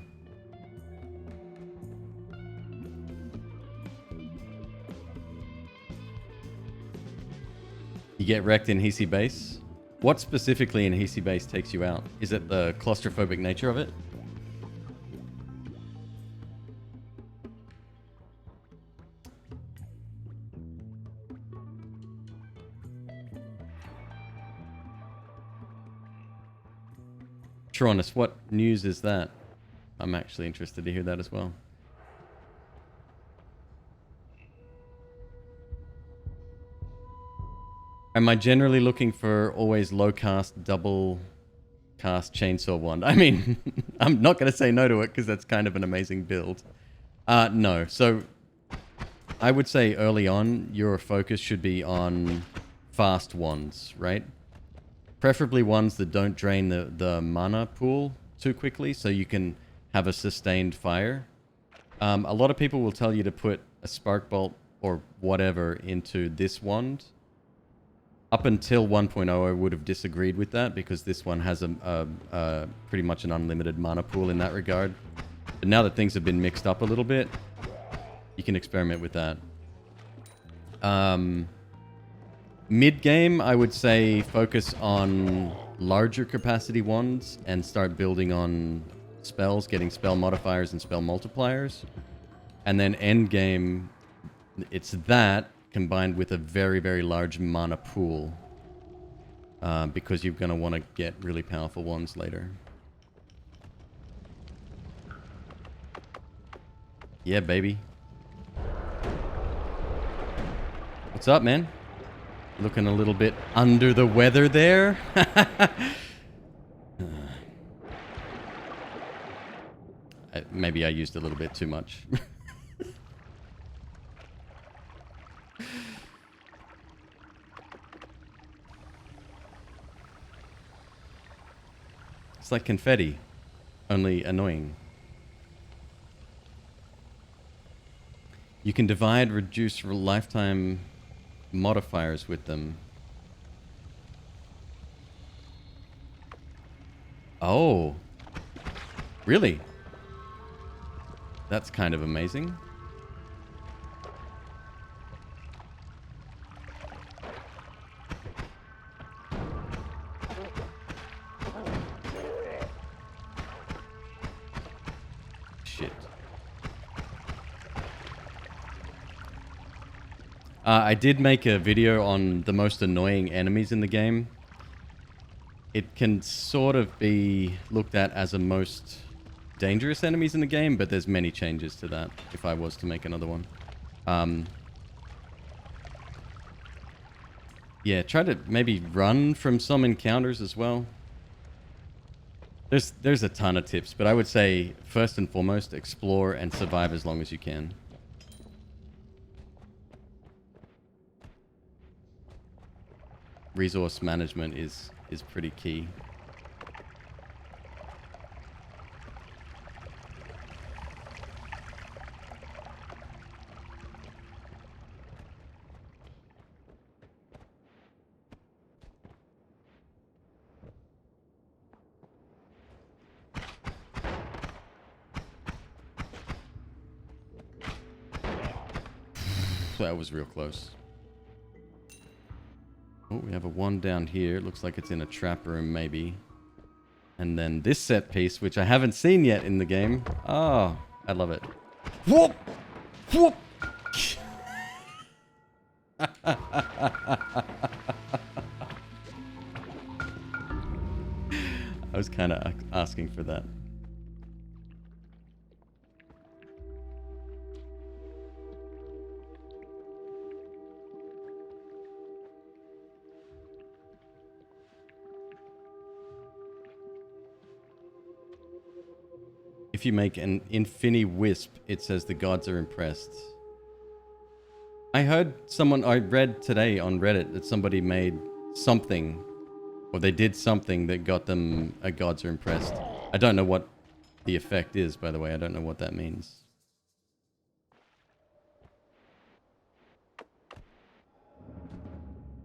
You get wrecked in Hisi base. What specifically in Hisi base takes you out? Is it the claustrophobic nature of it? Tronus, what news is that? I'm actually interested to hear that as well. Am I generally looking for always low cast, double cast chainsaw wand? I mean, I'm not going to say no to it because that's kind of an amazing build. No. So I would say early on, your focus should be on fast wands, right? Preferably ones that don't drain the mana pool too quickly so you can have a sustained fire. A lot of people will tell you to put a spark bolt or whatever into this wand. Up until 1.0, I would have disagreed with that because this one has a pretty much an unlimited mana pool in that regard. But now that things have been mixed up a little bit, you can experiment with that. Mid-game, I would say focus on larger capacity wands and start building on spells, getting spell modifiers and spell multipliers. And then end-game, it's that combined with a very, very large mana pool. Because you're going to want to get really powerful ones later. Yeah, baby. What's up, man? Looking a little bit under the weather there. Maybe I used a little bit too much. It's like confetti, only annoying. You can divide, reduce lifetime modifiers with them. Oh, really? That's kind of amazing. Shit. I did make a video on the most annoying enemies in the game. It can sort of be looked at as the most dangerous enemies in the game, but there's many changes to that if I was to make another one. Yeah, try to maybe run from some encounters as well. There's a ton of tips, but I would say first and foremost, explore and survive as long as you can. Resource management is pretty key. That was real close. Oh, we have a one down here. It looks like it's in a trap room, maybe. And then this set piece, which I haven't seen yet in the game. Oh, I love it. Whoop! Whoop! I was kind of asking for that. If you make an Infini Wisp, it says the gods are impressed. I read today on Reddit that somebody made something, or they did something that got them a gods are impressed. I don't know what the effect is, by the way. I don't know what that means.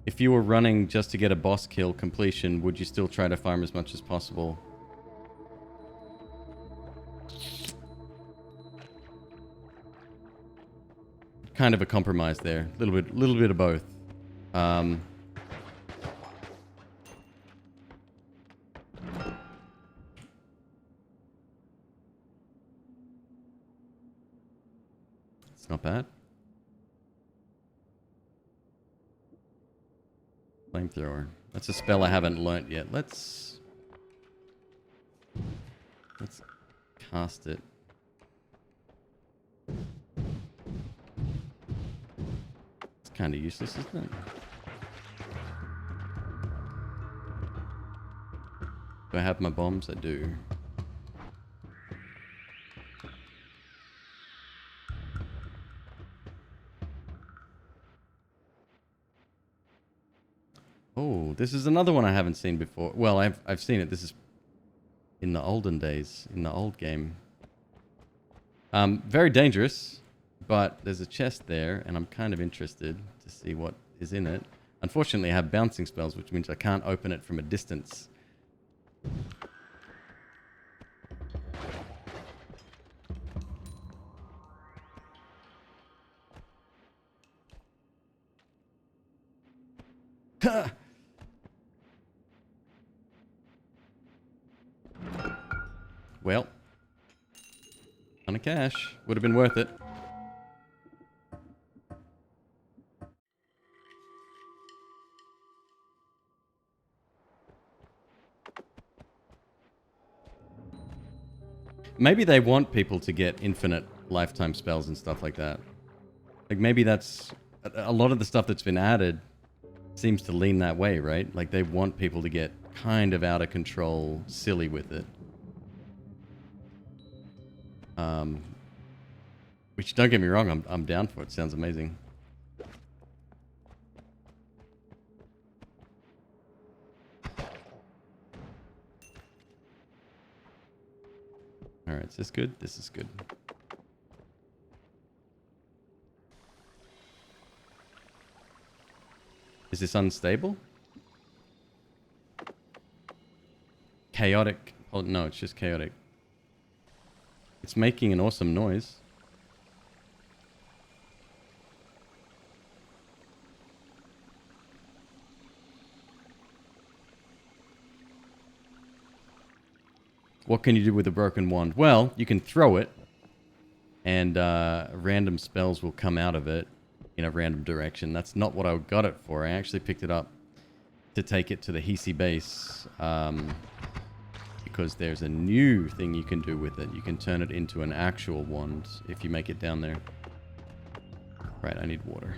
If you were running just to get a boss kill completion, would you still try to farm as much as possible? Kind of a compromise there. A little bit of both. It's not bad. Flamethrower. That's a spell I haven't learnt yet. Let's cast it. It's kind of useless, isn't it? Do I have my bombs? I do. Oh, this is another one I haven't seen before. Well, I've seen it. This is in the olden days, in the old game. Very dangerous, but there's a chest there, and I'm kind of interested to see what is in it. Unfortunately, I have bouncing spells, which means I can't open it from a distance. Well, on a cash. Would have been worth it. Maybe they want people to get infinite lifetime spells and stuff like that. Like maybe that's... A lot of the stuff that's been added seems to lean that way, right? Like they want people to get kind of out of control, silly with it. Which, don't get me wrong, I'm down for it. Sounds amazing. Alright, is this good? This is good. Is this unstable? Chaotic. Oh, no, it's just chaotic. It's making an awesome noise. What can you do with a broken wand? Well, you can throw it, and random spells will come out of it in a random direction. That's not what I got it for. I actually picked it up to take it to the Hisi base, because there's a new thing you can do with it. You can turn it into an actual wand if you make it down there. Right, I need water.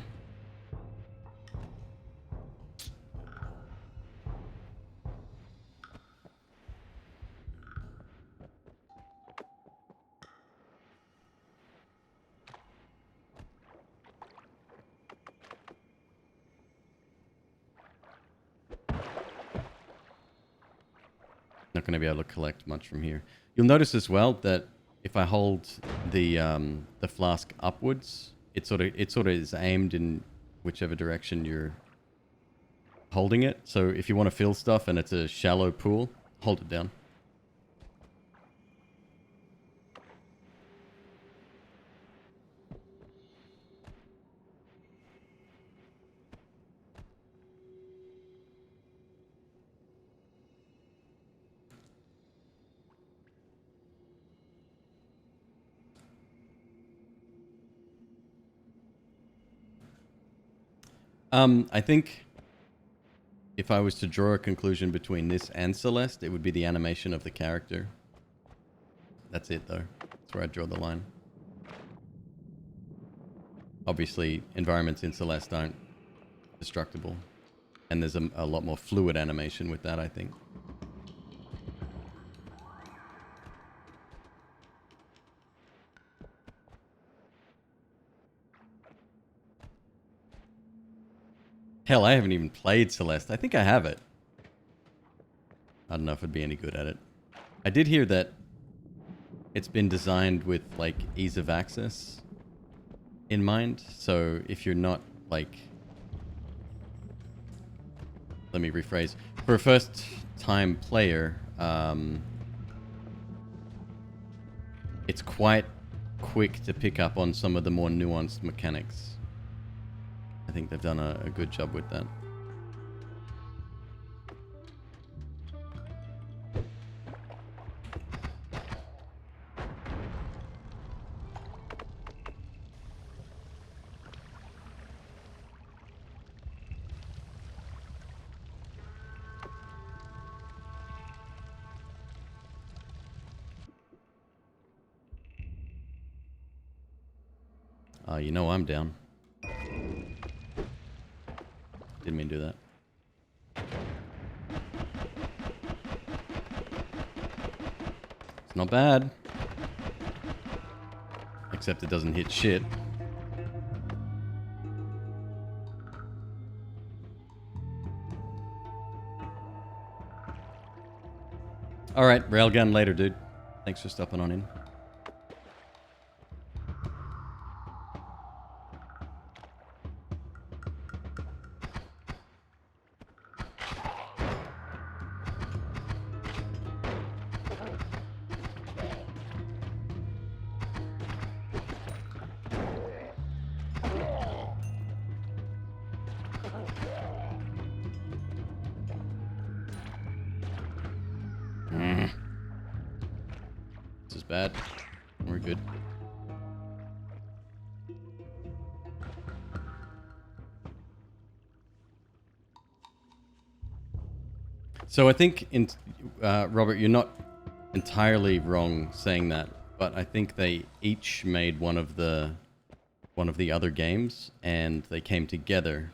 Not going to be able to collect much from here. You'll notice as well that if I hold the flask upwards, it sort of is aimed in whichever direction you're holding it. So if you want to fill stuff and it's a shallow pool, hold it down. I think if I was to draw a conclusion between this and Celeste, it would be the animation of the character. That's it, though. That's where I draw the line. Obviously, environments in Celeste aren't destructible. And there's a lot more fluid animation with that, I think. Hell, I haven't even played Celeste. I think I have it. I don't know if I'd be any good at it. I did hear that it's been designed with like ease of access in mind. So if you're not like, let me rephrase, for a first time player, it's quite quick to pick up on some of the more nuanced mechanics. I think they've done a good job with that. You know I'm down. Didn't mean to do that. It's not bad. Except it doesn't hit shit. Alright, railgun later, dude. Thanks for stopping on in. This is bad. We're good. So I think, Robert, you're not entirely wrong saying that, but I think they each made one of the other games, and they came together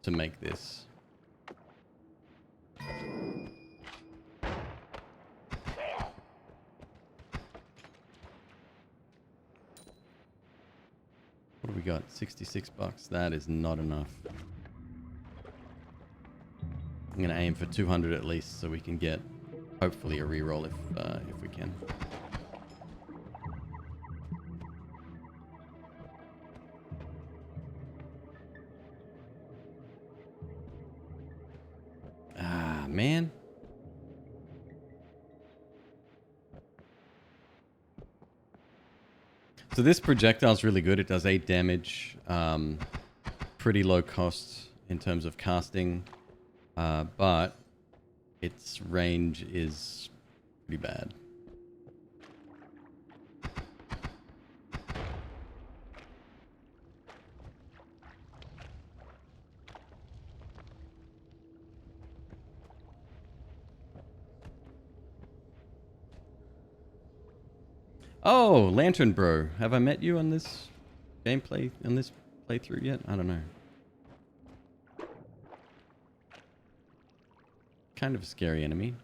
to make this. What do we got? 66 bucks. That is not enough. I'm gonna aim for 200 at least, so we can get hopefully a reroll if we can. Ah, man. So this projectile is really good. It does 8 damage. Pretty low cost in terms of casting. But its range is pretty bad. Oh, Lantern Bro. Have I met you on this gameplay, on this playthrough yet? I don't know. Kind of a scary enemy.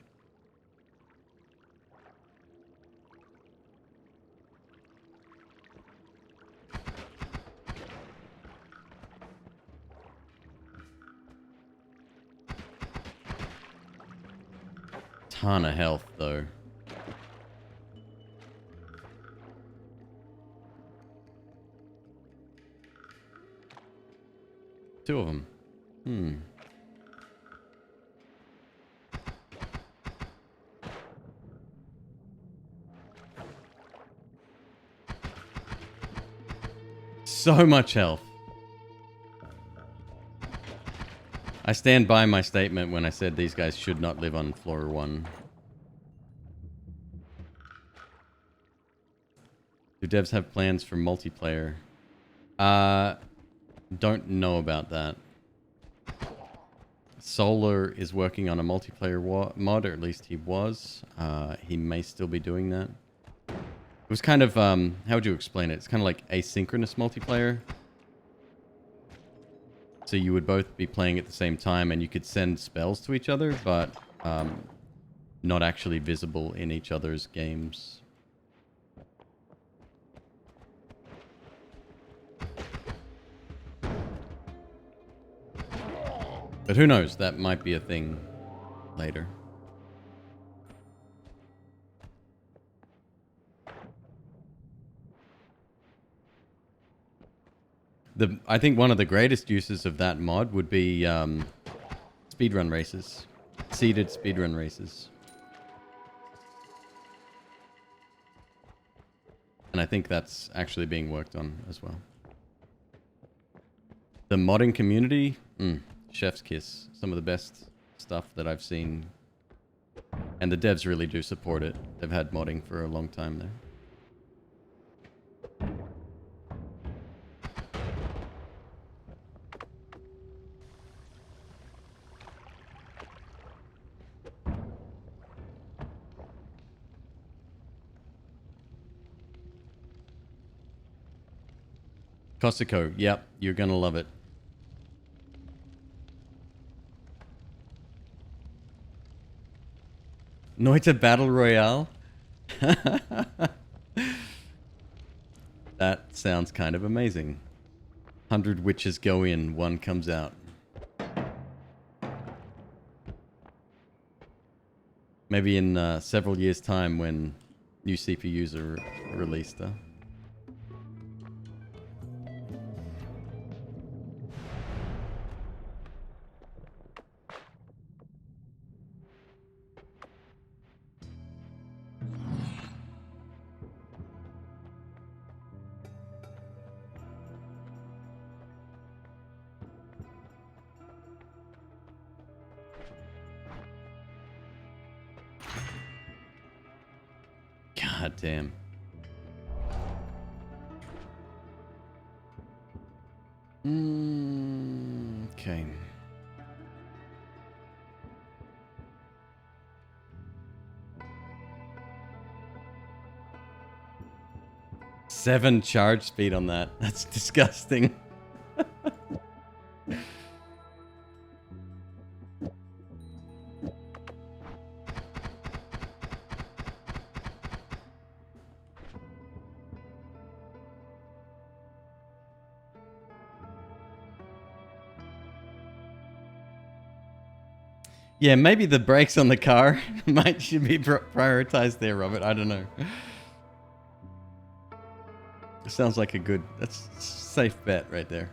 Ton of health, though. Two of them. So much health. I stand by my statement when I said these guys should not live on floor 1. Do devs have plans for multiplayer? Don't know about that. Solar is working on a multiplayer mod, or at least he was. He may still be doing that. It was kind of, how would you explain it? It's kind of like asynchronous multiplayer. So you would both be playing at the same time, and you could send spells to each other, but not actually visible in each other's games. But who knows? That might be a thing later. I think one of the greatest uses of that mod would be speedrun races, seeded speedrun races, and I think that's actually being worked on as well. The modding community, chef's kiss. Some of the best stuff that I've seen, and the devs really do support it. They've had modding for a long time there. Costico, yep, you're gonna love it. Noita Battle Royale? That sounds kind of amazing. 100 witches go in, one comes out. Maybe in several years' time when new CPUs are released, huh? God damn. Okay. Seven charge speed on that. That's disgusting. Yeah, maybe the brakes on the car should be prioritized there, Robert. I don't know. It sounds like that's a safe bet right there.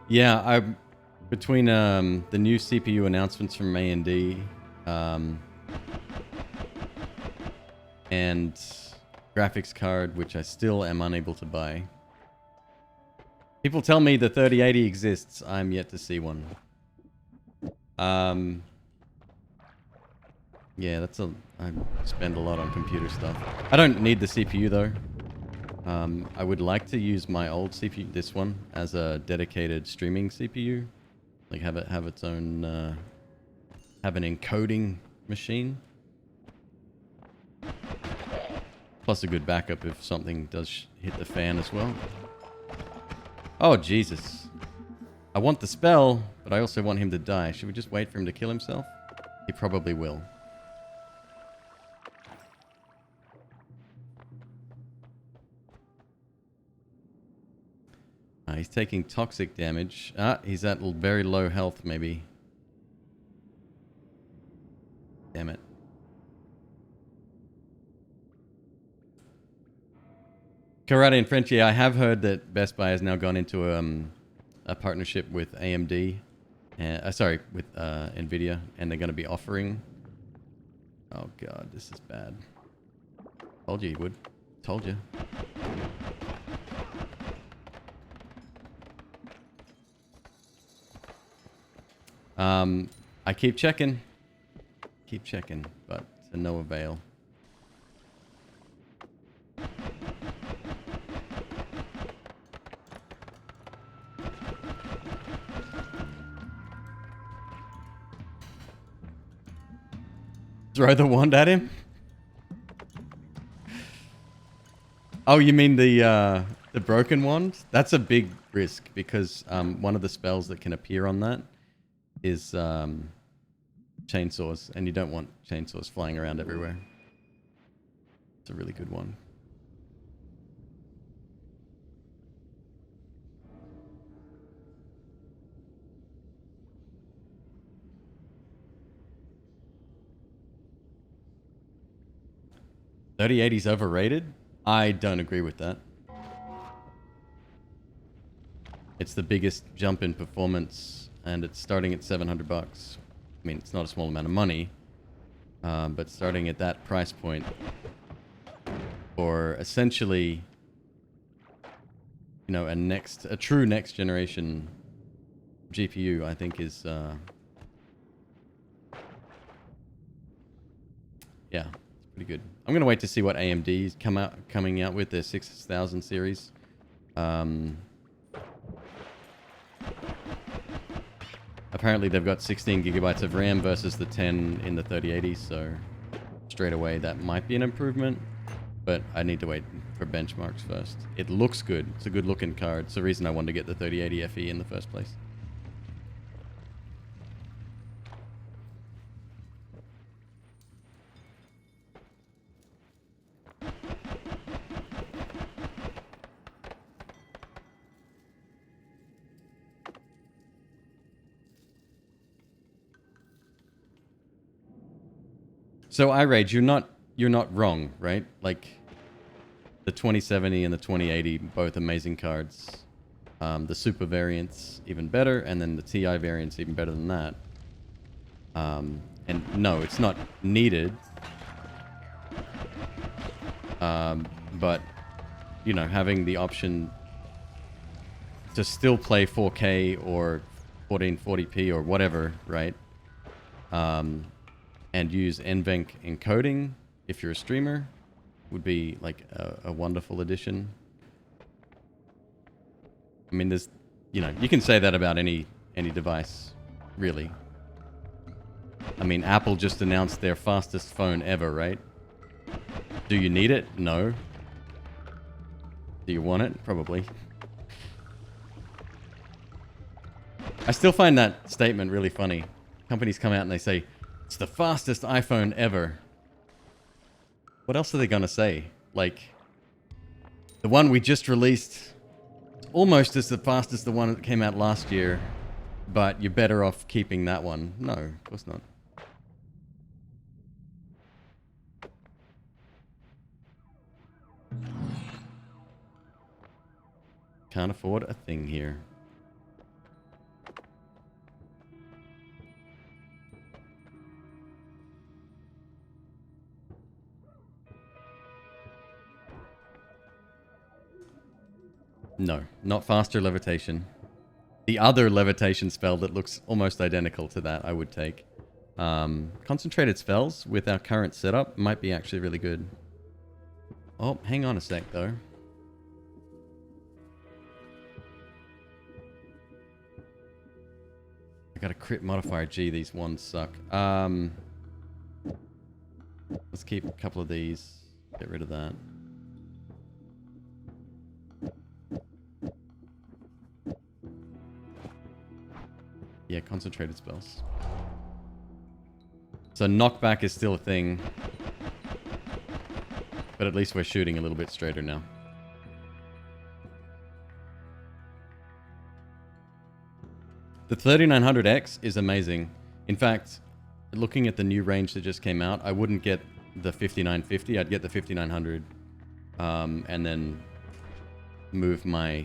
Yeah, between the new CPU announcements from AMD and graphics card, which I still am unable to buy. People tell me the 3080 exists. I'm yet to see one. Yeah, I spend a lot on computer stuff. I don't need the CPU though. I would like to use my old CPU, this one, as a dedicated streaming CPU. Like have its own, have an encoding machine. Plus a good backup if something does hit the fan as well. Oh, Jesus. I want the spell, but I also want him to die. Should we just wait for him to kill himself? He probably will. He's taking toxic damage. He's at very low health, maybe. Damn it. Karate and Frenchie, I have heard that Best Buy has now gone into a partnership with AMD. Sorry, with NVIDIA, and they're going to be offering... Oh god, this is bad. Told you he would. Told you. I keep checking, but to no avail. Throw the wand at him? Oh, you mean the broken wand? That's a big risk because one of the spells that can appear on that is chainsaws, and you don't want chainsaws flying around everywhere. It's a really good one. 3080 is overrated? I don't agree with that. It's the biggest jump in performance, and it's starting at 700 bucks. I mean, it's not a small amount of money, but starting at that price point for essentially, you know, a true next generation GPU, I think is, yeah, it's pretty good. I'm gonna wait to see what AMD's coming out with their 6000 series. Apparently they've got 16 gigabytes of RAM versus the 10 in the 3080, so straight away that might be an improvement, but I need to wait for benchmarks first. It looks good. It's a good looking card. It's the reason I wanted to get the 3080 FE in the first place. So iRage, you're not wrong, right? Like the 2070 and the 2080, both amazing cards. The Super variant's even better, and then the TI variant's even better than that. And no, it's not needed. But you know, having the option to still play 4K or 1440p or whatever, right? And use NVENC encoding if you're a streamer would be like a wonderful addition. I mean, there's, you know, you can say that about any device, really. I mean, Apple just announced their fastest phone ever, right? Do you need it? No. Do you want it? Probably. I still find that statement really funny. Companies come out and they say, it's the fastest iPhone ever. What else are they gonna say? Like, the one we just released almost as fast as the one that came out last year, but you're better off keeping that one. No, of course not. Can't afford a thing here. No, not faster levitation. The other levitation spell that looks almost identical to that, I would take. Concentrated spells with our current setup might be actually really good. Oh, hang on a sec, though. I got a crit modifier. Gee, these ones suck. Let's keep a couple of these. Get rid of that. Yeah, concentrated spells. So knockback is still a thing. But at least we're shooting a little bit straighter now. The 3900X is amazing. In fact, looking at the new range that just came out, I wouldn't get the 5950. I'd get the 5900. And then move my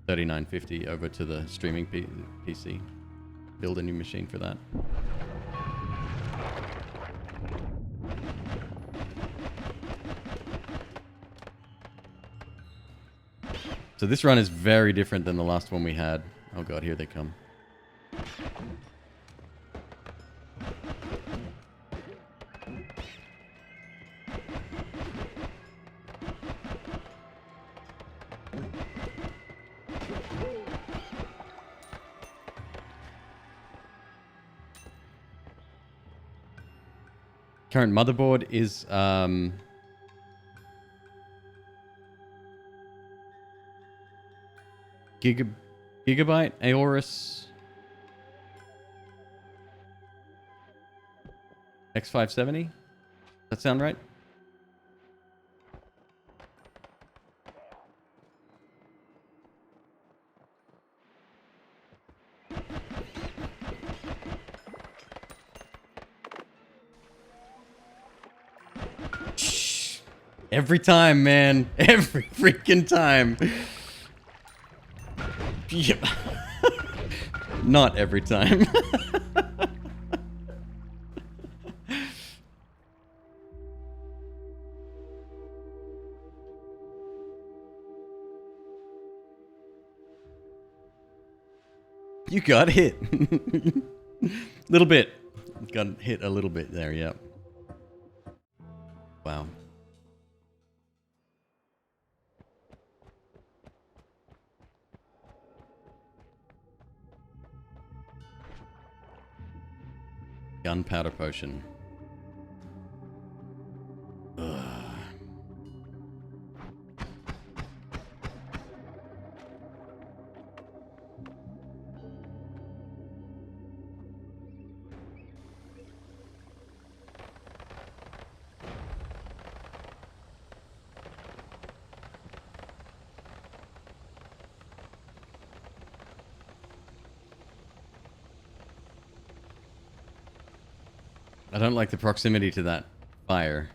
3950 over to the streaming PC. Build a new machine for that. So this run is very different than the last one we had. Oh god, here they come. Current motherboard is Gigabyte Aorus X570. Does that sound right? Every time, man. Every freaking time. Yep. Not every time. You got hit. Little bit. Got hit a little bit there, yep. Wow. Gunpowder potion. Ugh. I don't like the proximity to that fire.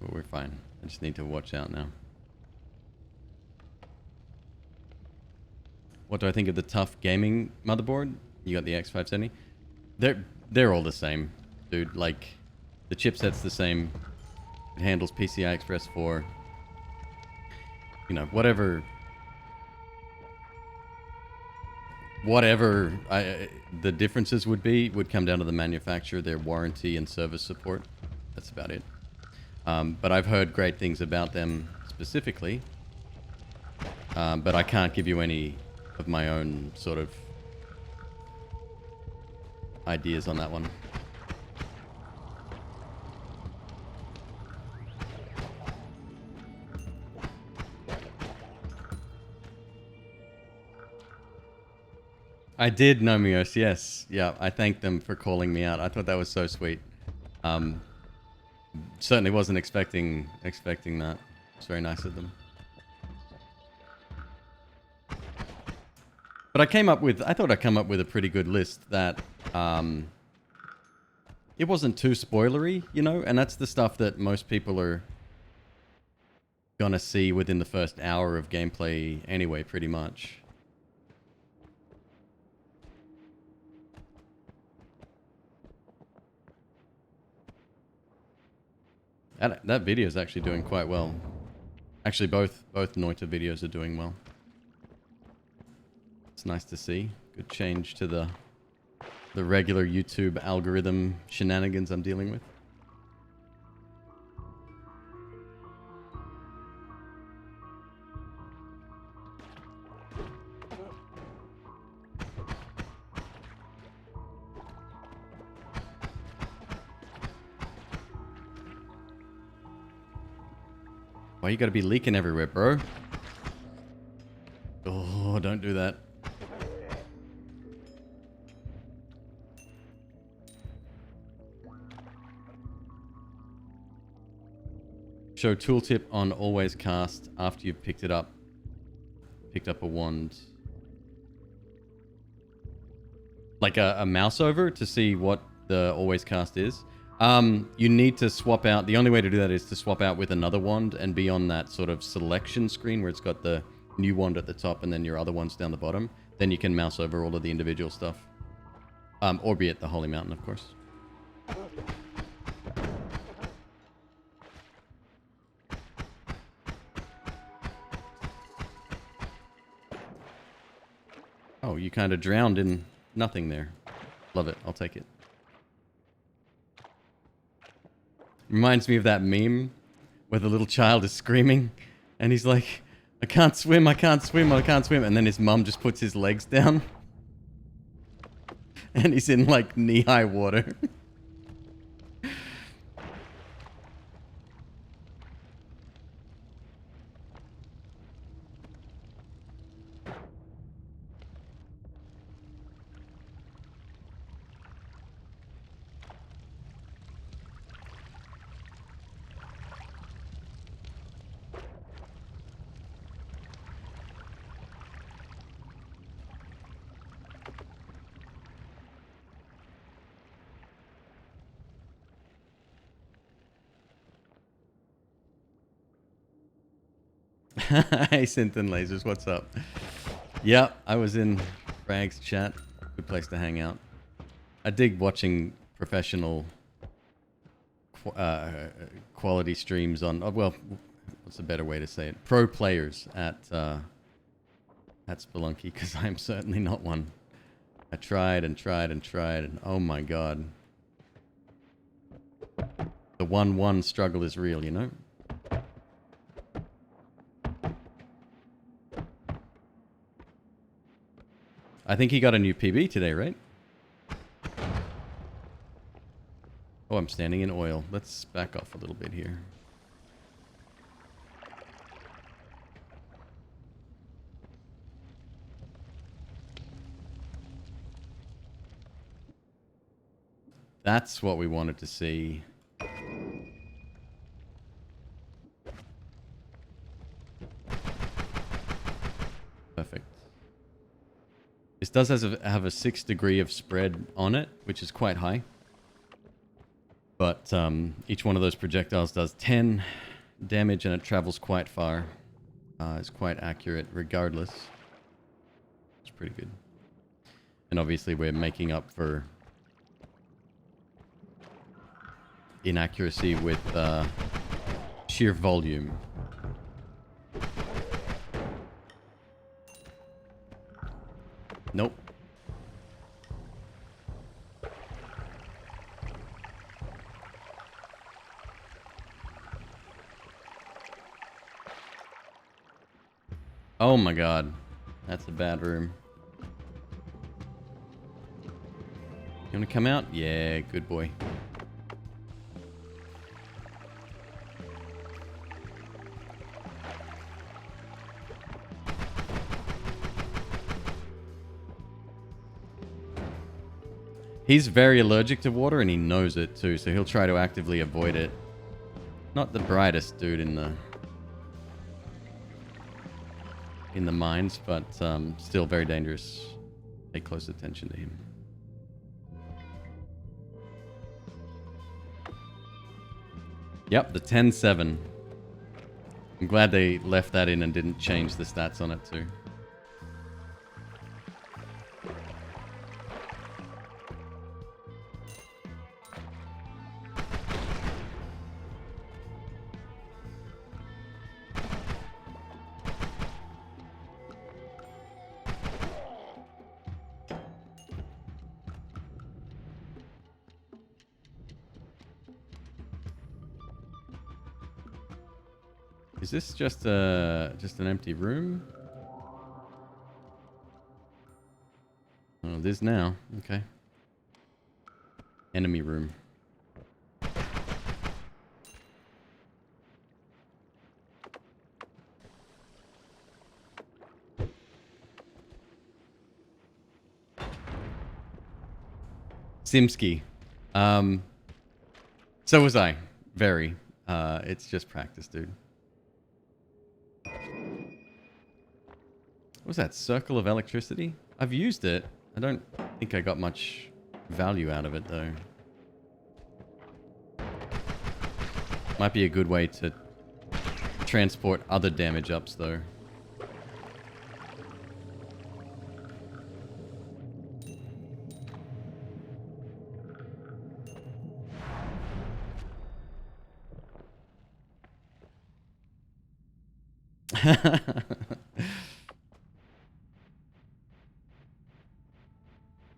But we're fine. I just need to watch out now. What do I think of the tough gaming motherboard? You got the X570? They're all the same, dude. Like, the chipset's the same. It handles PCI Express 4. You know, whatever the differences would come down to the manufacturer, their warranty and service support. That's about it. But I've heard great things about them specifically. But I can't give you any of my own sort of ideas on that one. I did, Nomios, yes. Yeah, I thanked them for calling me out. I thought that was so sweet. Certainly wasn't expecting that. It's very nice of them. But I thought I'd come up with a pretty good list that it wasn't too spoilery, you know? And that's the stuff that most people are gonna see within the first hour of gameplay anyway, pretty much. That video is actually doing quite well. Actually, both Noita videos are doing well. It's nice to see. Good change to the regular YouTube algorithm shenanigans I'm dealing with. Why you gotta be leaking everywhere, bro? Oh, don't do that. Show tooltip on always cast after you've picked up a wand. Like a mouse over to see what the always cast is. You need to swap out. The only way to do that is to swap out with another wand and be on that sort of selection screen where it's got the new wand at the top and then your other ones down the bottom. Then you can mouse over all of the individual stuff. Or be at the Holy Mountain, of course. Oh, you kind of drowned in nothing there. Love it. I'll take it. Reminds me of that meme where the little child is screaming and he's like, I can't swim, I can't swim, I can't swim. And then his mum just puts his legs down and he's in like knee-high water. Hey, Synth and Lasers, what's up? Yep, I was in Frag's chat. Good place to hang out. I dig watching professional quality streams on, well, what's a better way to say it? Pro players at Spelunky, because I'm certainly not one. I tried and tried and tried, and oh my god. The 1-1 struggle is real, you know? I think he got a new PB today, right? Oh, I'm standing in oil. Let's back off a little bit here. That's what we wanted to see. Perfect. This does have a 6 degree of spread on it, which is quite high. But each one of those projectiles does 10 damage and it travels quite far. It's quite accurate regardless. It's pretty good. And obviously we're making up for inaccuracy with sheer volume. Nope. Oh my god. That's a bad room. You wanna come out? Yeah, good boy. He's very allergic to water and he knows it too, so he'll try to actively avoid it. Not the brightest dude in the mines, but still very dangerous. Pay close attention to him. Yep, the 10-7. I'm glad they left that in and didn't change the stats on it too. Is this just an empty room? Oh, it is now. Okay. Enemy room. Simski. So was I. Very. It's just practice, dude. What was that? Circle of electricity? I've used it. I don't think I got much value out of it, though. Might be a good way to transport other damage ups, though.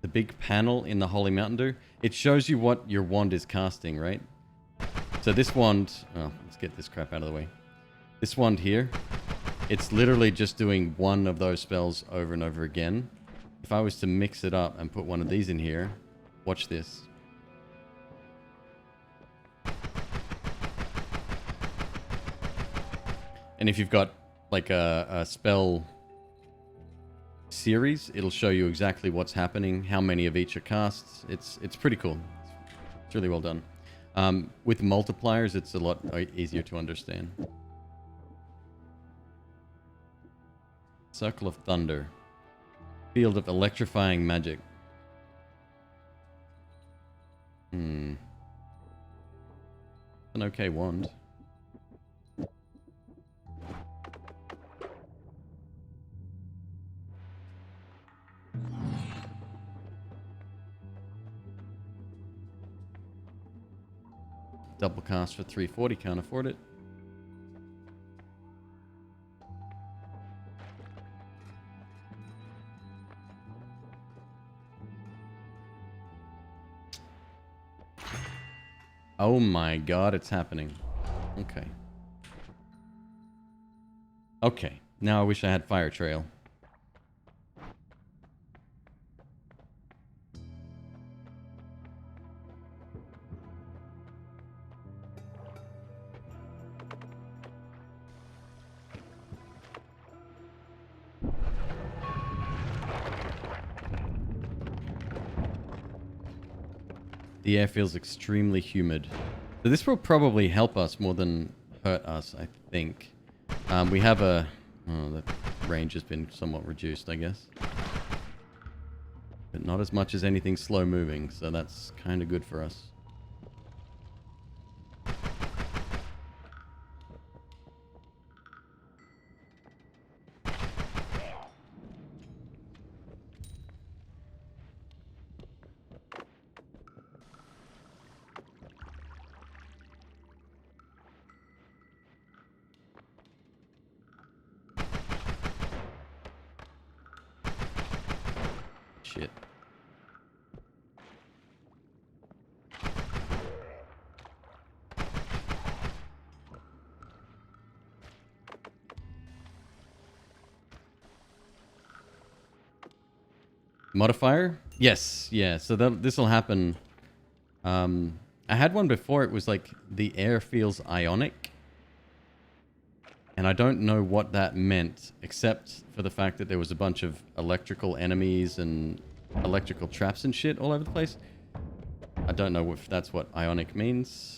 The big panel in the Holy Mountain Dew, it shows you what your wand is casting, right? So this wand, oh, let's get this crap out of the way. This wand here, it's literally just doing one of those spells over and over again. If I was to mix it up and put one of these in here, watch this. And if you've got like a spell series, it'll show you exactly what's happening, how many of each are casts. It's pretty cool. It's really well done. With multipliers, it's a lot easier to understand. Circle of Thunder. Field of electrifying magic. An okay wand. Double cast for 340, can't afford it. Oh my god, it's happening. Okay. Okay, now I wish I had fire trail. The air feels extremely humid. So this will probably help us more than hurt us, I think. We have a... Oh, the range has been somewhat reduced, I guess. But not as much as anything slow moving, so that's kind of good for us. Shit. Modifier? Yes, yeah. So this will happen. I had one before. It was like the air feels ionic. And I don't know what that meant, except for the fact that there was a bunch of electrical enemies and electrical traps and shit all over the place. I don't know if that's what ionic means.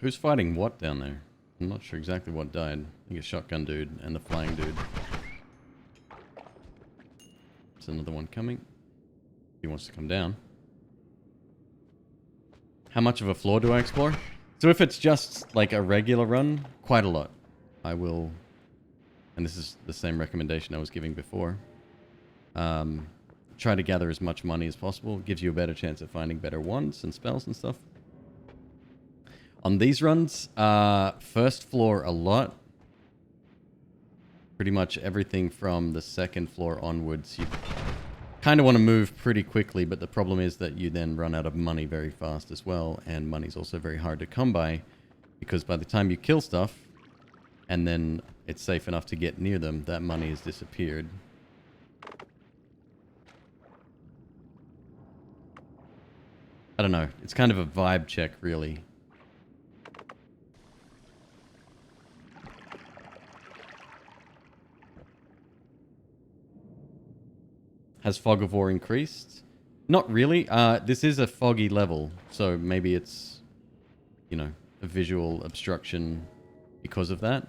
Who's fighting what down there? I'm not sure exactly what died. I think a shotgun dude and the flying dude. There's another one coming. He wants to come down. How much of a floor do I explore? So if it's just like a regular run, quite a lot. I will, and this is the same recommendation I was giving before. Try to gather as much money as possible. Gives you a better chance of finding better wands and spells and stuff. On these runs, first floor a lot. Pretty much everything from the second floor onwards. You kind of want to move pretty quickly, but the problem is that you then run out of money very fast as well. And money's also very hard to come by, because by the time you kill stuff, and then it's safe enough to get near them, that money has disappeared. I don't know. It's kind of a vibe check, really. Has Fog of War increased? Not really. This is a foggy level, so maybe it's, you know, a visual obstruction because of that.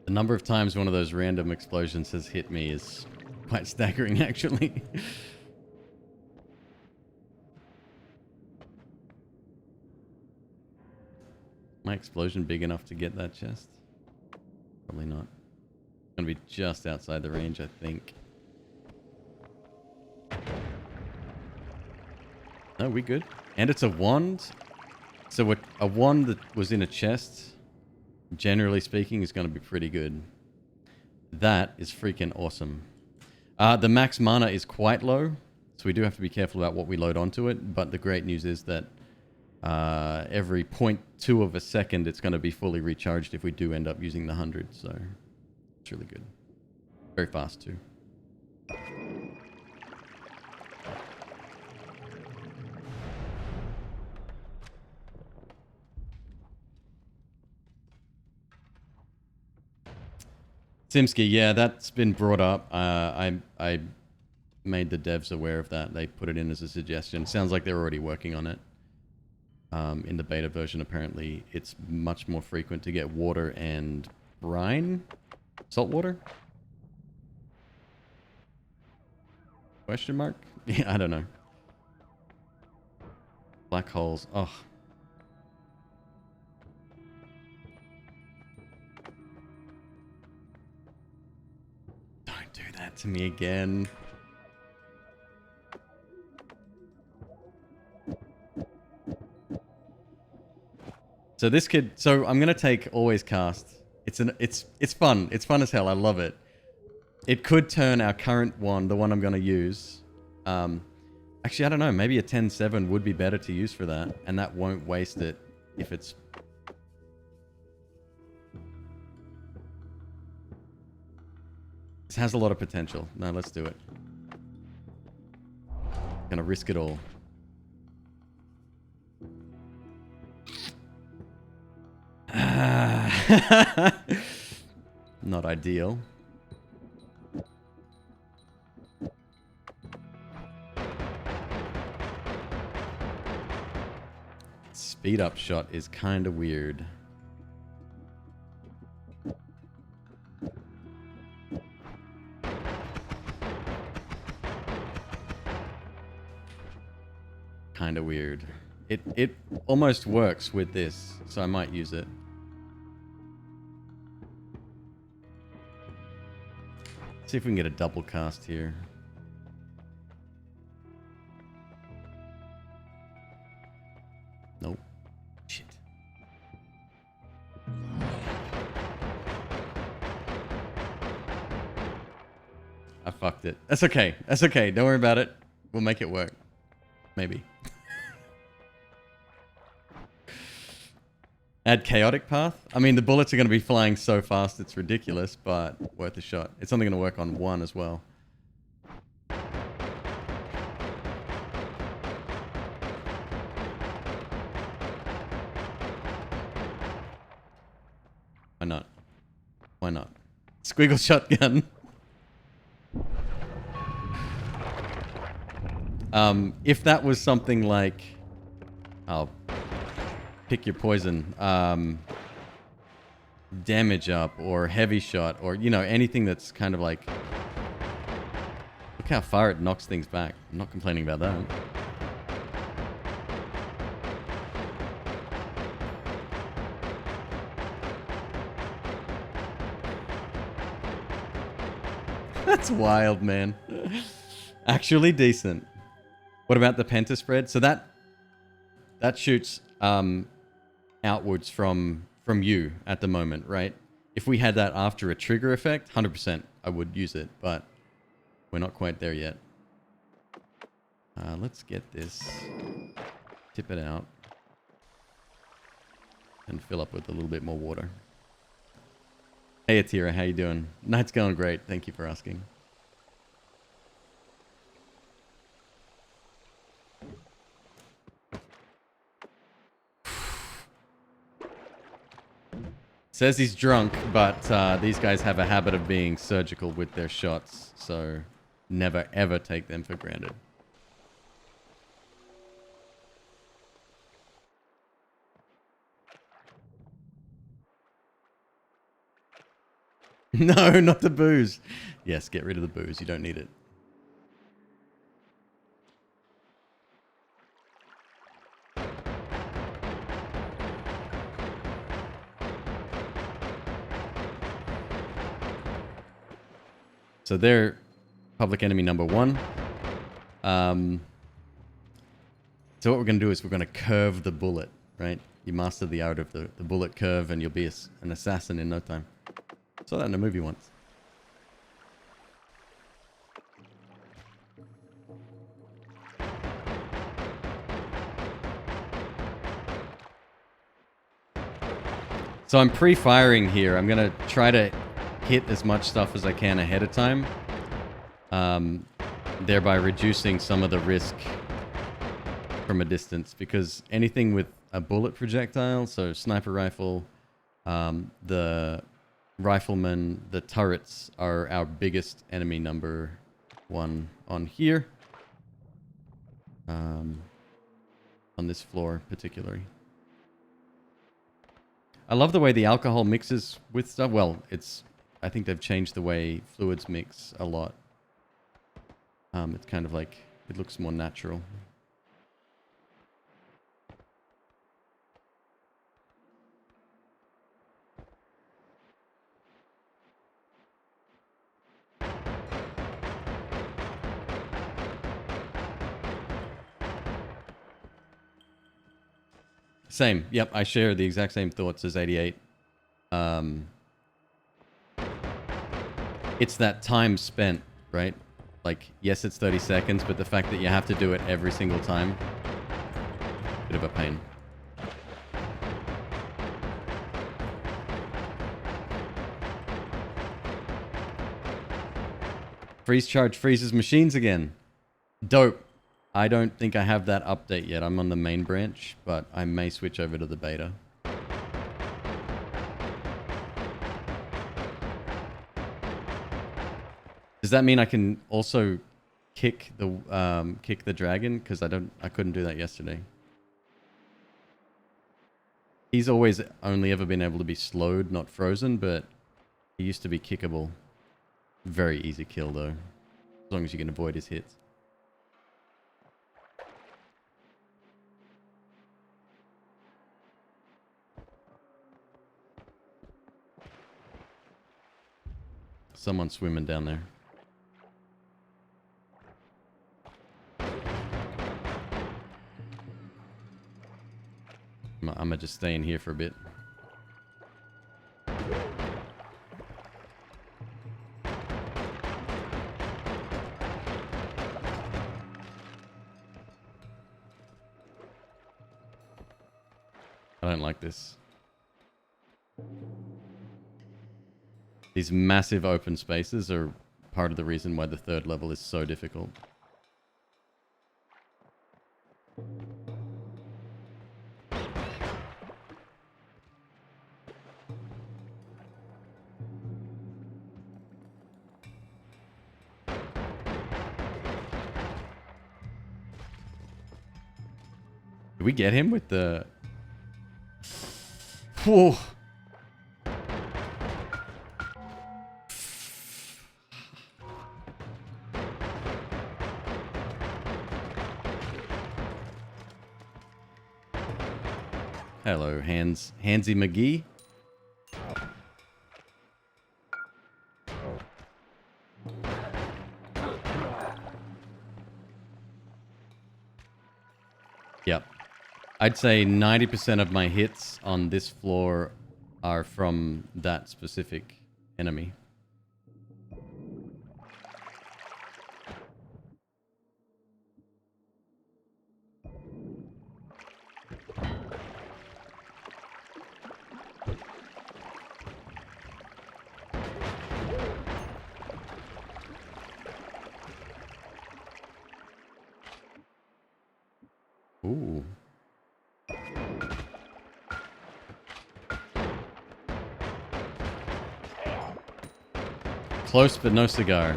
The number of times one of those random explosions has hit me is quite staggering, actually. My explosion big enough to get that chest? Probably not. Gonna be just outside the range, I think. No, we good. And it's a wand. So a wand that was in a chest, generally speaking, is going to be pretty good. That is freaking awesome. The max mana is quite low, so we do have to be careful about what we load onto it. But the great news is that every 0.2 of a second, it's going to be fully recharged if we do end up using the 100. So it's really good. Very fast, too. Simsky, yeah, that's been brought up. I made the devs aware of that. They put it in as a suggestion. Sounds like they're already working on it. In the beta version, apparently, it's much more frequent to get water and brine? Salt water? Question mark? Yeah, I don't know. Black holes. Oh. Don't do that to me again. So this kid, so I'm gonna take always cast. It's fun. It's fun as hell. I love it. It could turn our current one, the one I'm gonna use. Actually, I don't know. Maybe a 10-7 would be better to use for that, and that won't waste it if it's. This has a lot of potential. No, let's do it. Gonna risk it all. Not ideal. Speed up shot is kind of weird. Kind of weird. It almost works with this, so I might use it. See if we can get a double cast here. Nope. Shit. I fucked it. That's okay. That's okay. Don't worry about it. We'll make it work. Maybe. Add chaotic path. I mean, the bullets are going to be flying so fast, it's ridiculous, but worth a shot. It's only going to work on one as well. Why not? Why not? Squiggle shotgun. If that was something like... Oh... Pick your poison. Damage up or heavy shot or, you know, anything that's kind of like... Look how far it knocks things back. I'm not complaining about that. That's wild, man. Actually decent. What about the penta spread? So that shoots outwards from you at the moment, right? If we had that after a trigger effect, 100% I would use it, but we're not quite there yet. Let's get this, tip it out, and fill up with a little bit more water. Hey Atira, how you doing? Night's going great, thank you for asking. Says he's drunk, but these guys have a habit of being surgical with their shots, so never ever take them for granted. No, not the booze. Yes, get rid of the booze. You don't need it. So they're public enemy number 1. So what we're going to do is we're going to curve the bullet, right? You master the art of the bullet curve and you'll be an assassin in no time. Saw that in a movie once. So I'm pre-firing here. I'm going to try to hit as much stuff as I can ahead of time. Thereby reducing some of the risk from a distance. Because anything with a bullet projectile, so sniper rifle, the riflemen, the turrets are our biggest enemy number 1 on here. On this floor particularly. I love the way the alcohol mixes with stuff. Well, I think they've changed the way fluids mix a lot. It's kind of like, it looks more natural. Same. Yep, I share the exact same thoughts as 88. It's that time spent, right? Like, yes, it's 30 seconds, but the fact that you have to do it every single time, bit of a pain. Freeze charge freezes machines again. Dope. I don't think I have that update yet. I'm on the main branch, but I may switch over to the beta. Does that mean I can also kick the dragon? Because I couldn't do that yesterday. He's always only ever been able to be slowed, not frozen, but he used to be kickable. Very easy kill though, as long as you can avoid his hits. Someone swimming down there. I'm gonna just stay in here for a bit. I don't like this. These massive open spaces are part of the reason why the 3rd level is so difficult. Did we get him with the... Whoa! Hello, Hansy McGee. Yep. I'd say 90% of my hits on this floor are from that specific enemy. Ooh. Close, but no cigar.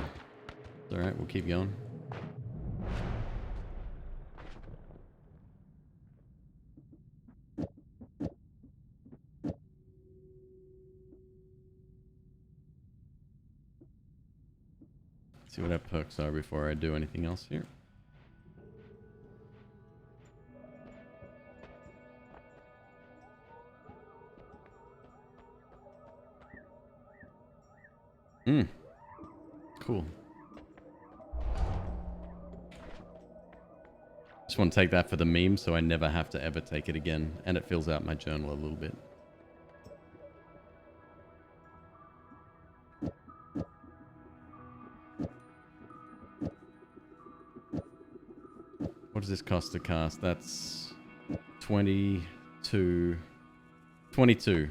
It's alright, we'll keep going. See what our perks are before I do anything else here. Cool. Just want to take that for the meme so I never have to ever take it again. And it fills out my journal a little bit. What does this cost to cast? That's 22. 22.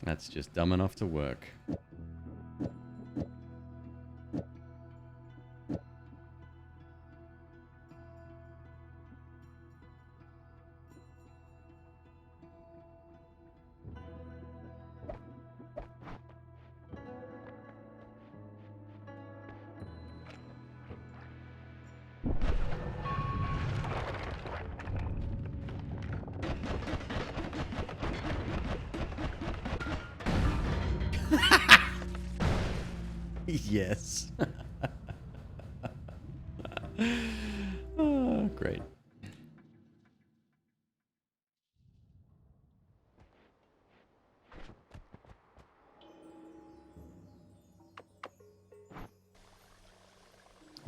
That's just dumb enough to work. Yes. Oh, great.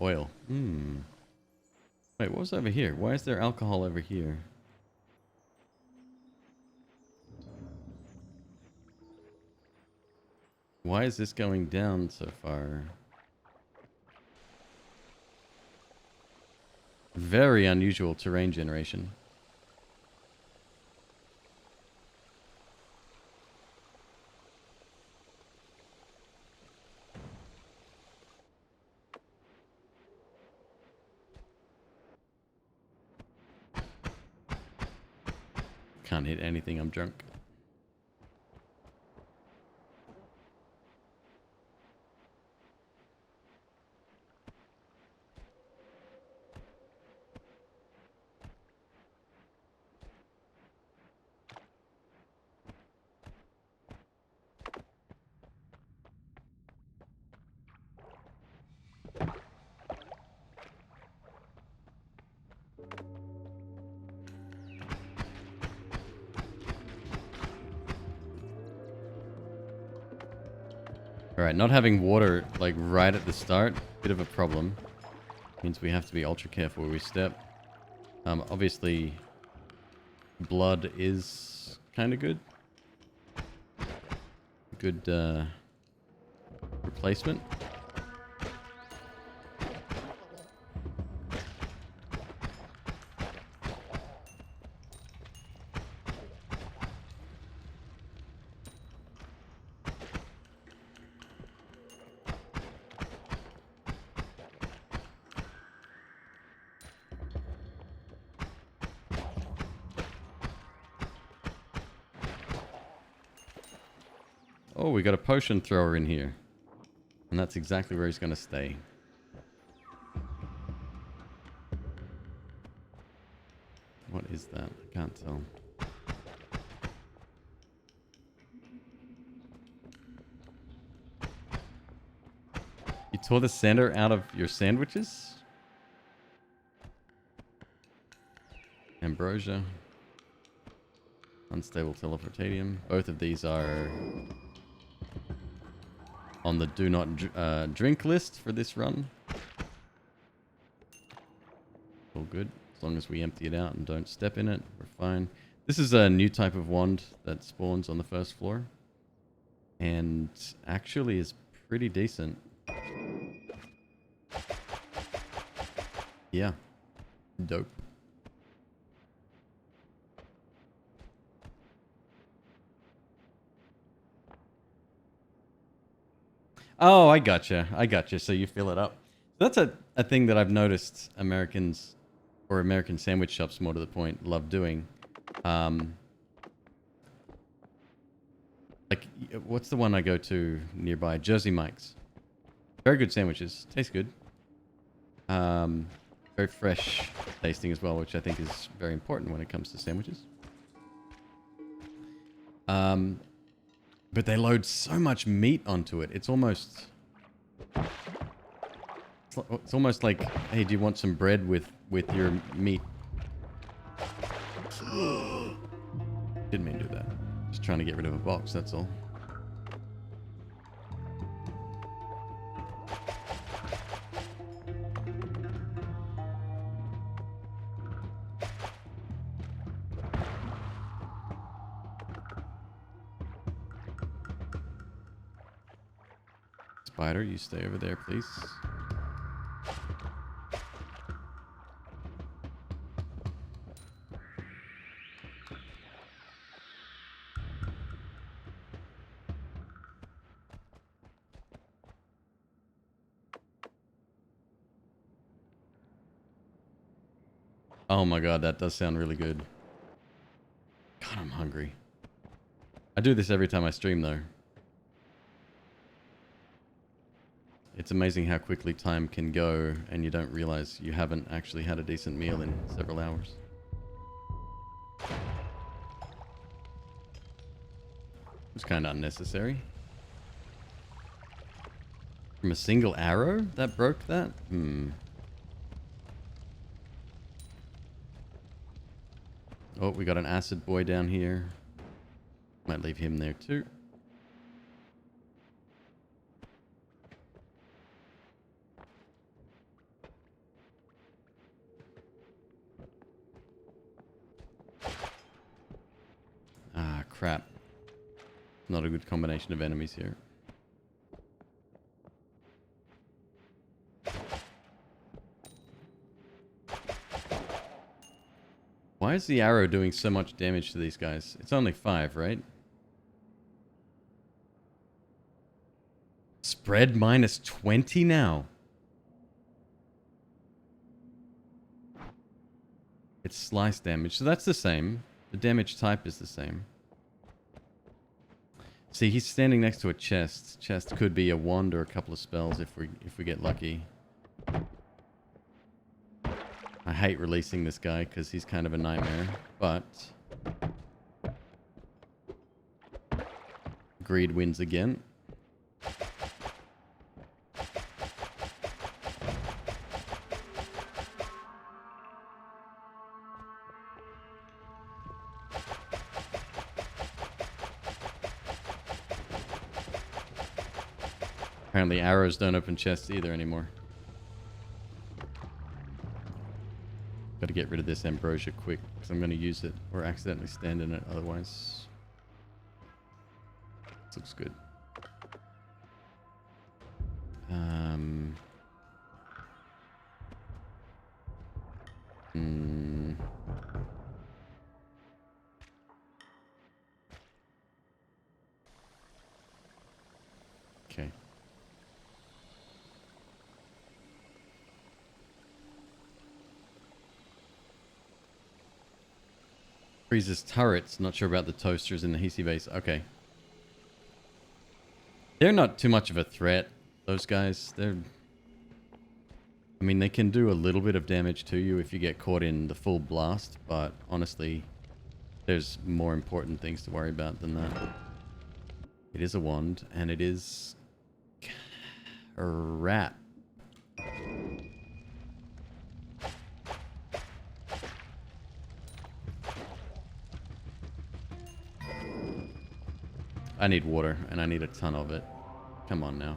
Oil. Wait, what was over here? Why is there alcohol over here? Why is this going down so far? Very unusual terrain generation. Can't hit anything, I'm drunk. Alright, not having water, like, right at the start, bit of a problem. Means we have to be ultra careful where we step. Obviously, blood is kind of good. Good, replacement. Oh, we got a potion thrower in here. And that's exactly where he's going to stay. What is that? I can't tell. You tore the center out of your sandwiches? Ambrosia. Unstable teleportatium. Both of these are on the do not drink list for this run. All good. As long as we empty it out and don't step in it, we're fine. This is a new type of wand that spawns on the first floor. And actually is pretty decent. Yeah. Dope. Oh, I gotcha. I gotcha. So you fill it up. That's a thing that I've noticed Americans, or American sandwich shops more to the point, love doing. Like, what's the one I go to nearby? Jersey Mike's. Very good sandwiches. Taste good. Very fresh tasting as well, which I think is very important when it comes to sandwiches. But they load so much meat onto it. It's almost... It's almost like, hey, do you want some bread with your meat? Didn't mean to do that. Just trying to get rid of a box, that's all. Spider, you stay over there, please. Oh my god, that does sound really good. God, I'm hungry. I do this every time I stream, though. It's amazing how quickly time can go and you don't realize you haven't actually had a decent meal in several hours. It's kind of unnecessary. From a single arrow? That broke that? Oh, we got an acid boy down here. Might leave him there too. Ah, crap. Not a good combination of enemies here. Why is the arrow doing so much damage to these guys? It's only 5, right? Spread minus 20 now. It's slice damage, so that's the same. The damage type is the same. See, he's standing next to a chest. Chest could be a wand or a couple of spells if we get lucky. I hate releasing this guy because he's kind of a nightmare, but greed wins again. Apparently arrows don't open chests either anymore. Got to get rid of this ambrosia quick because I'm going to use it or accidentally stand in it otherwise. This looks good. Okay. Freezes turrets. Not sure about the toasters in the Hisi base. Okay. They're not too much of a threat, those guys. They're... I mean, they can do a little bit of damage to you if you get caught in the full blast, but honestly, there's more important things to worry about than that. It is a wand, and it is... a rat. I need water, and I need a ton of it. Come on now.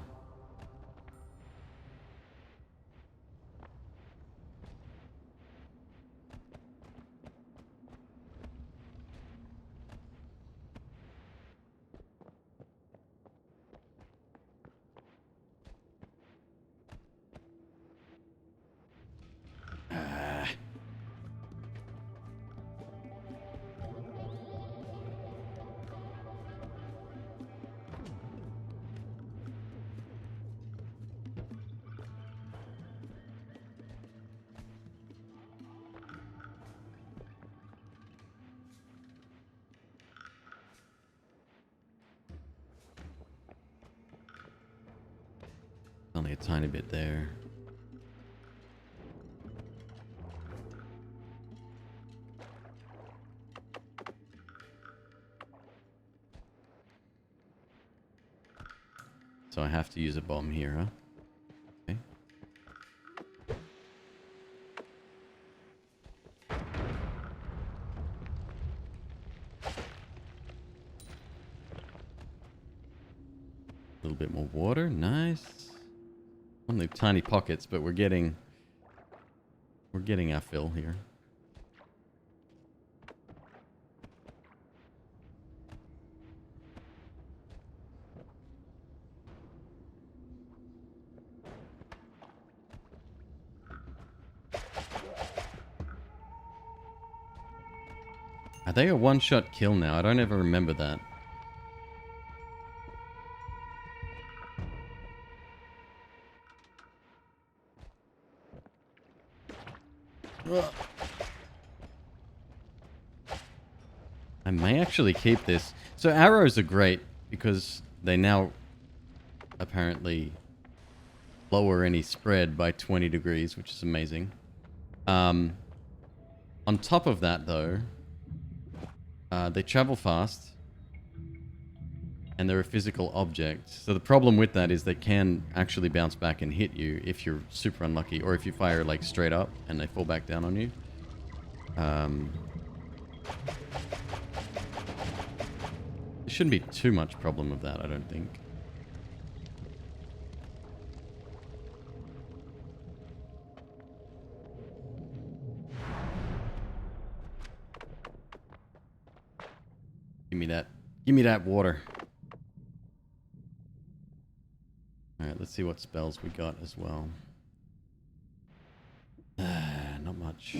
Only a tiny bit there. So I have to use a bomb here, huh? Okay. A little bit more water, nice. Only tiny pockets, but we're getting our fill here. Are they a one-shot kill now? I don't ever remember that. I may actually keep this. So arrows are great because they now apparently lower any spread by 20 degrees, which is amazing. On top of that, though, they travel fast and they're a physical object. So the problem with that is they can actually bounce back and hit you if you're super unlucky, or if you fire like straight up and they fall back down on you. There shouldn't be too much problem with that, I don't think. Give me that. Give me that water. Alright, let's see what spells we got as well. Not much.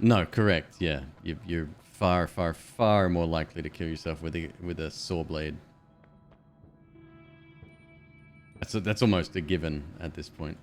No, correct. Yeah, you're far, far, far more likely to kill yourself with a saw blade. That's almost a given at this point.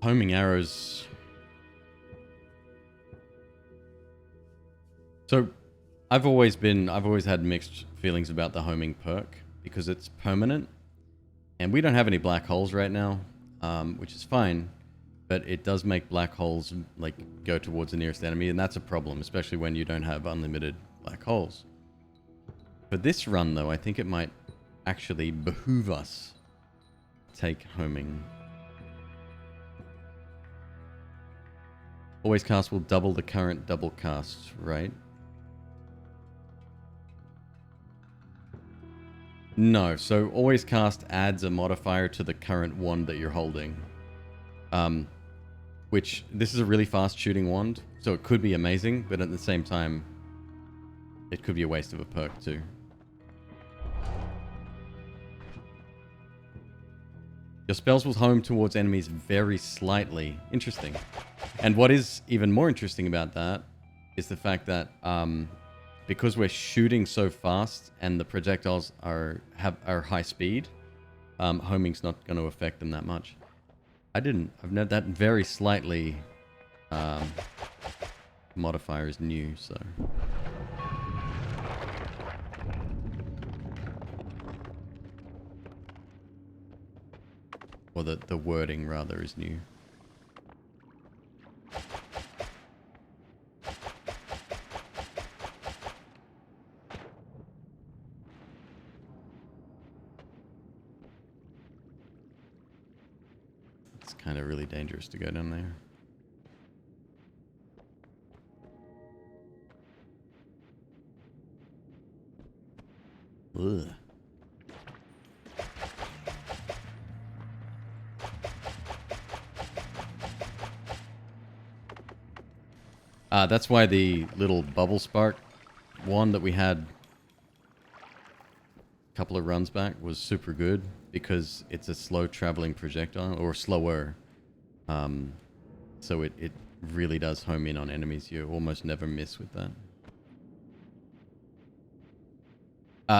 Homing arrows. So, I've always had mixed feelings about the homing perk because it's permanent, and we don't have any black holes right now, which is fine, but it does make black holes like go towards the nearest enemy, and that's a problem, especially when you don't have unlimited black holes. For this run, though, I think it might actually behoove us to take homing. Always cast will double the current double cast, right? No, so always cast adds a modifier to the current wand that you're holding. Which, this is a really fast shooting wand, so it could be amazing, but at the same time, it could be a waste of a perk too. Your spells will home towards enemies very slightly. Interesting. And what is even more interesting about that is the fact that because we're shooting so fast and the projectiles are high speed, homing's not going to affect them that much. I've noted that very slightly modifier is new, so. Or the wording, rather, is new. It's kind of really dangerous to go down there. Ugh. That's why the little bubble spark one that we had a couple of runs back was super good, because it's a slow traveling projectile, or slower. So it really does home in on enemies. You almost never miss with that.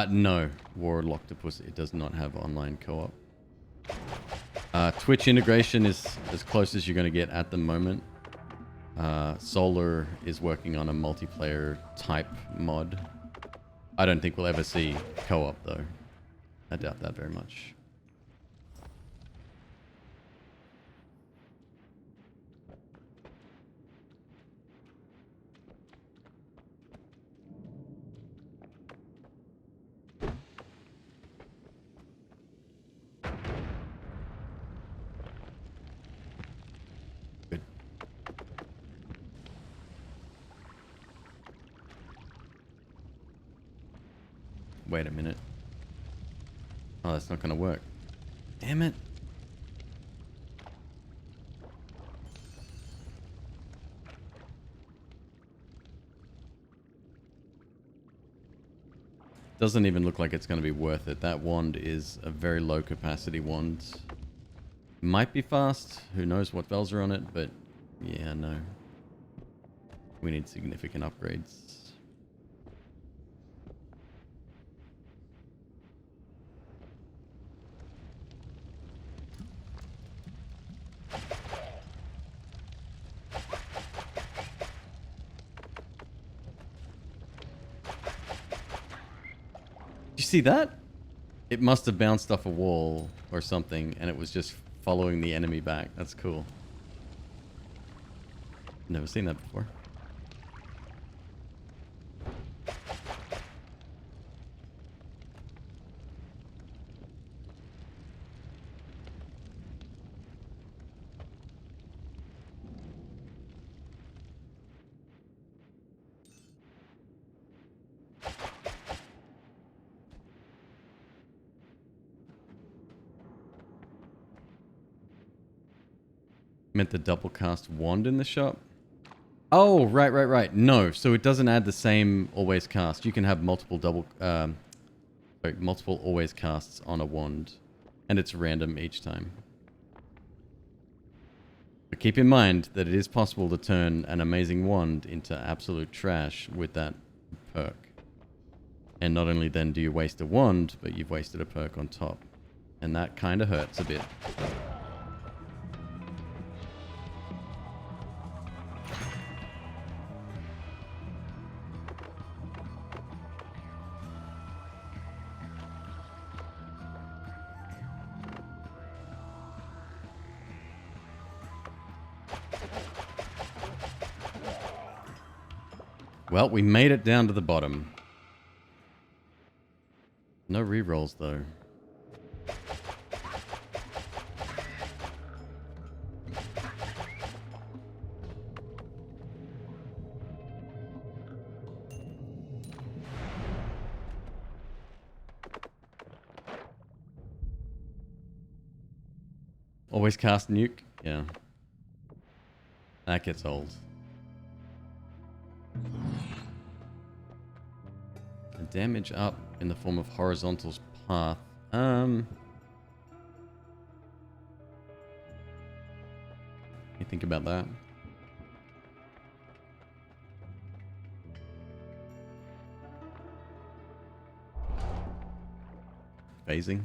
No. Warlord Octopus, it does not have online co-op. Twitch integration is as close as you're going to get at the moment. Solar is working on a multiplayer type mod. I don't think we'll ever see co-op though. I doubt that very much. Good. Wait a minute. Oh, that's not gonna work. Damn it. Doesn't even look like it's gonna be worth it. That wand is a very low capacity wand. Might be fast. Who knows what bells are on it, but yeah, no. We need significant upgrades. See that? It must have bounced off a wall or something, and it was just following the enemy back. That's cool. Never seen that before. Meant the double cast wand in the shop? Oh, right. No, so it doesn't add the same always cast. You can have multiple multiple always casts on a wand, and it's random each time. But keep in mind that it is possible to turn an amazing wand into absolute trash with that perk. And not only then do you waste a wand, but you've wasted a perk on top. And that kind of hurts a bit. Well, we made it down to the bottom. No rerolls, though. Always cast nuke? Yeah. That gets old. Damage up in the form of horizontal's path. You think about that? Phasing.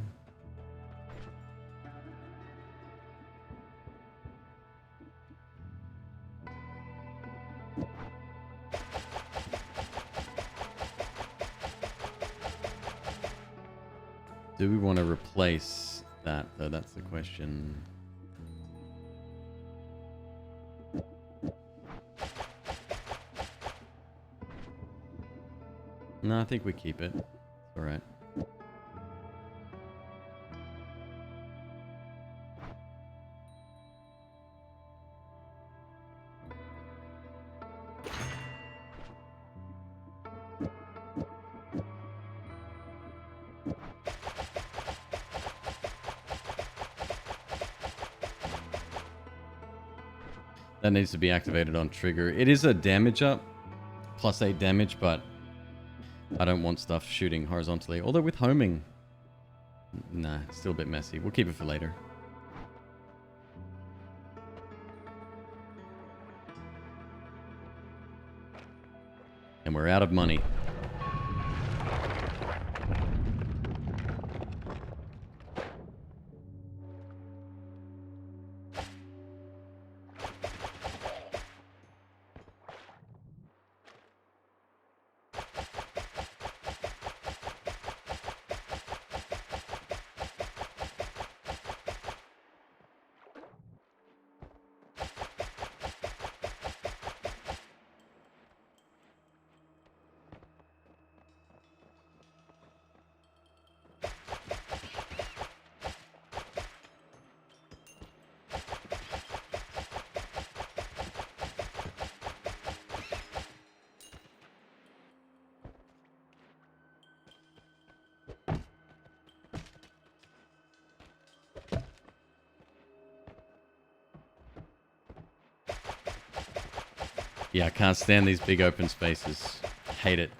Do we want to replace that, though? That's the question. No, I think we keep it. All right. That needs to be activated on trigger. It is a damage up, +8 damage, but I don't want stuff shooting horizontally. Although with homing, nah, it's still a bit messy. We'll keep it for later. And we're out of money. Yeah, I can't stand these big open spaces. Hate it.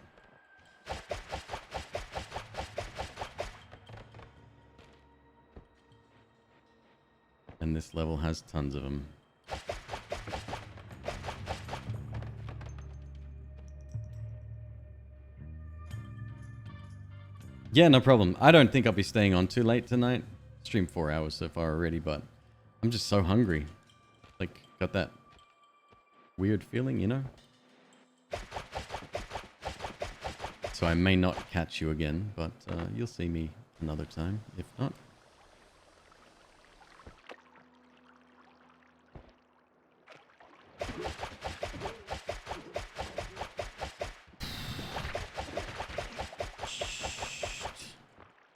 And this level has tons of them. Yeah, no problem. I don't think I'll be staying on too late tonight. Streamed 4 hours so far already, but I'm just so hungry. Like, got that weird feeling, you know? So I may not catch you again, but you'll see me another time, if not.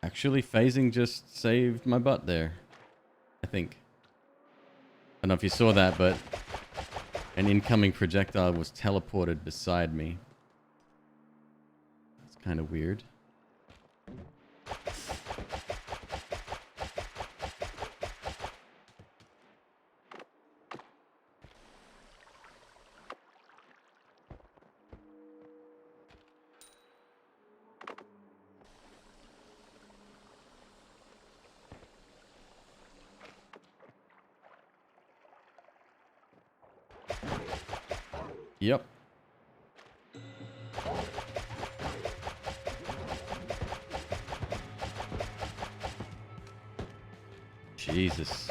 Actually, phasing just saved my butt there. I think. I don't know if you saw that, but an incoming projectile was teleported beside me. It's kind of weird. Yep. Jesus.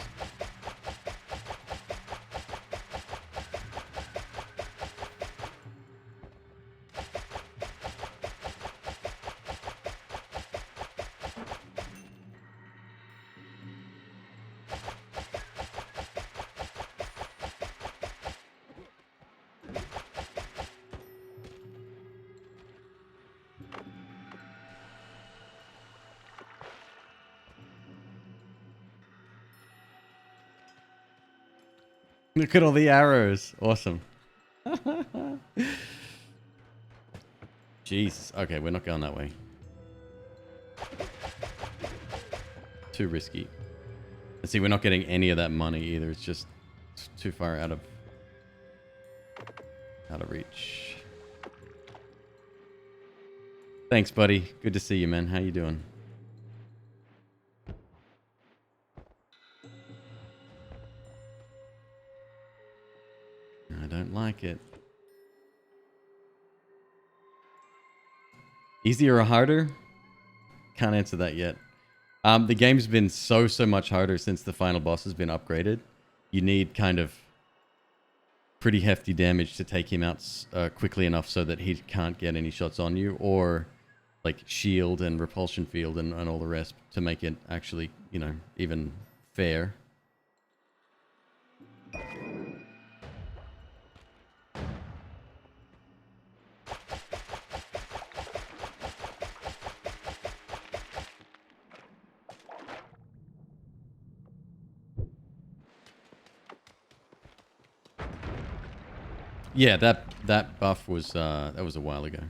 Look at all the arrows. Awesome. Jesus. Okay, we're not going that way. Too risky. And see, we're not getting any of that money either. It's just too far out of reach. Thanks, buddy. Good to see you, man. How you doing? I don't like it. Easier or harder? Can't answer that yet. The game's been so much harder since the final boss has been upgraded. You need kind of pretty hefty damage to take him out quickly enough so that he can't get any shots on you, or like shield and repulsion field and all the rest to make it actually, you know, even fair. Yeah, that buff was that was a while ago.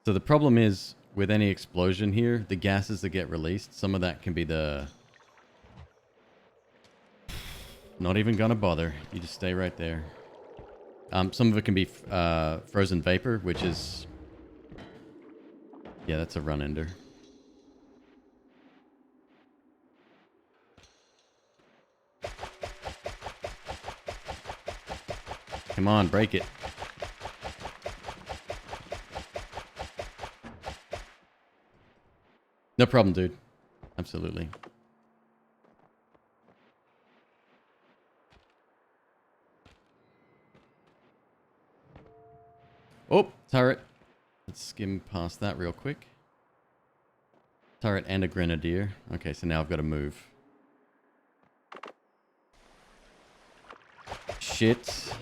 So the problem is with any explosion here, the gases that get released, some of that can be the... Not even gonna bother. You just stay right there. Some of it can be frozen vapor, which is... Yeah, that's a run ender. Come on, break it. No problem, dude. Absolutely. Oh, turret. Let's skim past that real quick. Turret and a grenadier. Okay, so now I've got to move. Shit.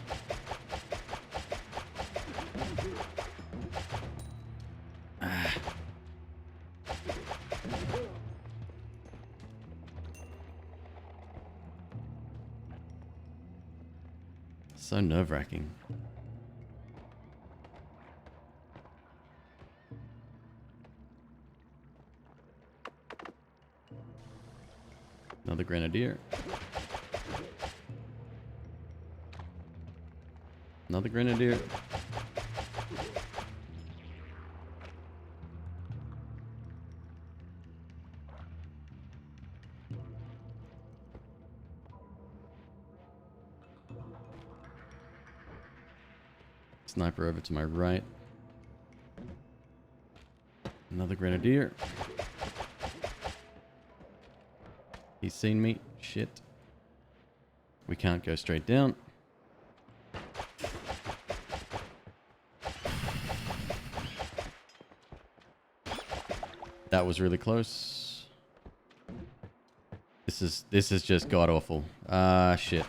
So nerve-wracking. Another grenadier. Another grenadier. Sniper over to my right. Another grenadier. He's seen me. Shit. We can't go straight down. That was really close. This is just god awful. Shit.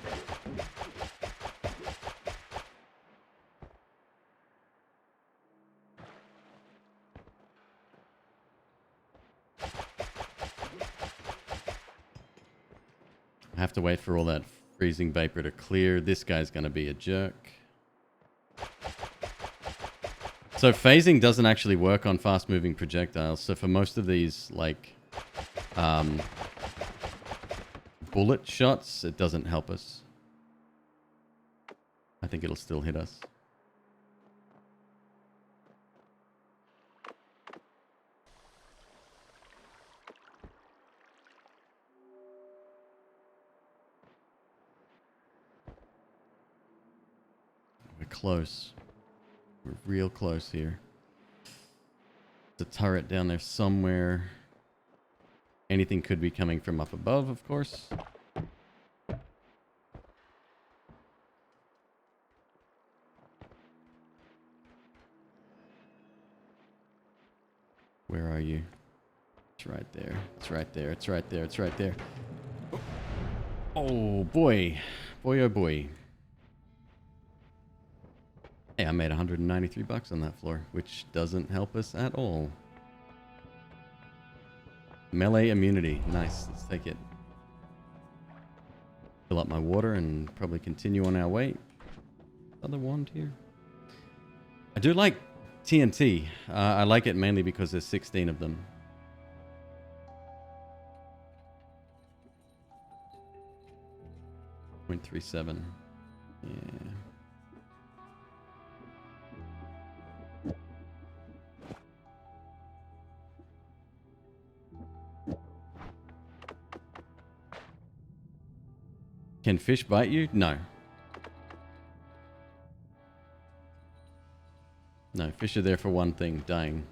I have to wait for all that freezing vapor to clear. This guy's going to be a jerk. So phasing doesn't actually work on fast-moving projectiles. So for most of these, like, bullet shots, it doesn't help us. I think it'll still hit us. We're close. We're real close here. There's a turret down there somewhere. Anything could be coming from up above, of course. Where are you? It's right there. It's right there. It's right there. It's right there. Oh boy. Boy oh boy. Hey, I made 193 bucks on that floor, which doesn't help us at all. Melee immunity. Nice. Let's take it. Fill up my water and probably continue on our way. Other wand here. I do like TNT. I like it mainly because there's 16 of them. .37. Yeah. Can fish bite you? No. No, fish are there for one thing, dying.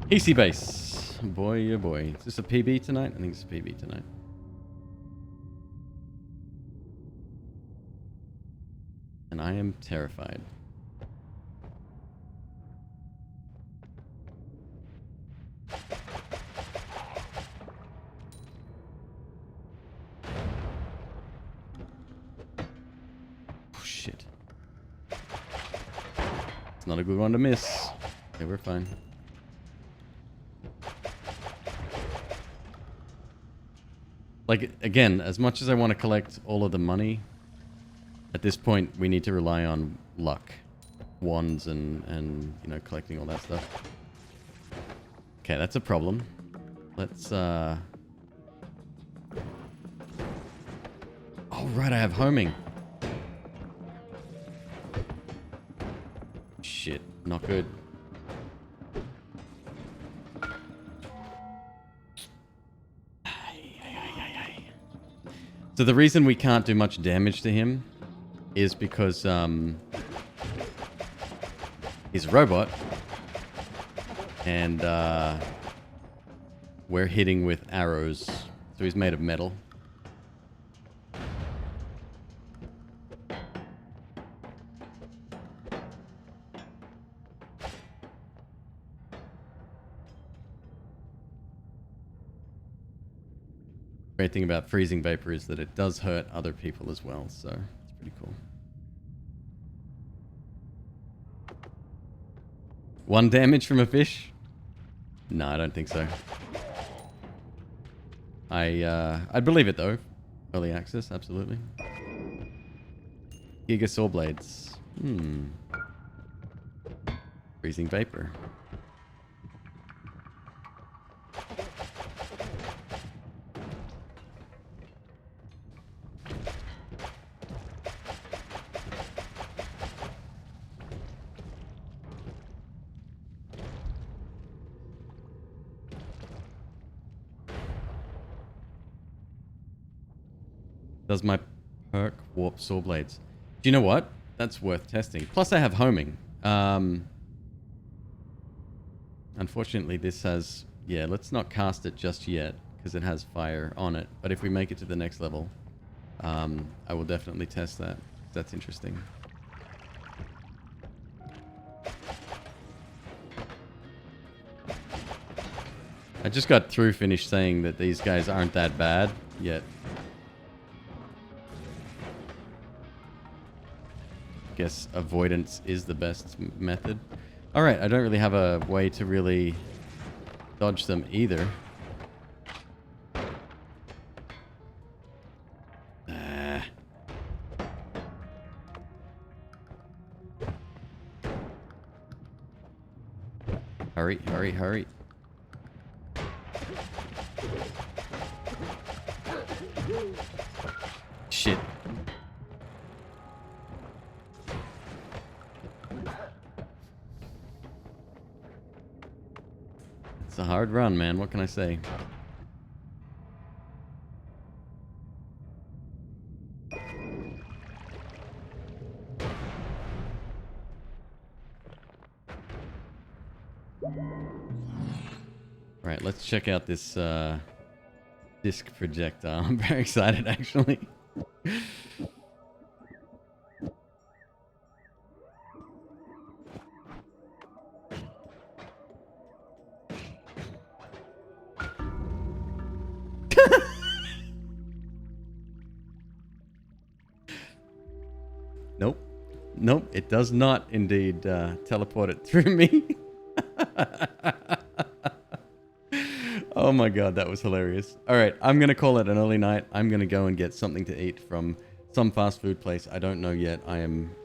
Easy base. Boy, oh boy. Is this a PB tonight? I think it's a PB tonight. And I am terrified. Oh, shit. It's not a good one to miss. Okay, we're fine. Like, again, as much as I want to collect all of the money, at this point, we need to rely on luck. Wands and you know, collecting all that stuff. Okay, that's a problem. Let's, Oh, right, I have homing. Shit, not good. So the reason we can't do much damage to him is because he's a robot and we're hitting with arrows, so he's made of metal. Great thing about freezing vapor is that it does hurt other people as well, so it's pretty cool. One damage from a fish? No, I don't think so. I'd believe it though. Early access, absolutely. Giga saw blades. Freezing vapor. Does my perk warp saw blades? Do you know what? That's worth testing. Plus I have homing. Unfortunately this has... Yeah, let's not cast it just yet because it has fire on it. But if we make it to the next level, I will definitely test that. That's interesting. I just got through finished saying that these guys aren't that bad yet. Guess avoidance is the best method. Alright, I don't really have a way to really dodge them either. Hurry, hurry, hurry. Shit. It's a hard run, man. What can I say? Right, let's check out this disc projectile. I'm very excited, actually. Nope. Nope, it does not indeed teleport it through me. Oh my god, that was hilarious. Alright, I'm going to call it an early night. I'm going to go and get something to eat from some fast food place. I don't know yet. I am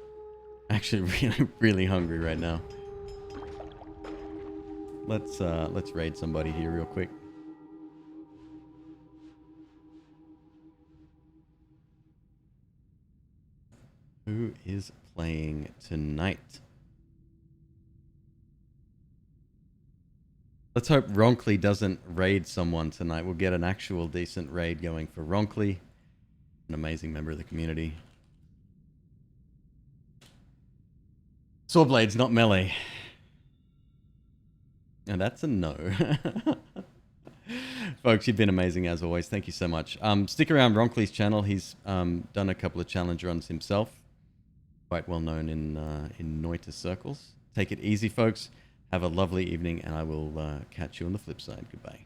actually really, really hungry right now. Let's raid somebody here real quick. Who is playing tonight? Let's hope Ronkley doesn't raid someone tonight. We'll get an actual decent raid going for Ronkley. An amazing member of the community. Sawblades, not melee. And that's a no. Folks, you've been amazing as always. Thank you so much. Stick around Ronkley's channel. He's done a couple of challenge runs himself. Quite well known in Noita circles. Take it easy, folks. Have a lovely evening, and I will catch you on the flip side. Goodbye.